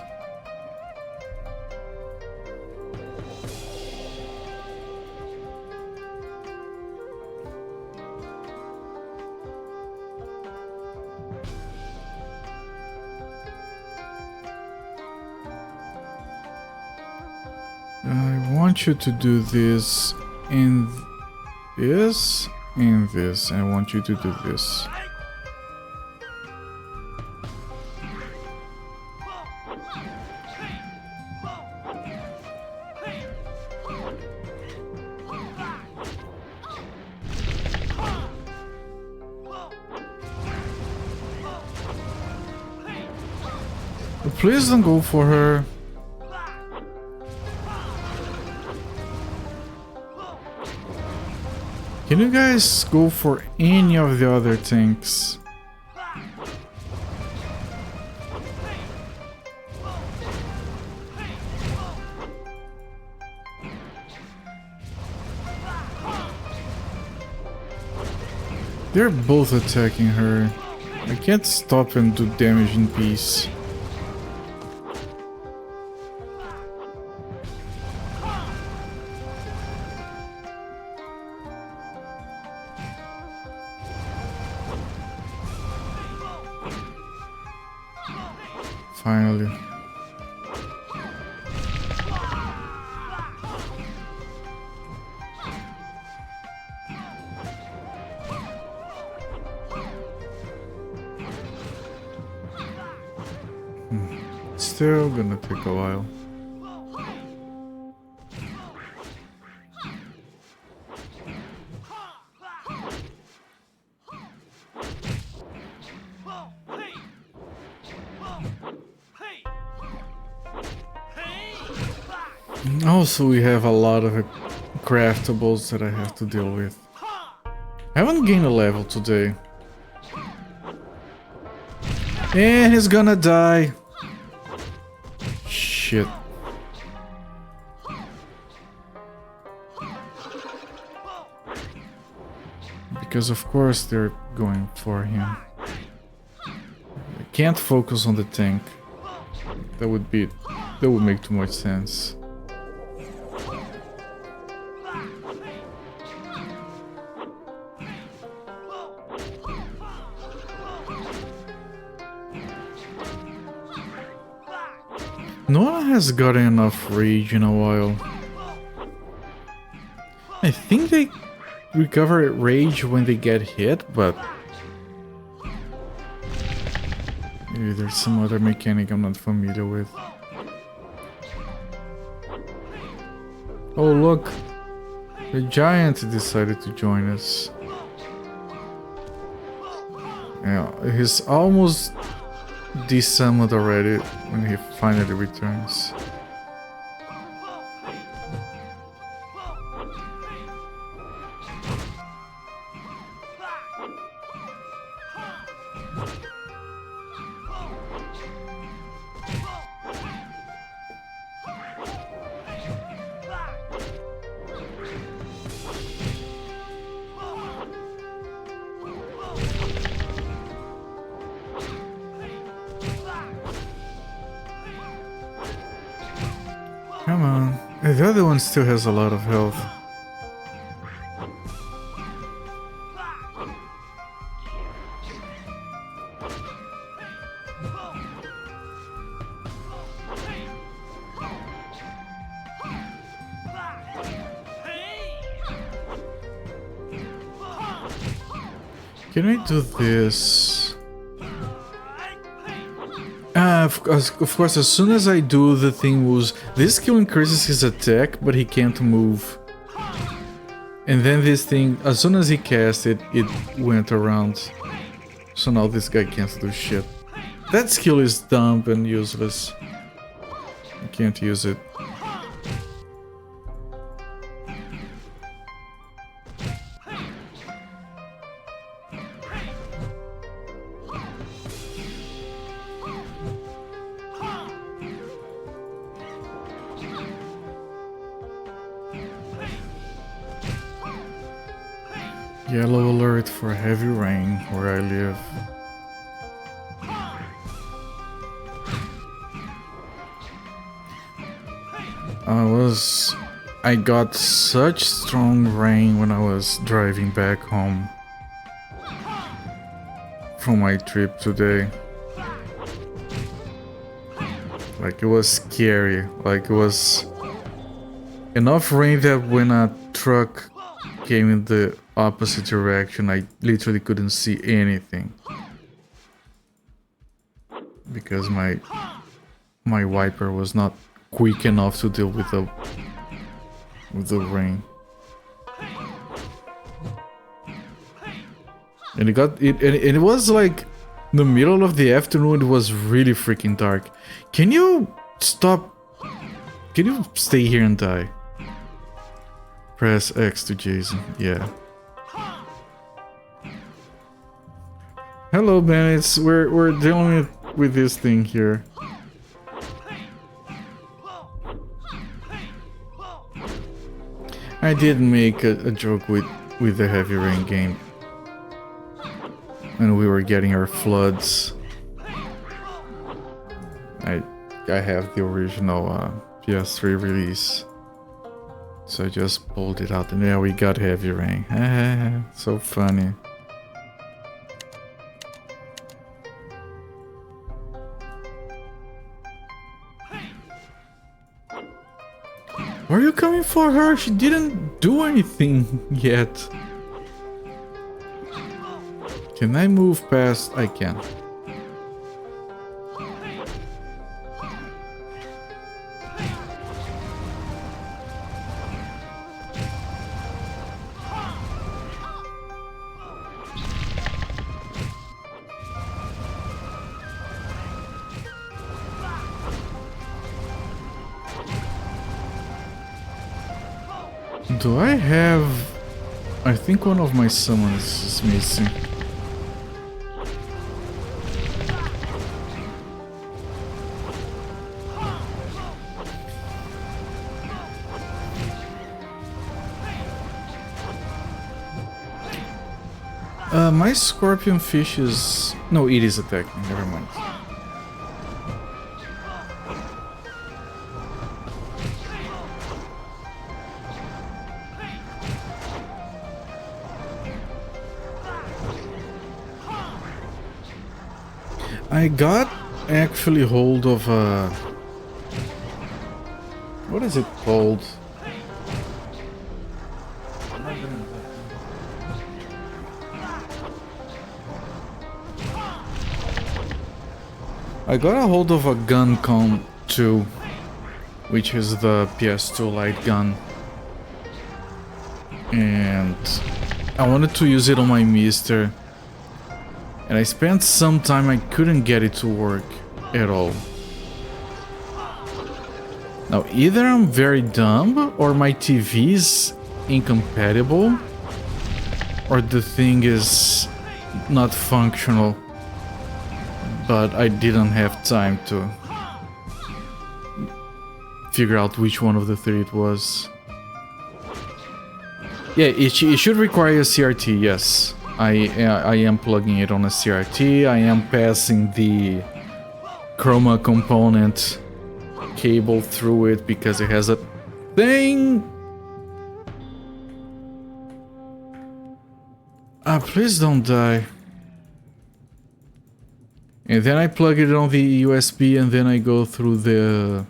I want you to do this and this and this. I want you to do this. Please don't go for her. Can you guys go for any of the other tanks? They're both attacking her. I can't stop and do damage in peace. Finally. Still gonna take a while. Also, we have a lot of craftables that I have to deal with. I haven't gained a level today. And he's gonna die. Shit. Because of course they're going for him. I can't focus on the tank. That would make too much sense. No one has gotten enough rage in a while. I think they recover rage when they get hit, but maybe there's some other mechanic I'm not familiar with. Oh look, the giant decided to join us. Yeah, he's almost desummoned already when he finally returns. Come on. The other one still has a lot of health. Can I do this? Of course, as soon as I do, the thing moves. This skill increases his attack, but he can't move. And then this thing, as soon as he cast it, it went around. So now this guy can't do shit. That skill is dumb and useless. I can't use it. Yellow alert for heavy rain where I live. I got such strong rain when I was driving back home from my trip today. Like, it was scary. Like, it was enough rain that when a truck came in the opposite direction, I literally couldn't see anything because my wiper was not quick enough to deal with the rain. And it was like the middle of the afternoon. It was really freaking dark. Can you stop? Can you stay here and die? Press X to Jason. Yeah. Hello, man. We're dealing with this thing here. I did make a joke with the heavy rain game, and we were getting our floods. I have the original PS3 release, so I just pulled it out, and yeah, we got heavy rain. So funny. Why are you coming for her? She didn't do anything yet. Can I move past? I can. Do I have... I think one of my summons is missing. My scorpion fish is... No, it is attacking, never mind. I got actually hold of a... What is it called? I got a hold of a gun con 2, which is the PS2 light gun. And I wanted to use it on my Mister. And I spent some time, I couldn't get it to work at all. Now, either I'm very dumb, or my TV is incompatible, or the thing is not functional. But I didn't have time to figure out which one of the three it was. Yeah, it should require a CRT, yes. I am plugging it on a CRT. I am passing the chroma component cable through it because it has a thing. Please don't die. And then I plug it on the USB and then I go through the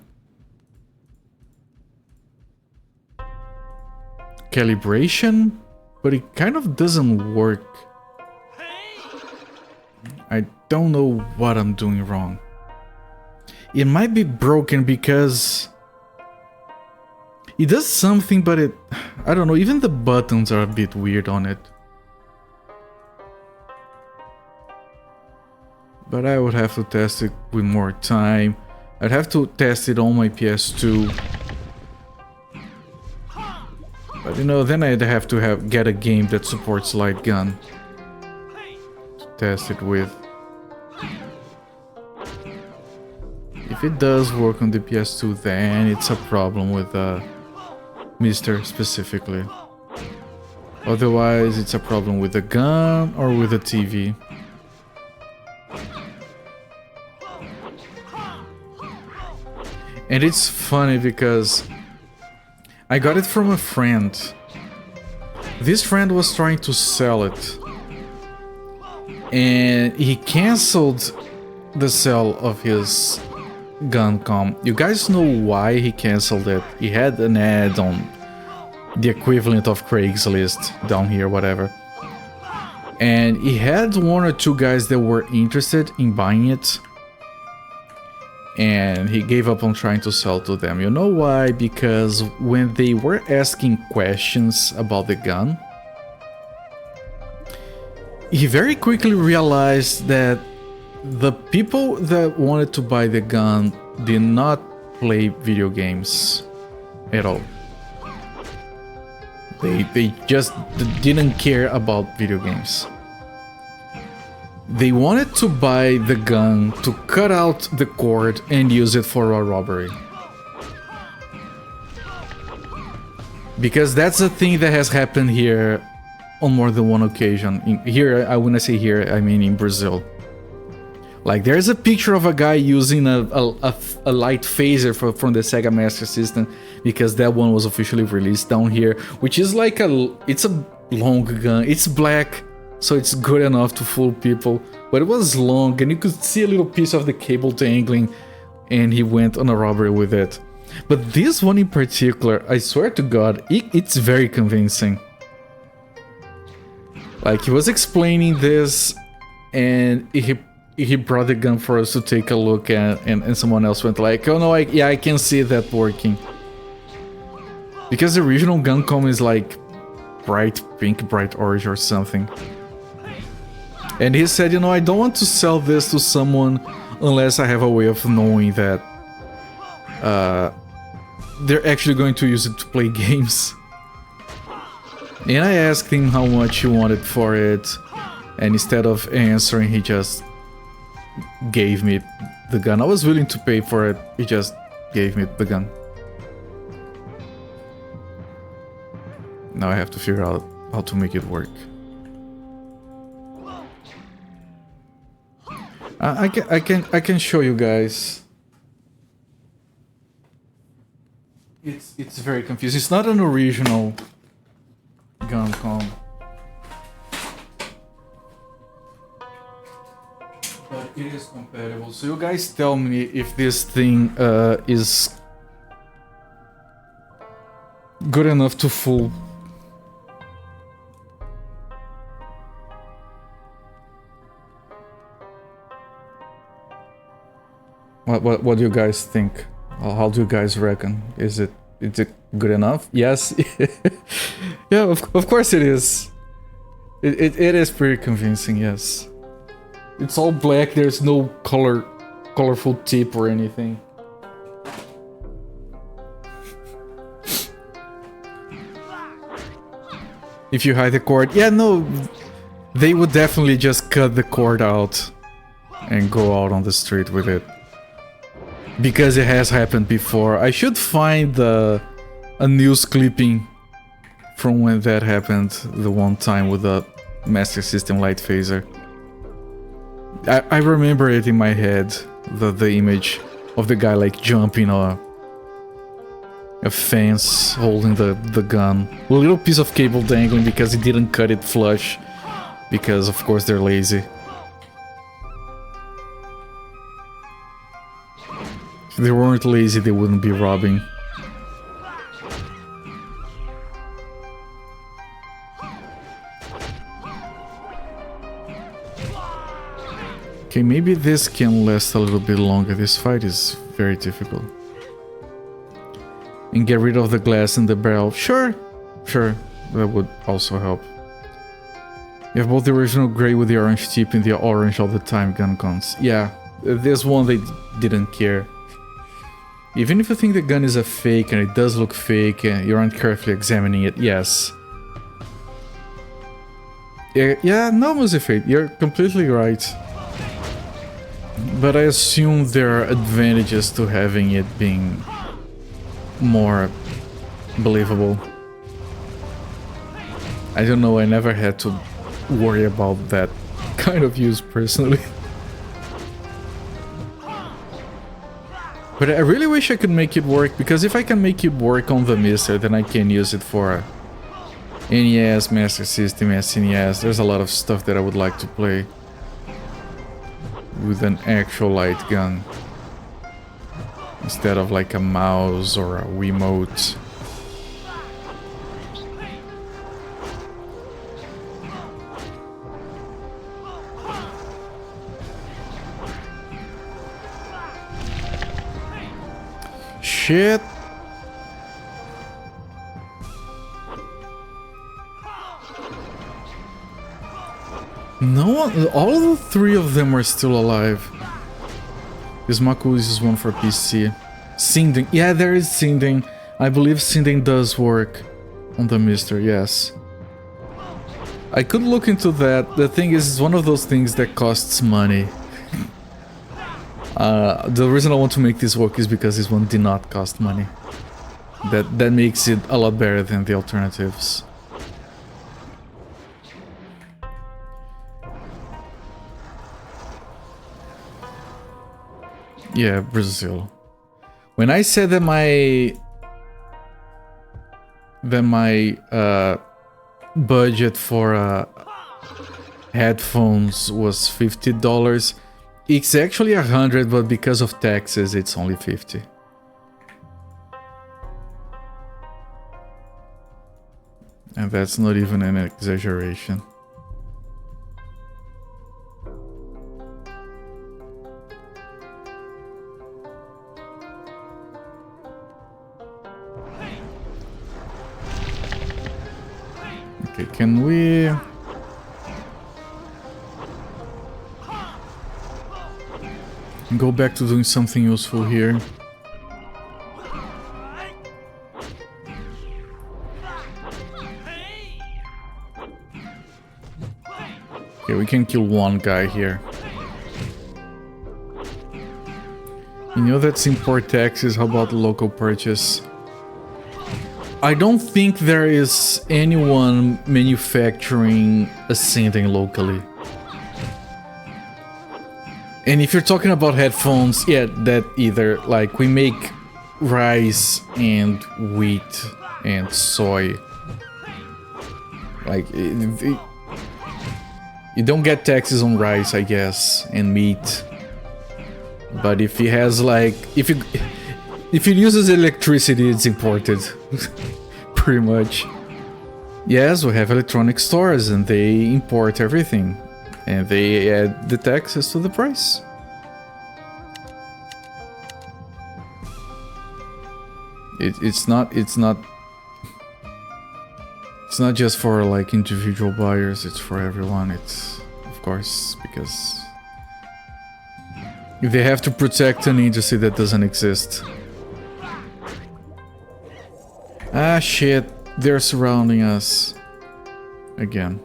calibration, but it kind of doesn't work. I don't know what I'm doing wrong. It might be broken because it does something, but I don't know, even the buttons are a bit weird on it. But I would have to test it with more time. I'd have to test it on my PS2. But you know, then I'd have to get a game that supports light gun to test it with. If it does work on the PS2, then it's a problem with Mister specifically. Otherwise, it's a problem with the gun or with the TV. And it's funny because I got it from a friend. This friend was trying to sell it. And he canceled the sale of his Guncom. You guys know why he canceled it. He had an ad on the equivalent of Craigslist down here, whatever. And he had one or two guys that were interested in buying it. And he gave up on trying to sell to them. You know why? Because when they were asking questions about the gun, he very quickly realized that the people that wanted to buy the gun did not play video games at all. They just didn't care about video games. They wanted to buy the gun to cut out the cord and use it for a robbery. Because that's a thing that has happened here on more than one occasion. Here, I wouldn't say here, I mean in Brazil. Like, there's a picture of a guy using a light phaser from the Sega Master System, because that one was officially released down here, which is like it's a long gun. It's black, so it's good enough to fool people, but it was long and you could see a little piece of the cable dangling, and he went on a robbery with it. But this one in particular, I swear to God, it's very convincing. Like, he was explaining this, and he brought the gun for us to take a look at, and someone else went like, oh no, yeah, I can see that working. Because the original Guncom is like bright pink, bright orange or something. And he said, you know, I don't want to sell this to someone unless I have a way of knowing that they're actually going to use it to play games. And I asked him how much he wanted for it, and instead of answering, he just gave me the gun. I was willing to pay for it, he just gave me the gun. Now I have to figure out how to make it work. I can show you guys. It's very confusing. It's not an original Guncom, but it is compatible. So you guys tell me if this thing is good enough to fool. What do you guys think? How do you guys reckon? Is it good enough? Yes. Yeah, of course it is. It is pretty convincing, yes. It's all black, there's no colorful tip or anything. If you hide the cord, yeah, no, they would definitely just cut the cord out and go out on the street with it. Because it has happened before. I should find a news clipping from when that happened the one time with the Master System light phaser. I remember it in my head, the image of the guy like jumping a fence holding the gun. A little piece of cable dangling because he didn't cut it flush, because of course they're lazy. If they weren't lazy, they wouldn't be robbing. Okay, maybe this can last a little bit longer. This fight is very difficult. And get rid of the glass in the barrel. Sure, sure, that would also help. You have both the original gray with the orange tip and the orange all the time gun cons. Yeah, this one they didn't care. Even if you think the gun is a fake and it does look fake and you aren't carefully examining it, yes. Yeah, no, Musifate, you're completely right. But I assume there are advantages to having it being more believable. I don't know, I never had to worry about that kind of use personally. But I really wish I could make it work, because if I can make it work on the Mister, then I can use it for NES, Master System, SNES. There's a lot of stuff that I would like to play with an actual light gun instead of like a mouse or a Wiimote. Shit. No, all of the three of them are still alive. This Maku uses one for PC. Sinding, yeah, there is Sinding. I believe Sinding does work on the Mister, yes. I could look into that. The thing is, it's one of those things that costs money. The reason I want to make this work is because this one did not cost money. That makes it a lot better than the alternatives. Yeah, Brazil. When I said that my budget for headphones was $50, it's actually 100, but because of taxes, it's only 50. And that's not even an exaggeration. Okay, can we... go back to doing something useful here? Okay, we can kill one guy here. You know that's import taxes, how about local purchase? I don't think there is anyone manufacturing a Sinding locally. And if you're talking about headphones, yeah, that either, like, we make rice and wheat and soy. Like, you don't get taxes on rice, I guess, and meat. But if he has, like, if it uses electricity, it's imported. Pretty much. Yes, we have electronic stores and they import everything. And they add the taxes to the price. It's not just for like individual buyers, it's for everyone. It's, of course, because if they have to protect an industry that doesn't exist. Ah shit, they're surrounding us again.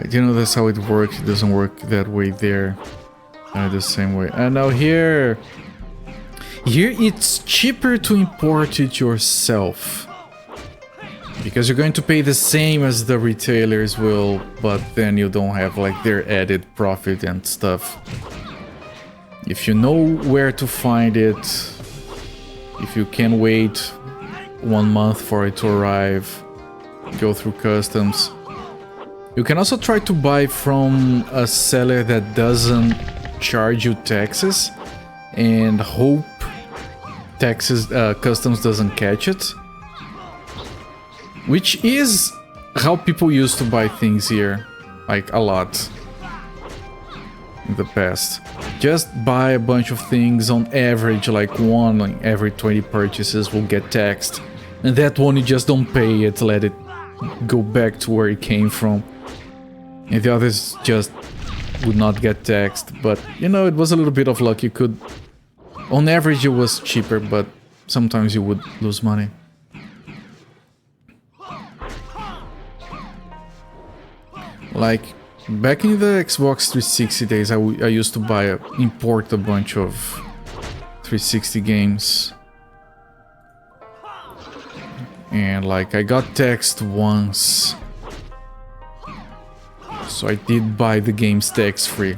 You know, that's how it works. It doesn't work that way there. The same way. And now here it's cheaper to import it yourself. Because you're going to pay the same as the retailers will, but then you don't have like their added profit and stuff. If you know where to find it, if you can wait 1 month for it to arrive, go through customs. You can also try to buy from a seller that doesn't charge you taxes and hope customs doesn't catch it. Which is how people used to buy things here, like a lot in the past. Just buy a bunch of things on average, like one in every 20 purchases will get taxed. And that one you just don't pay it, let it go back to where it came from. And the others just would not get taxed. But, you know, it was a little bit of luck. You could... On average it was cheaper, but sometimes you would lose money. Like, back in the Xbox 360 days, I used to import a bunch of 360 games. And like, I got taxed once. So I did buy the games tax-free.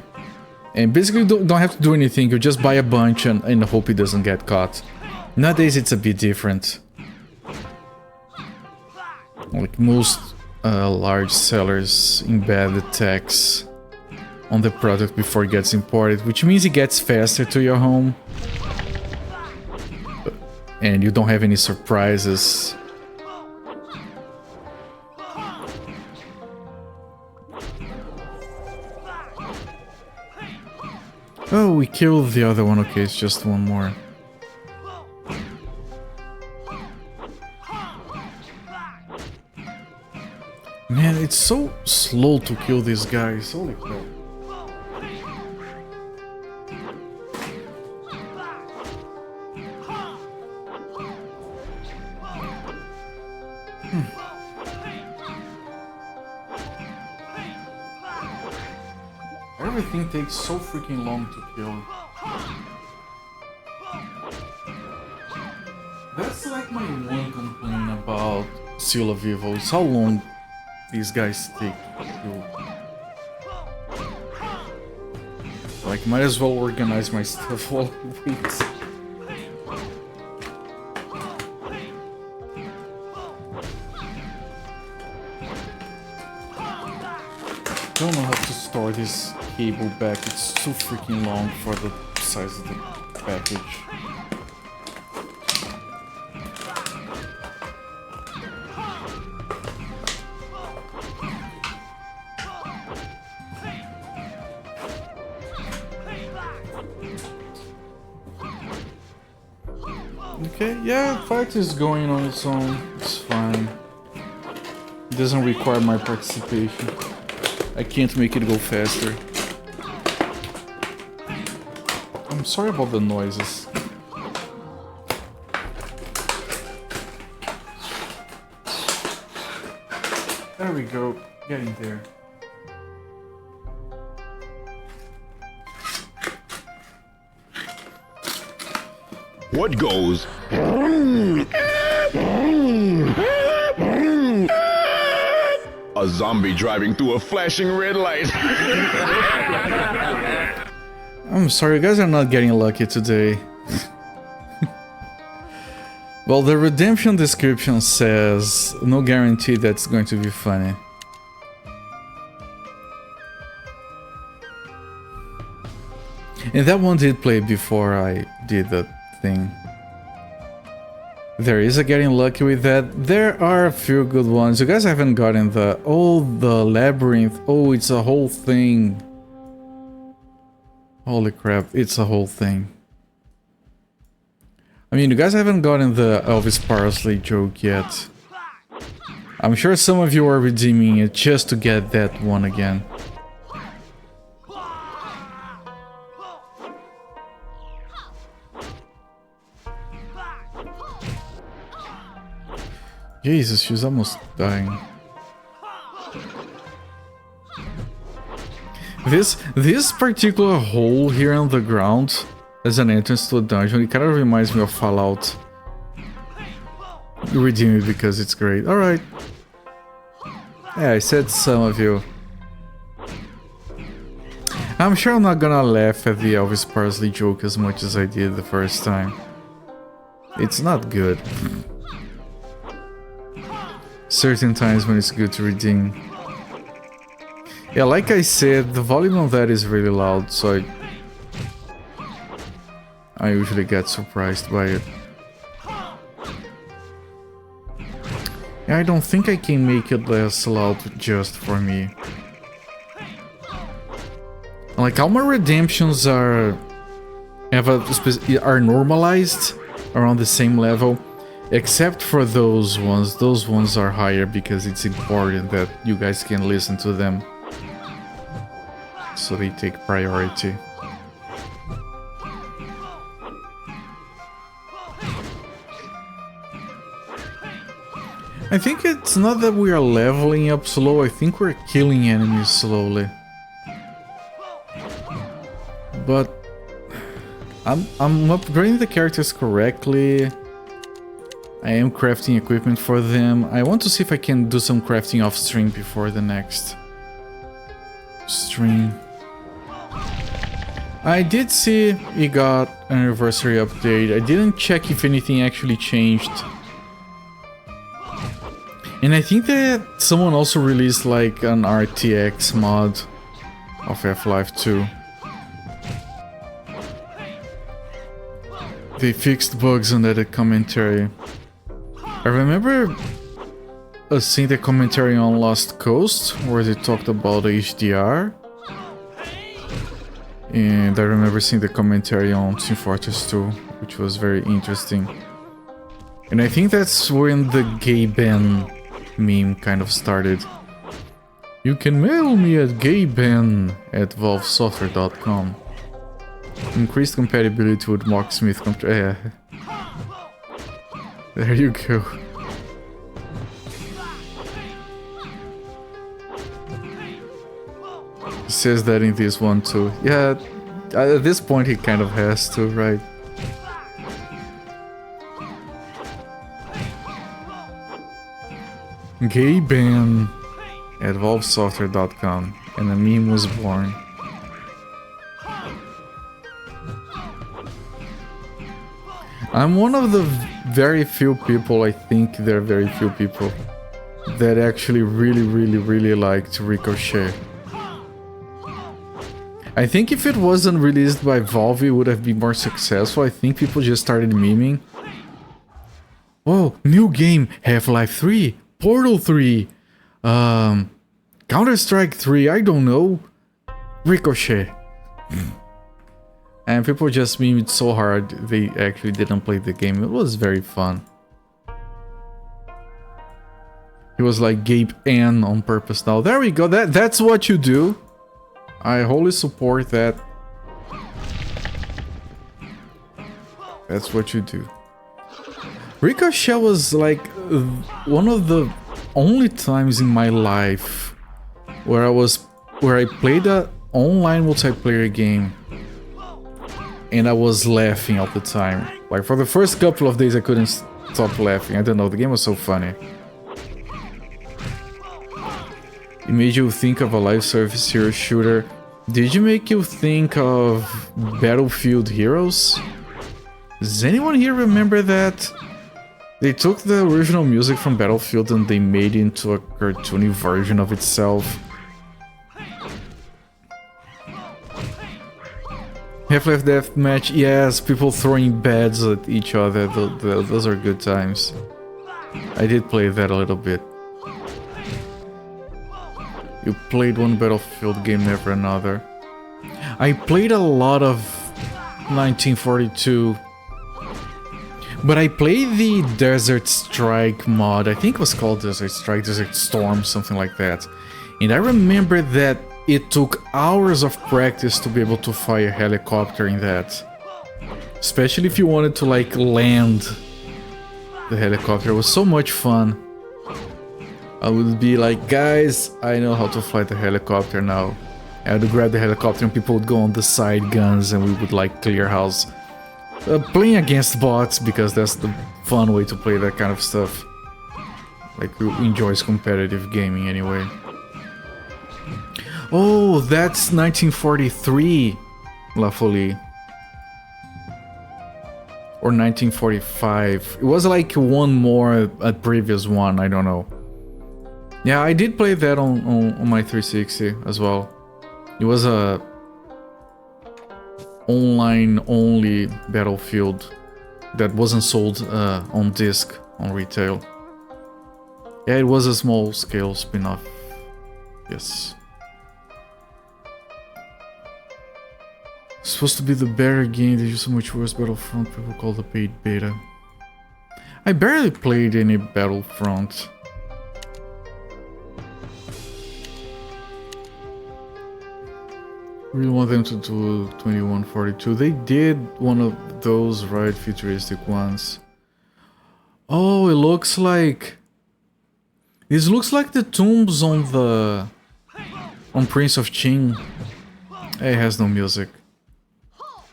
And basically don't have to do anything, you just buy a bunch and hope it doesn't get caught. Nowadays it's a bit different. Like most large sellers embed the tax on the product before it gets imported, which means it gets faster to your home. And you don't have any surprises. Oh, we killed the other one. Okay, it's just one more. Man, it's so slow to kill these guys. Holy crap. Everything takes so freaking long to kill. That's like my one complaint about Seal of Vivo, is how long these guys take to kill. Like, might as well organize my stuff while I wait. I don't know how to store this cable back, it's too freaking long for the size of the package. Okay, yeah, fight is going on its own, it's fine. It doesn't require my participation. I can't make it go faster. I'm sorry about the noises. There we go, getting there.
What goes? A zombie driving through a flashing red light.
I'm sorry, you guys are not getting lucky today. Well, the redemption description says no guarantee that's going to be funny. And that one did play before I did the thing. There is a getting lucky with that. There are a few good ones. You guys haven't gotten the... Oh, the labyrinth. Oh, it's a whole thing. Holy crap, it's a whole thing. I mean, you guys haven't gotten the Elvis Parsley joke yet. I'm sure some of you are redeeming it just to get that one again. Jesus, she's almost dying. This particular hole here on the ground as an entrance to a dungeon, it kind of reminds me of Fallout. Redeem it because it's great. Alright. Yeah, I said some of you. I'm sure I'm not gonna laugh at the Elvis Parsley joke as much as I did the first time. It's not good. Certain times when it's good to redeem. Yeah, like I said, the volume on that is really loud, so I usually get surprised by it. I don't think I can make it less loud just for me. Like all my redemptions are normalized around the same level, except for those ones. Those ones are higher because it's important that you guys can listen to them, so they take priority. I think it's not that we are leveling up slow, I think we're killing enemies slowly. But I'm upgrading the characters correctly. I am crafting equipment for them. I want to see if I can do some crafting off stream before the next stream. I did see we got an anniversary update. I didn't check if anything actually changed. And I think that someone also released like an RTX mod of Half-Life 2. They fixed bugs on that commentary. I remember seeing the commentary on Lost Coast where they talked about HDR. And I remember seeing the commentary on Team Fortress 2, which was very interesting. And I think that's when the gay Ben meme kind of started. You can mail me at gayben@valvesoftware.com. Increased compatibility with Mark Smith. Yeah. There you go. He says that in this one too. Yeah, at this point he kind of has to, right? gayben@valvesoftware.com, and a meme was born. I'm one of the very few people, I think there are very few people, that actually really liked Ricochet. I think if it wasn't released by Valve, it would have been more successful. I think people just started memeing. Oh, new game, Half-Life 3, Portal 3, Counter-Strike 3, I don't know, Ricochet. And people just memed so hard, they actually didn't play the game. It was very fun. He was like Gabe N on purpose now. There we go, that's what you do. I wholly support that. That's what you do. Ricochet was like one of the only times in my life where I played an online multiplayer game and I was laughing all the time. Like for the first couple of days I couldn't stop laughing. I don't know, the game was so funny. It made you think of a live service hero shooter. Did it make you think of Battlefield Heroes? Does anyone here remember that? They took the original music from Battlefield and they made it into a cartoony version of itself. Half-Life Deathmatch, yes, people throwing beds at each other, those are good times. I did play that a little bit. You played one Battlefield game, never another. I played a lot of 1942. But I played the Desert Strike mod. I think it was called Desert Strike, Desert Storm, something like that. And I remember that it took hours of practice to be able to fly a helicopter in that. Especially if you wanted to like land the helicopter. It was so much fun. I would be like, guys, I know how to fly the helicopter now. I would grab the helicopter and people would go on the side guns and we would like clear house. Playing against bots, because that's the fun way to play that kind of stuff. Like, who enjoys competitive gaming anyway. Oh, that's 1943, La Folie. Or 1945. It was like one more, a previous one, I don't know. Yeah, I did play that on my 360 as well. It was a online-only Battlefield that wasn't sold on disc, on retail. Yeah, it was a small scale spin-off. Yes. It's supposed to be the better game. They use so much worse Battlefront. People call the paid beta. I barely played any Battlefront. Really want them to do 2142. They did one of those, right? Futuristic ones. Oh, it looks like... This looks like the tombs on Prince of Qing. It has no music.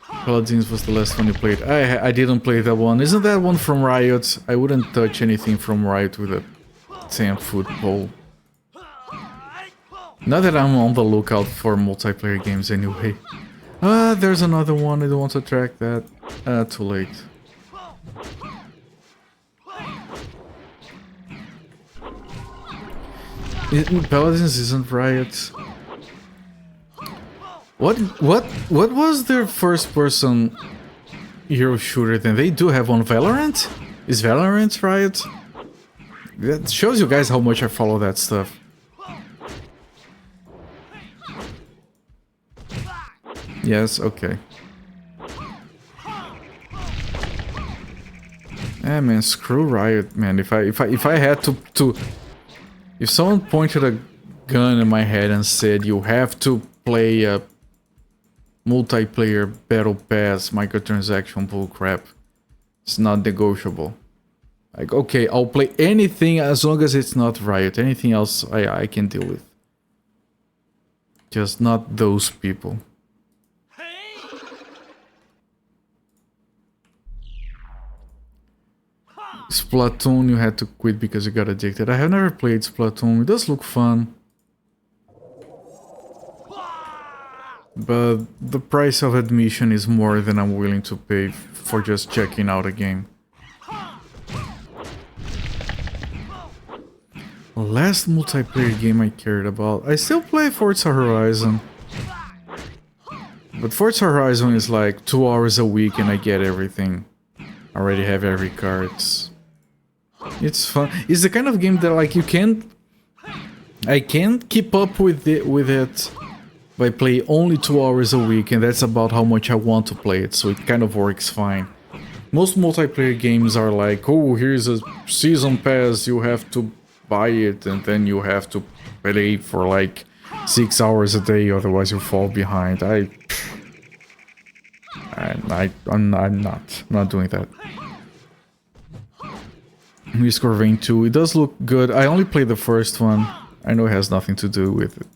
Paladins was the last one you played. I didn't play that one. Isn't that one from Riot? I wouldn't touch anything from Riot with a 10-foot pole. Not that I'm on the lookout for multiplayer games anyway. There's another one. I don't want to track that. Too late. Paladins isn't Riot. What was their first person hero shooter then? They do have one. Valorant? Is Valorant Riot? That shows you guys how much I follow that stuff. Yes, okay. Yeah, man, screw Riot, man. If I had to if someone pointed a gun in my head and said you have to play a multiplayer battle pass microtransaction bullcrap, it's not negotiable. Like, okay, I'll play anything as long as it's not Riot. Anything else I can deal with. Just not those people. Splatoon, you had to quit because you got addicted. I have never played Splatoon. It does look fun. But the price of admission is more than I'm willing to pay for just checking out a game. Last multiplayer game I cared about. I still play Forza Horizon. But Forza Horizon is like 2 hours a week and I get everything. I already have every car. It's fun. It's the kind of game that like I can't keep up with it by playing only 2 hours a week, and that's about how much I want to play it, so it kind of works fine. Most multiplayer games are like, oh, here's a season pass, you have to buy it, and then you have to play for like 6 hours a day, otherwise you fall behind. I'm not doing that. Risk or Vein 2, it does look good. I only played the first one. I know it has nothing to do with it.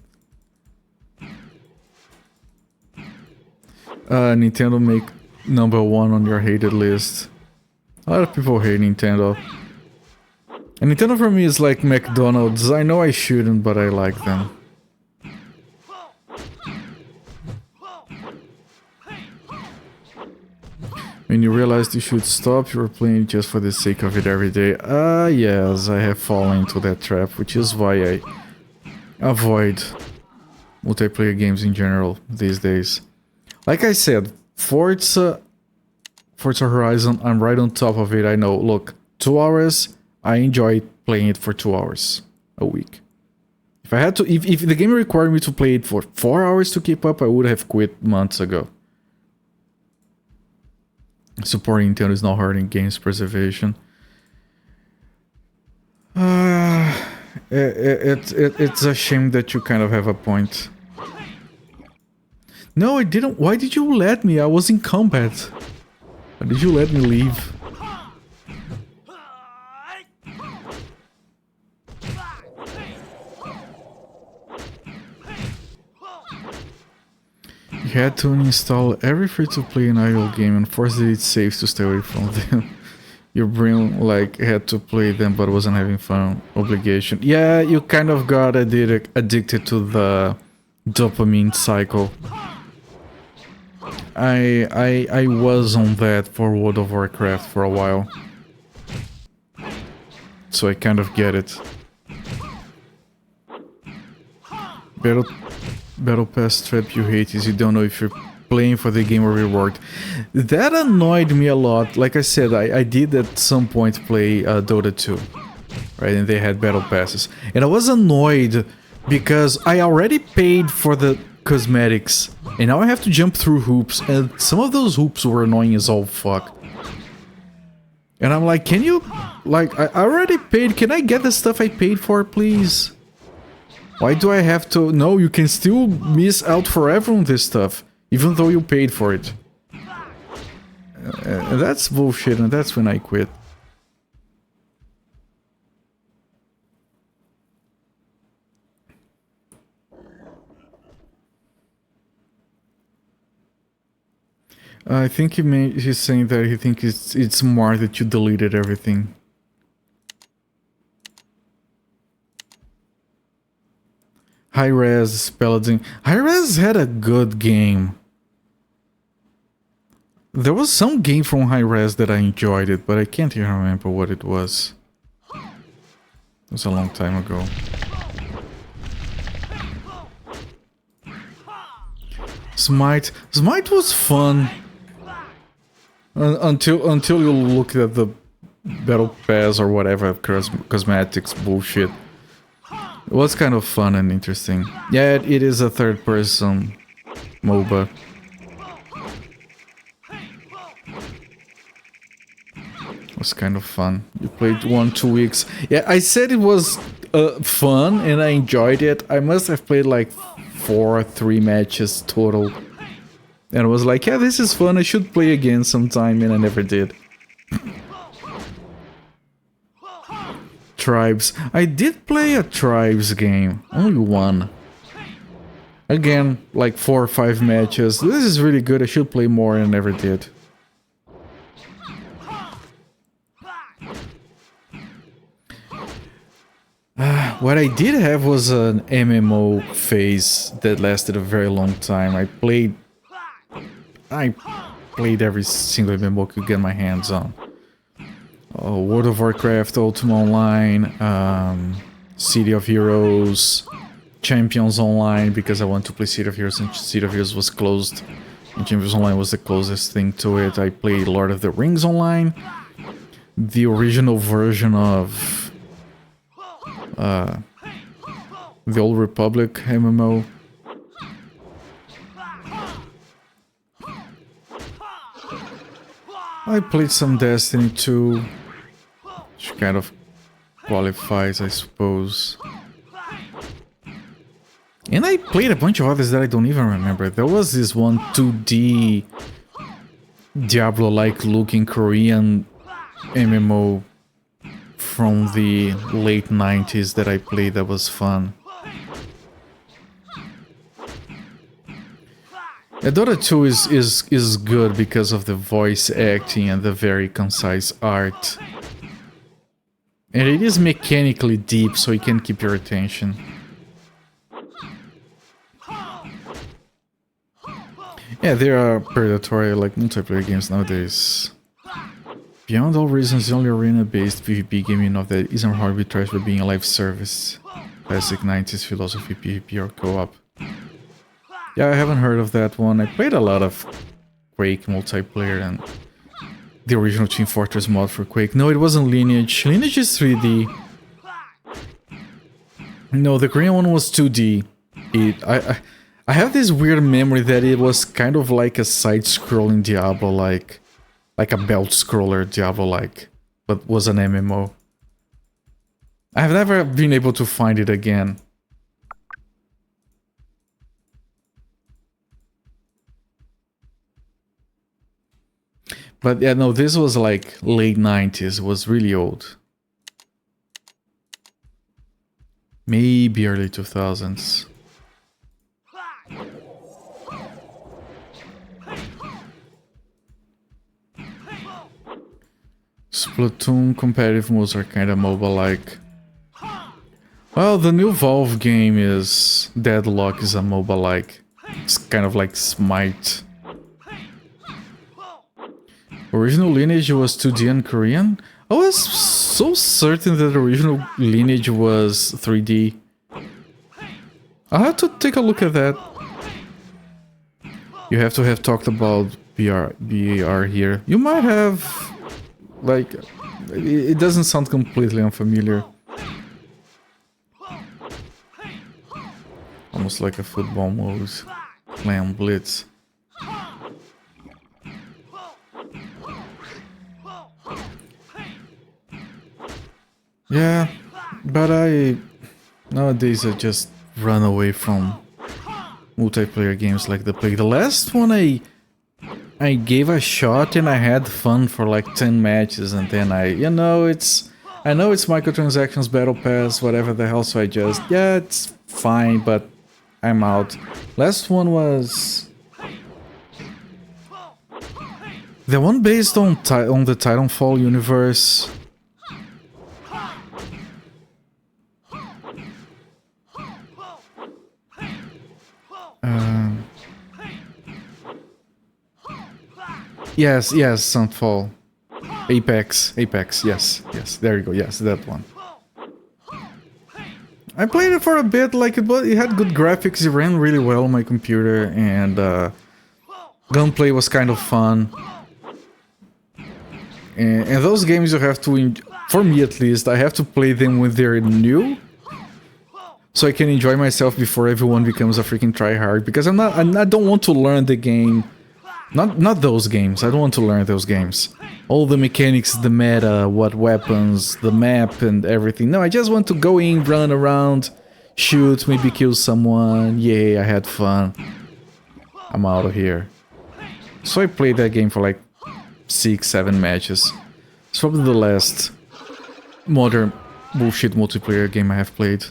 Nintendo make #1 on your hated list. A lot of people hate Nintendo. And Nintendo for me is like McDonald's. I know I shouldn't, but I like them. When you realized you should stop, you were playing just for the sake of it every day. Yes, I have fallen into that trap, which is why I avoid multiplayer games in general these days. Like I said, Forza Horizon, I'm right on top of it, I know. Look, 2 hours, I enjoy playing it for 2 hours a week. If I had to, if the game required me to play it for 4 hours to keep up, I would have quit months ago. Supporting Nintendo is not hurting games preservation. It's a shame that you kind of have a point. No, I didn't. Why did you let me? I was in combat. Why did you let me leave? You had to uninstall every free-to-play and idle game and force it safe to stay away from them. Your brain like had to play them but wasn't having fun. Obligation. Yeah, you kind of got addicted to the dopamine cycle. I was on that for World of Warcraft for a while. So I kind of get it. Battle Pass trap you hate is you don't know if you're playing for the game or reward. That annoyed me a lot. Like I said, I did at some point play Dota 2. right? And they had battle passes. And I was annoyed because I already paid for the cosmetics, and now I have to jump through hoops, and some of those hoops were annoying as all fuck. And I'm like, can you, like, I already paid, can I get the stuff I paid for, please? Why do I have to? No, you can still miss out forever on this stuff, even though you paid for it. And that's bullshit, and that's when I quit. I think he's saying that he thinks it's smart that you deleted everything. High-res Paladin. High-res had a good game. There was some game from High-res that I enjoyed it, but I can't even remember what it was. It was a long time ago. Smite. Smite was fun. Until you look at the battle pass or whatever cosmetics bullshit. It was kind of fun and interesting. Yeah, it is a third-person MOBA. It was kind of fun. You played 1-2 weeks. Yeah, I said it was fun and I enjoyed it. I must have played like 4 or 3 matches total. And I was like, yeah, this is fun, I should play again sometime, and I never did. Tribes. I did play a Tribes game. Only one. Again, like 4 or 5 matches. This is really good, I should play more, and I never did. What I did have was an MMO phase that lasted a very long time. I played every single MMO I could get my hands on. World of Warcraft, Ultima Online, City of Heroes, Champions Online, because I want to play City of Heroes and City of Heroes was closed. And Champions Online was the closest thing to it. I played Lord of the Rings Online, the original version of the Old Republic MMO. I played some Destiny 2, which kind of qualifies, I suppose. And I played a bunch of others that I don't even remember. There was this one 2D Diablo-like looking Korean MMO from the late 90s that I played that was fun. Dota 2 is good because of the voice acting and the very concise art. And it is mechanically deep, so you can keep your attention. Yeah, there are predatory like multiplayer games nowadays. Beyond all reasons, the only arena-based PvP game enough that isn't arbitrary by being a live service. Classic 90s philosophy PvP or co-op. Yeah, I haven't heard of that one. I played a lot of Quake multiplayer and the original Team Fortress mod for Quake. No, it wasn't Lineage. Lineage is 3D. No, the Korean one was 2D. I have this weird memory that it was kind of like a side-scrolling Diablo-like. Like a belt-scroller Diablo-like. But was an MMO. I've never been able to find it again. But yeah, no, this was like late 90s, it was really old. Maybe early 2000s. Splatoon competitive modes are kinda MOBA-like. Well, the new Valve game is... Deadlock is a MOBA-like. It's kind of like Smite. Original Lineage was 2D and Korean? I was so certain that the original Lineage was 3D. I'll have to take a look at that. You have to have talked about BAR here. You might have... Like... It doesn't sound completely unfamiliar. almost like a football mode. Slam blitz. Yeah, but nowadays I just run away from multiplayer games like the Plague. The last one I gave a shot and I had fun for like 10 matches, and then I know it's microtransactions, battle pass, whatever the hell, so I just, yeah, it's fine, but I'm out. Last one was the one based on the Titanfall universe. Yes, Sunfall. Apex, yes, there you go, yes, that one. I played it for a bit, like it had good graphics, it ran really well on my computer, and gunplay was kind of fun. And those games you have to, for me at least, I have to play them when they're new, so I can enjoy myself before everyone becomes a freaking tryhard, because I don't want to learn the game. Not those games, I don't want to learn those games. All the mechanics, the meta, what weapons, the map and everything. No, I just want to go in, run around, shoot, maybe kill someone. Yay, I had fun. I'm out of here. So I played that game for like 6-7 matches. It's probably the last modern bullshit multiplayer game I have played.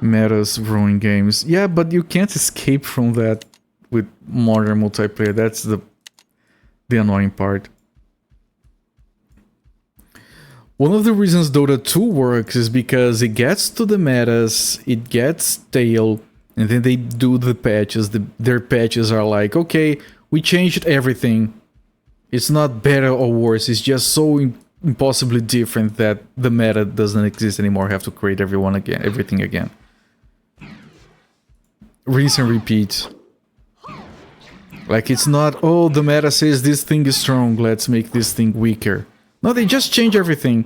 Metas ruin games. Yeah, but you can't escape from that with modern multiplayer. That's the annoying part. One of the reasons Dota 2 works is because it gets to the metas, it gets stale, and then they do the patches. Their patches are like, okay, we changed everything. It's not better or worse, it's just so impossibly different that the meta doesn't exist anymore. Have to create everything again. Rinse and repeat. Like, it's not, oh, the meta says this thing is strong, let's make this thing weaker. No, they just change everything.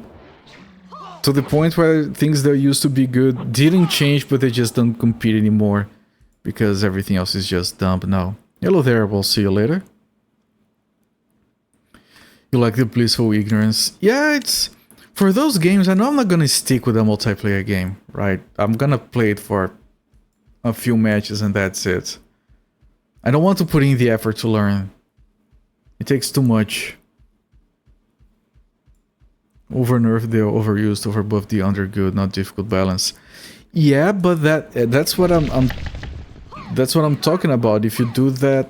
To the point where things that used to be good didn't change, but they just don't compete anymore. Because everything else is just dumb now. Hello there, we'll see you later. You like the blissful ignorance? Yeah, it's... For those games, I know I'm not gonna stick with a multiplayer game, right? I'm gonna play it for a few matches and that's it. I don't want to put in the effort to learn. It takes too much. Over-nerfed the overused, over-buffed the under-good, not difficult balance. Yeah, but that's what I'm talking about. If you do that,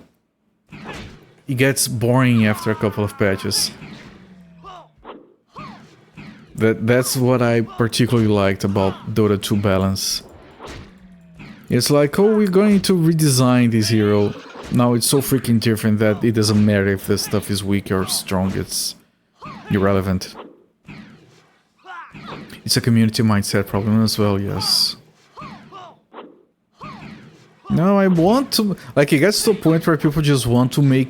it gets boring after a couple of patches. That's what I particularly liked about Dota 2 balance. It's like, oh, we're going to redesign this hero. Now it's so freaking different that it doesn't matter if the stuff is weak or strong, it's irrelevant. It's a community mindset problem as well, yes. No, I want to... Like, it gets to a point where people just want to make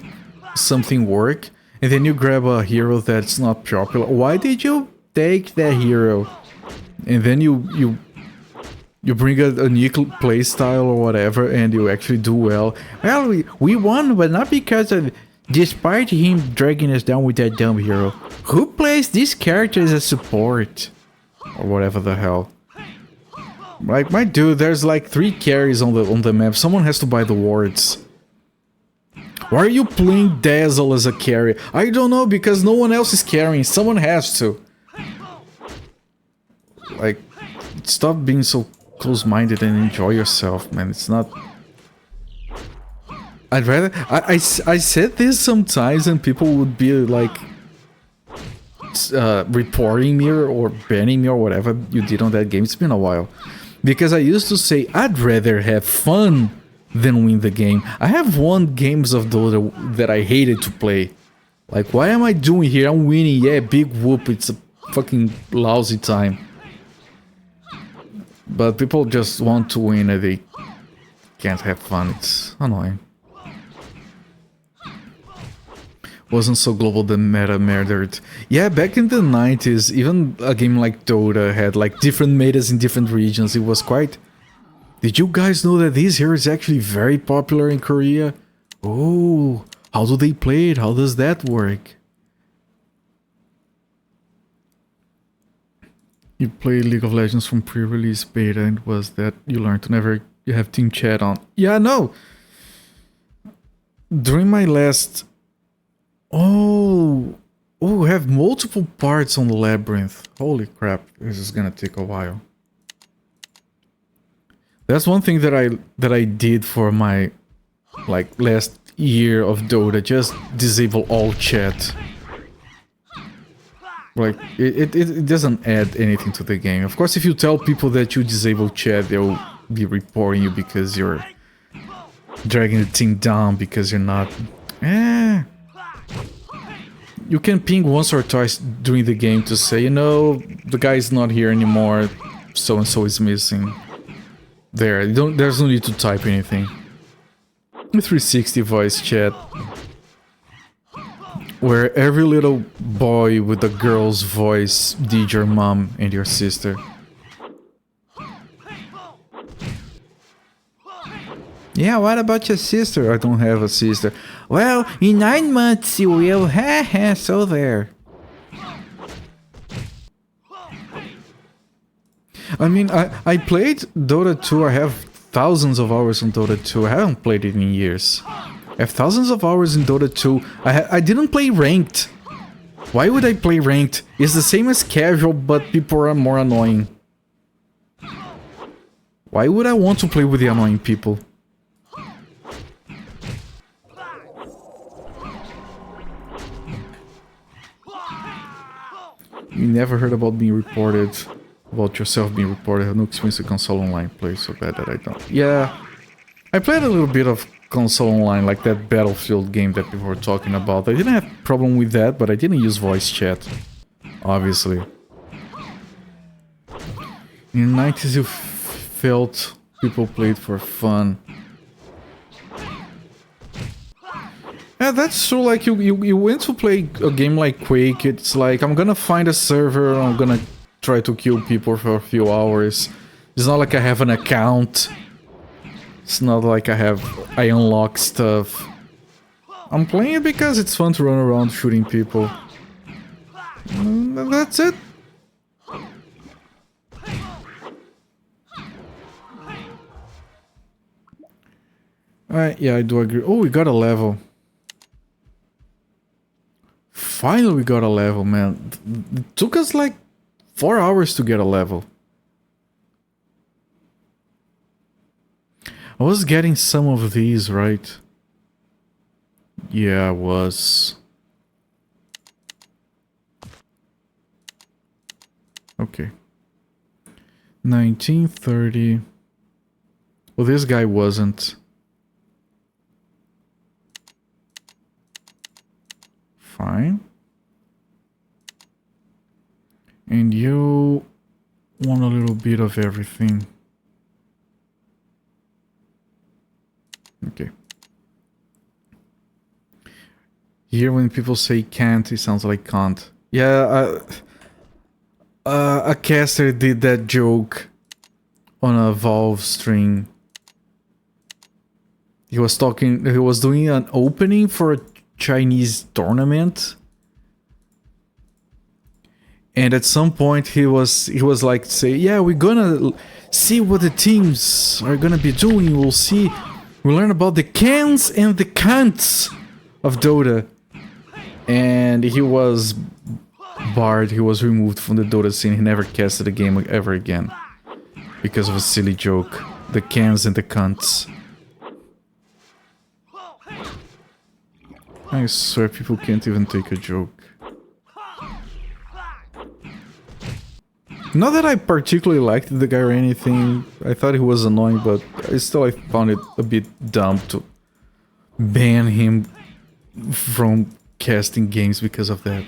something work, and then you grab a hero that's not popular. Why did you take that hero? And then you bring a new playstyle or whatever, and you actually do well. Well, we won, but not because of... Despite him dragging us down with that dumb hero. Who plays this character as a support? Or whatever the hell. Like, my dude, there's like 3 carries on the map. Someone has to buy the wards. Why are you playing Dazzle as a carry? I don't know, because no one else is carrying. Someone has to. Like, stop being so close-minded and enjoy yourself, man. It's not... I'd rather... I said this sometimes and people would be like... reporting me or banning me or whatever you did on that game. It's been a while. Because I used to say, I'd rather have fun than win the game. I have won games of Dota that I hated to play. Like, why am I doing here? I'm winning, yeah, big whoop, it's a fucking lousy time. But people just want to win and they can't have fun. It's annoying. wasn't so global that meta mattered. Yeah, back in the 90s, even a game like Dota had like different metas in different regions. It was quite... Did you guys know that this here is actually very popular in Korea? Oh, how do they play it? How does that work? You play League of Legends from pre-release beta and was that you learned to never have team chat on. Yeah, no. During my last... Oh, we have multiple parts on the Labyrinth. Holy crap, this is gonna take a while. That's one thing that I did for my like last year of Dota, just disable all chat. Like it doesn't add anything to the game. Of course, if you tell people that you disable chat, they'll be reporting you because you're dragging the team down because you're not. You can ping once or twice during the game to say, you know, the guy's not here anymore, so and so is missing. There's no need to type anything. 360 voice chat, where every little boy with a girl's voice did your mom and your sister. Yeah, what about your sister? I don't have a sister. Well, in 9 months you will. So there. I mean, I played Dota 2. I have thousands of hours on Dota 2. I haven't played it in years. I have thousands of hours in Dota 2. I didn't play ranked. Why would I play ranked? It's the same as casual, but people are more annoying. Why would I want to play with the annoying people? You never heard about being reported, about yourself being reported. I have no experience with console online play, so bad that I don't. Yeah, I played a little bit of console online, like that Battlefield game that people were talking about. I didn't have problem with that, but I didn't use voice chat, obviously. In the 90s, you felt people played for fun. Yeah, that's true. Like you went to play a game like Quake. It's like, I'm gonna find a server, I'm gonna try to kill people for a few hours. It's not like I have an account. It's not like I unlock stuff. I'm playing it because it's fun to run around shooting people. And that's it. Alright, yeah, I do agree. Oh, we got a level. Finally we got a level, man. It took us like 4 hours to get a level. I was getting some of these, right? Yeah, I was. Okay. 1930. Well, this guy wasn't. Fine. And you want a little bit of everything. Okay. Here when people say can't, it sounds like can't. Yeah, a caster did that joke on a Valve stream. He was doing an opening for a Chinese tournament. And at some point he was like, say, yeah, we're gonna see what the teams are gonna be doing. We'll learn about the cans and the can'ts of Dota. And he was barred, he was removed from the Dota scene. He never casted a game ever again because of a silly joke. The cans and the can'ts. I swear people can't even take a joke. Not that I particularly liked the guy or anything. I thought he was annoying, but I found it a bit dumb to ban him from casting games because of that.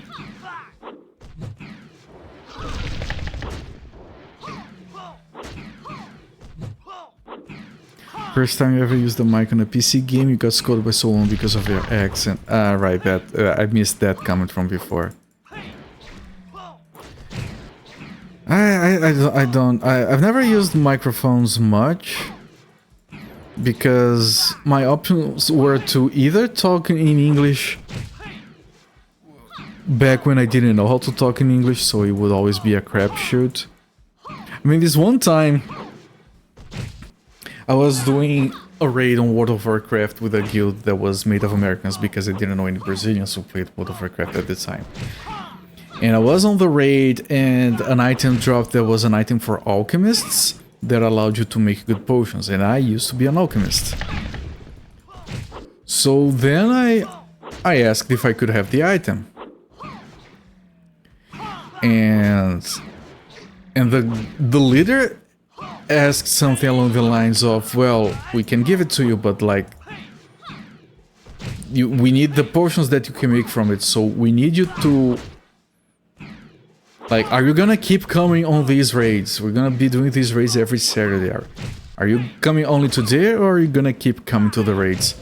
First time you ever used the mic on a PC game, you got scolded by someone because of your accent. Right, that I missed that comment from before. I've never used microphones much because my options were to either talk in English back when I didn't know how to talk in English, so it would always be a crapshoot. I mean, this one time I was doing a raid on World of Warcraft with a guild that was made of Americans because I didn't know any Brazilians who played World of Warcraft at the time. And I was on the raid and an item dropped that was an item for alchemists that allowed you to make good potions, and I used to be an alchemist. So then I asked if I could have the item. And the leader asked something along the lines of, well, we can give it to you, but like we need the potions that you can make from it, so we need you to, like, are you gonna keep coming on these raids? We're gonna be doing these raids every Saturday. Are you coming only today, or are you gonna keep coming to the raids?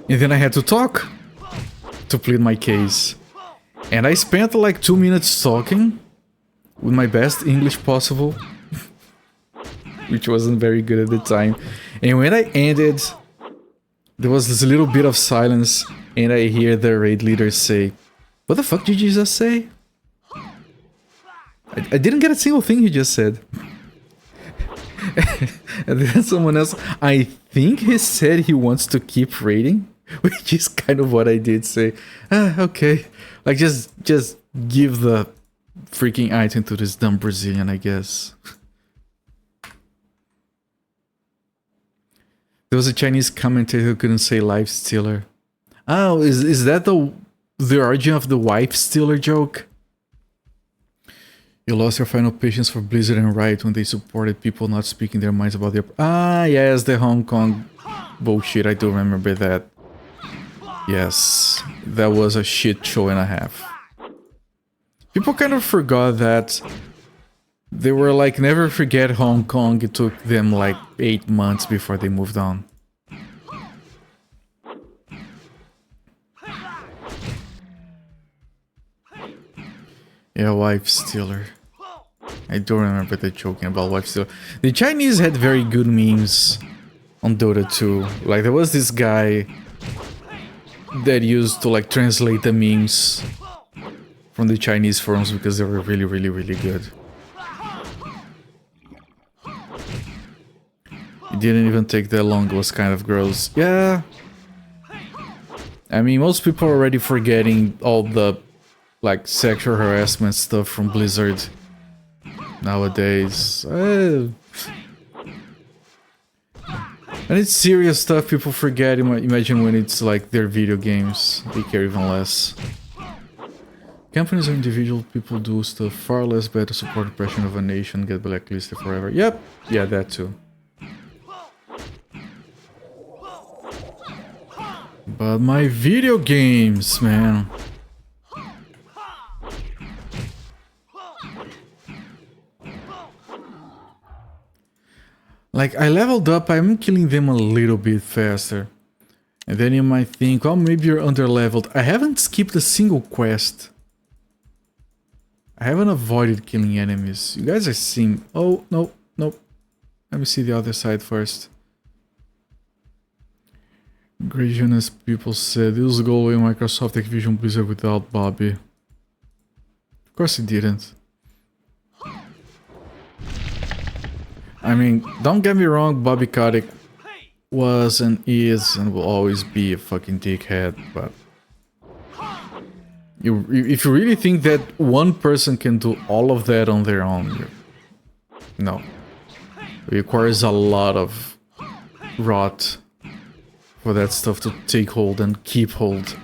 And then I had to talk to plead my case. And I spent like 2 minutes talking with my best English possible, which wasn't very good at the time. And when I ended, there was this little bit of silence, and I hear the raid leader say, "What the fuck did you just say?" I didn't get a single thing he just said. And then someone else, I think he said he wants to keep raiding, which is kind of what I did say. Okay. Like, just give the freaking item to this dumb Brazilian, I guess. There was a Chinese commentator who couldn't say life stealer. Oh, is that the origin of the wife stealer joke? You lost your final patience for Blizzard and Riot when they supported people not speaking their minds about their... Ah, yes, the Hong Kong bullshit. I do remember that. Yes, that was a shit show and a half. People kind of forgot that they were like, never forget Hong Kong. It took them like 8 months before they moved on. Yeah, wife stealer. I do remember the joking about wife stealer. The Chinese had very good memes on Dota 2. Like, there was this guy that used to like translate the memes from the Chinese forums because they were really, really, really good. It didn't even take that long. It was kind of gross. Yeah. I mean, most people are already forgetting all the like sexual harassment stuff from Blizzard nowadays. And it's serious stuff people forget. Imagine when it's like their video games, they care even less. Companies or individual people do stuff far less bad to support the oppression of a nation, get blacklisted forever. Yep, yeah, that too. But my video games, man. Like, I leveled up, I'm killing them a little bit faster. And then you might think, well, maybe you're under-leveled. I haven't skipped a single quest. I haven't avoided killing enemies. You guys are seeing... Oh, no, nope. Let me see the other side first. Gracious people said, this will go away Microsoft, Activision, Blizzard without Bobby. Of course it didn't. I mean, don't get me wrong, Bobby Kotick was and is and will always be a fucking dickhead, but... if you really think that one person can do all of that on their own, no. It requires a lot of rot for that stuff to take hold and keep hold.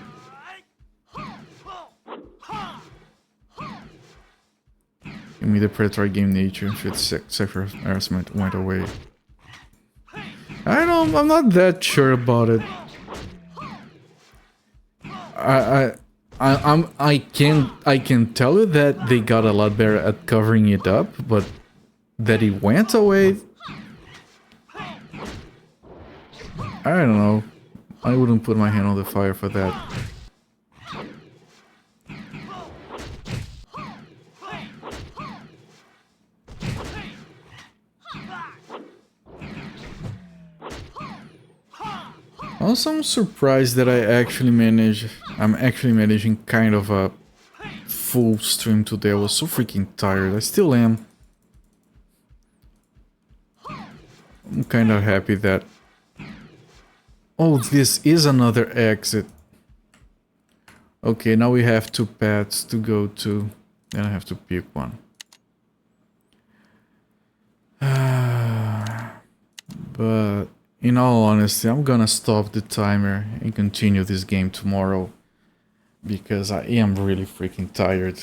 Give me the predatory game nature if its sexual harassment went away. I'm not that sure about it. I can tell you that they got a lot better at covering it up, but that it went away, I don't know. I wouldn't put my hand on the fire for that. Also, I'm surprised that I'm actually managing kind of a full stream today. I was so freaking tired. I still am. I'm kind of happy that... Oh, this is another exit. Okay, now we have 2 paths to go to. Then I have to pick one. But in all honesty, I'm gonna stop the timer and continue this game tomorrow. Because I am really freaking tired.